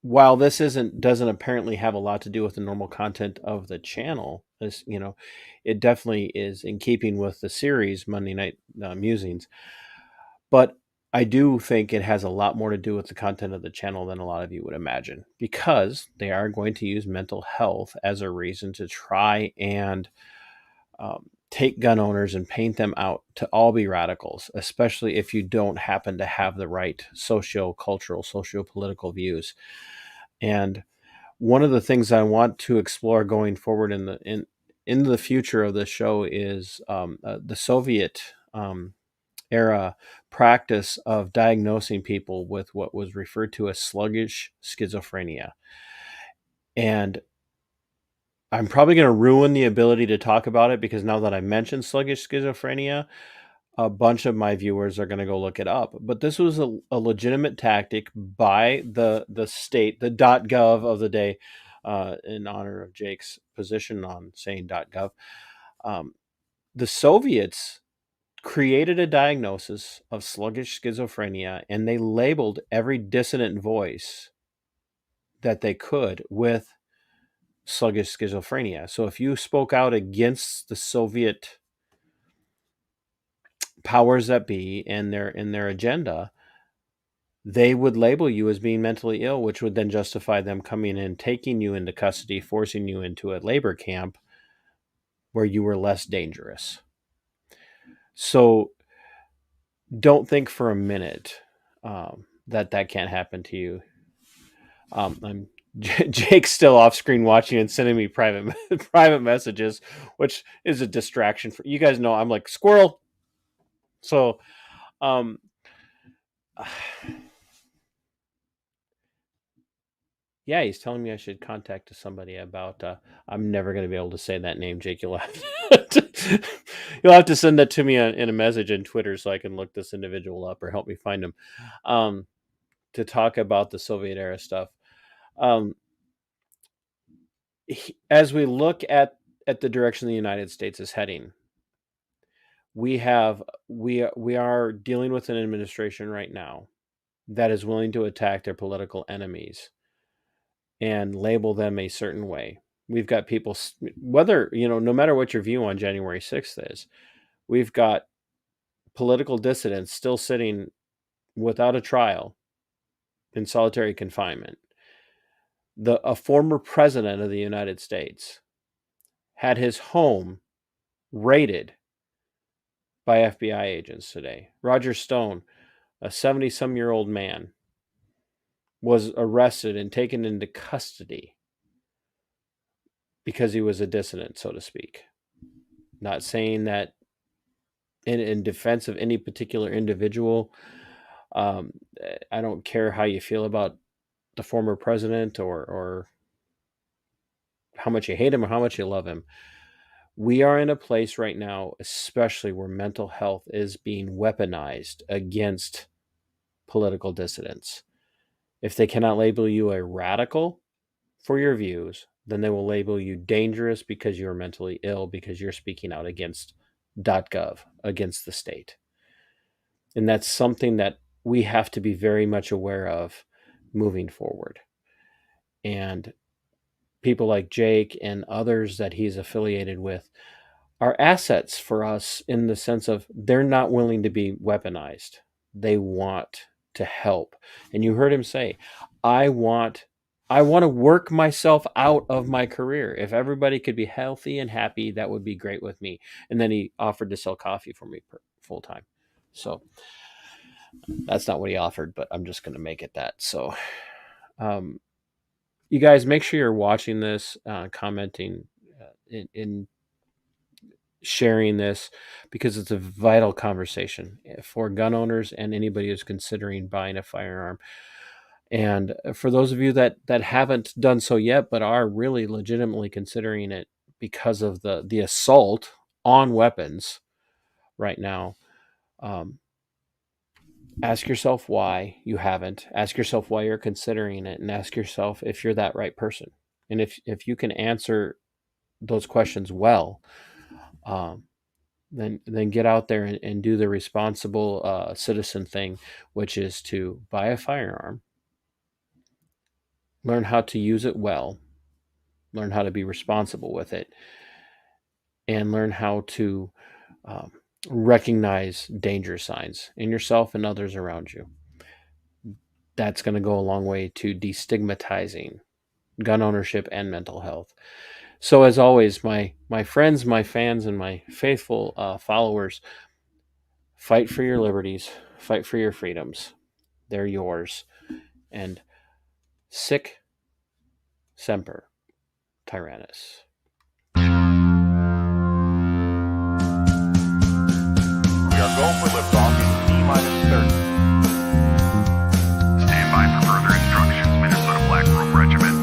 while this doesn't apparently have a lot to do with the normal content of the channel, it definitely is in keeping with the series Monday Night Musings. But I do think it has a lot more to do with the content of the channel than a lot of you would imagine, because they are going to use mental health as a reason to try and take gun owners and paint them out to all be radicals, especially if you don't happen to have the right socio-cultural, socio-political views. And one of the things I want to explore going forward in the future of the show is the Soviet era practice of diagnosing people with what was referred to as sluggish schizophrenia. And I'm probably going to ruin the ability to talk about it, because now that I mentioned sluggish schizophrenia, a bunch of my viewers are going to go look it up. But this was a legitimate tactic by the state, the .gov of the day, in honor of Jake's position on saying .gov. The Soviets created a diagnosis of sluggish schizophrenia, and they labeled every dissonant voice that they could with sluggish schizophrenia. So if you spoke out against the Soviet powers that be and their agenda, they would label you as being mentally ill, which would then justify them coming in, taking you into custody, forcing you into a labor camp where you were less dangerous. So don't think for a minute that can't happen to you. I'm Jake's still off screen watching and sending me private private messages, which is a distraction for you guys. Know I'm like squirrel. So, um, yeah, he's telling me I should contact somebody about. I'm never going to be able to say that name, Jake. You'll have to send that to me in a message in Twitter so I can look this individual up or help me find him, to talk about the Soviet era stuff. As we look at the direction the United States is heading, we are dealing with an administration right now that is willing to attack their political enemies and label them a certain way. We've got people, whether, no matter what your view on January 6th is, we've got political dissidents still sitting without a trial in solitary confinement. A former president of the United States had his home raided by FBI agents today. Roger Stone, a 70-some-year-old man, was arrested and taken into custody because he was a dissident, so to speak. Not saying that in defense of any particular individual. I don't care how you feel about the former president or how much you hate him or how much you love him. We are in a place right now, especially where mental health is being weaponized against political dissidents. If they cannot label you a radical for your views, then they will label you dangerous because you're mentally ill because you're speaking out against .gov, against the state. And that's something that we have to be very much aware of moving forward. And people like Jake and others that he's affiliated with are assets for us in the sense of they're not willing to be weaponized. They want to help. And you heard him say, I want to work myself out of my career. If everybody could be healthy and happy, that would be great with me. And then he offered to sell coffee for me full time. So that's not what he offered, but I'm just going to make it that. So you guys make sure you're watching this, commenting, in sharing this, because it's a vital conversation for gun owners and anybody who's considering buying a firearm. And for those of you that haven't done so yet, but are really legitimately considering it because of the assault on weapons right now, ask yourself why you haven't. Ask yourself why you're considering it, and ask yourself if you're that right person. And if you can answer those questions well, then get out there and do the responsible citizen thing, which is to buy a firearm, learn how to use it well, learn how to be responsible with it, and learn how to recognize danger signs in yourself and others around you. That's going to go a long way to destigmatizing gun ownership and mental health. So as always, my friends, my fans, and my faithful followers, fight for your liberties, fight for your freedoms. They're yours. And sic semper tyrannis. We are going for liftoff in T-minus 30. Stand by for further instructions, Minnesota Black Room Regiment.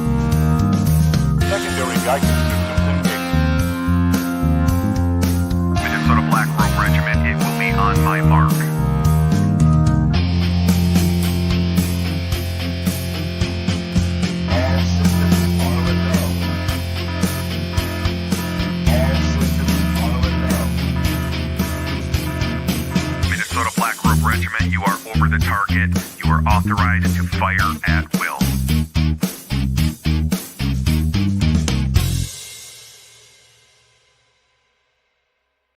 Secondary guidance systems engaged. Minnesota Black Room Regiment, it will be on my mark. All systems are a go. All systems are a go. Minnesota Black Room Regiment, you are over the target. You are authorized to fire at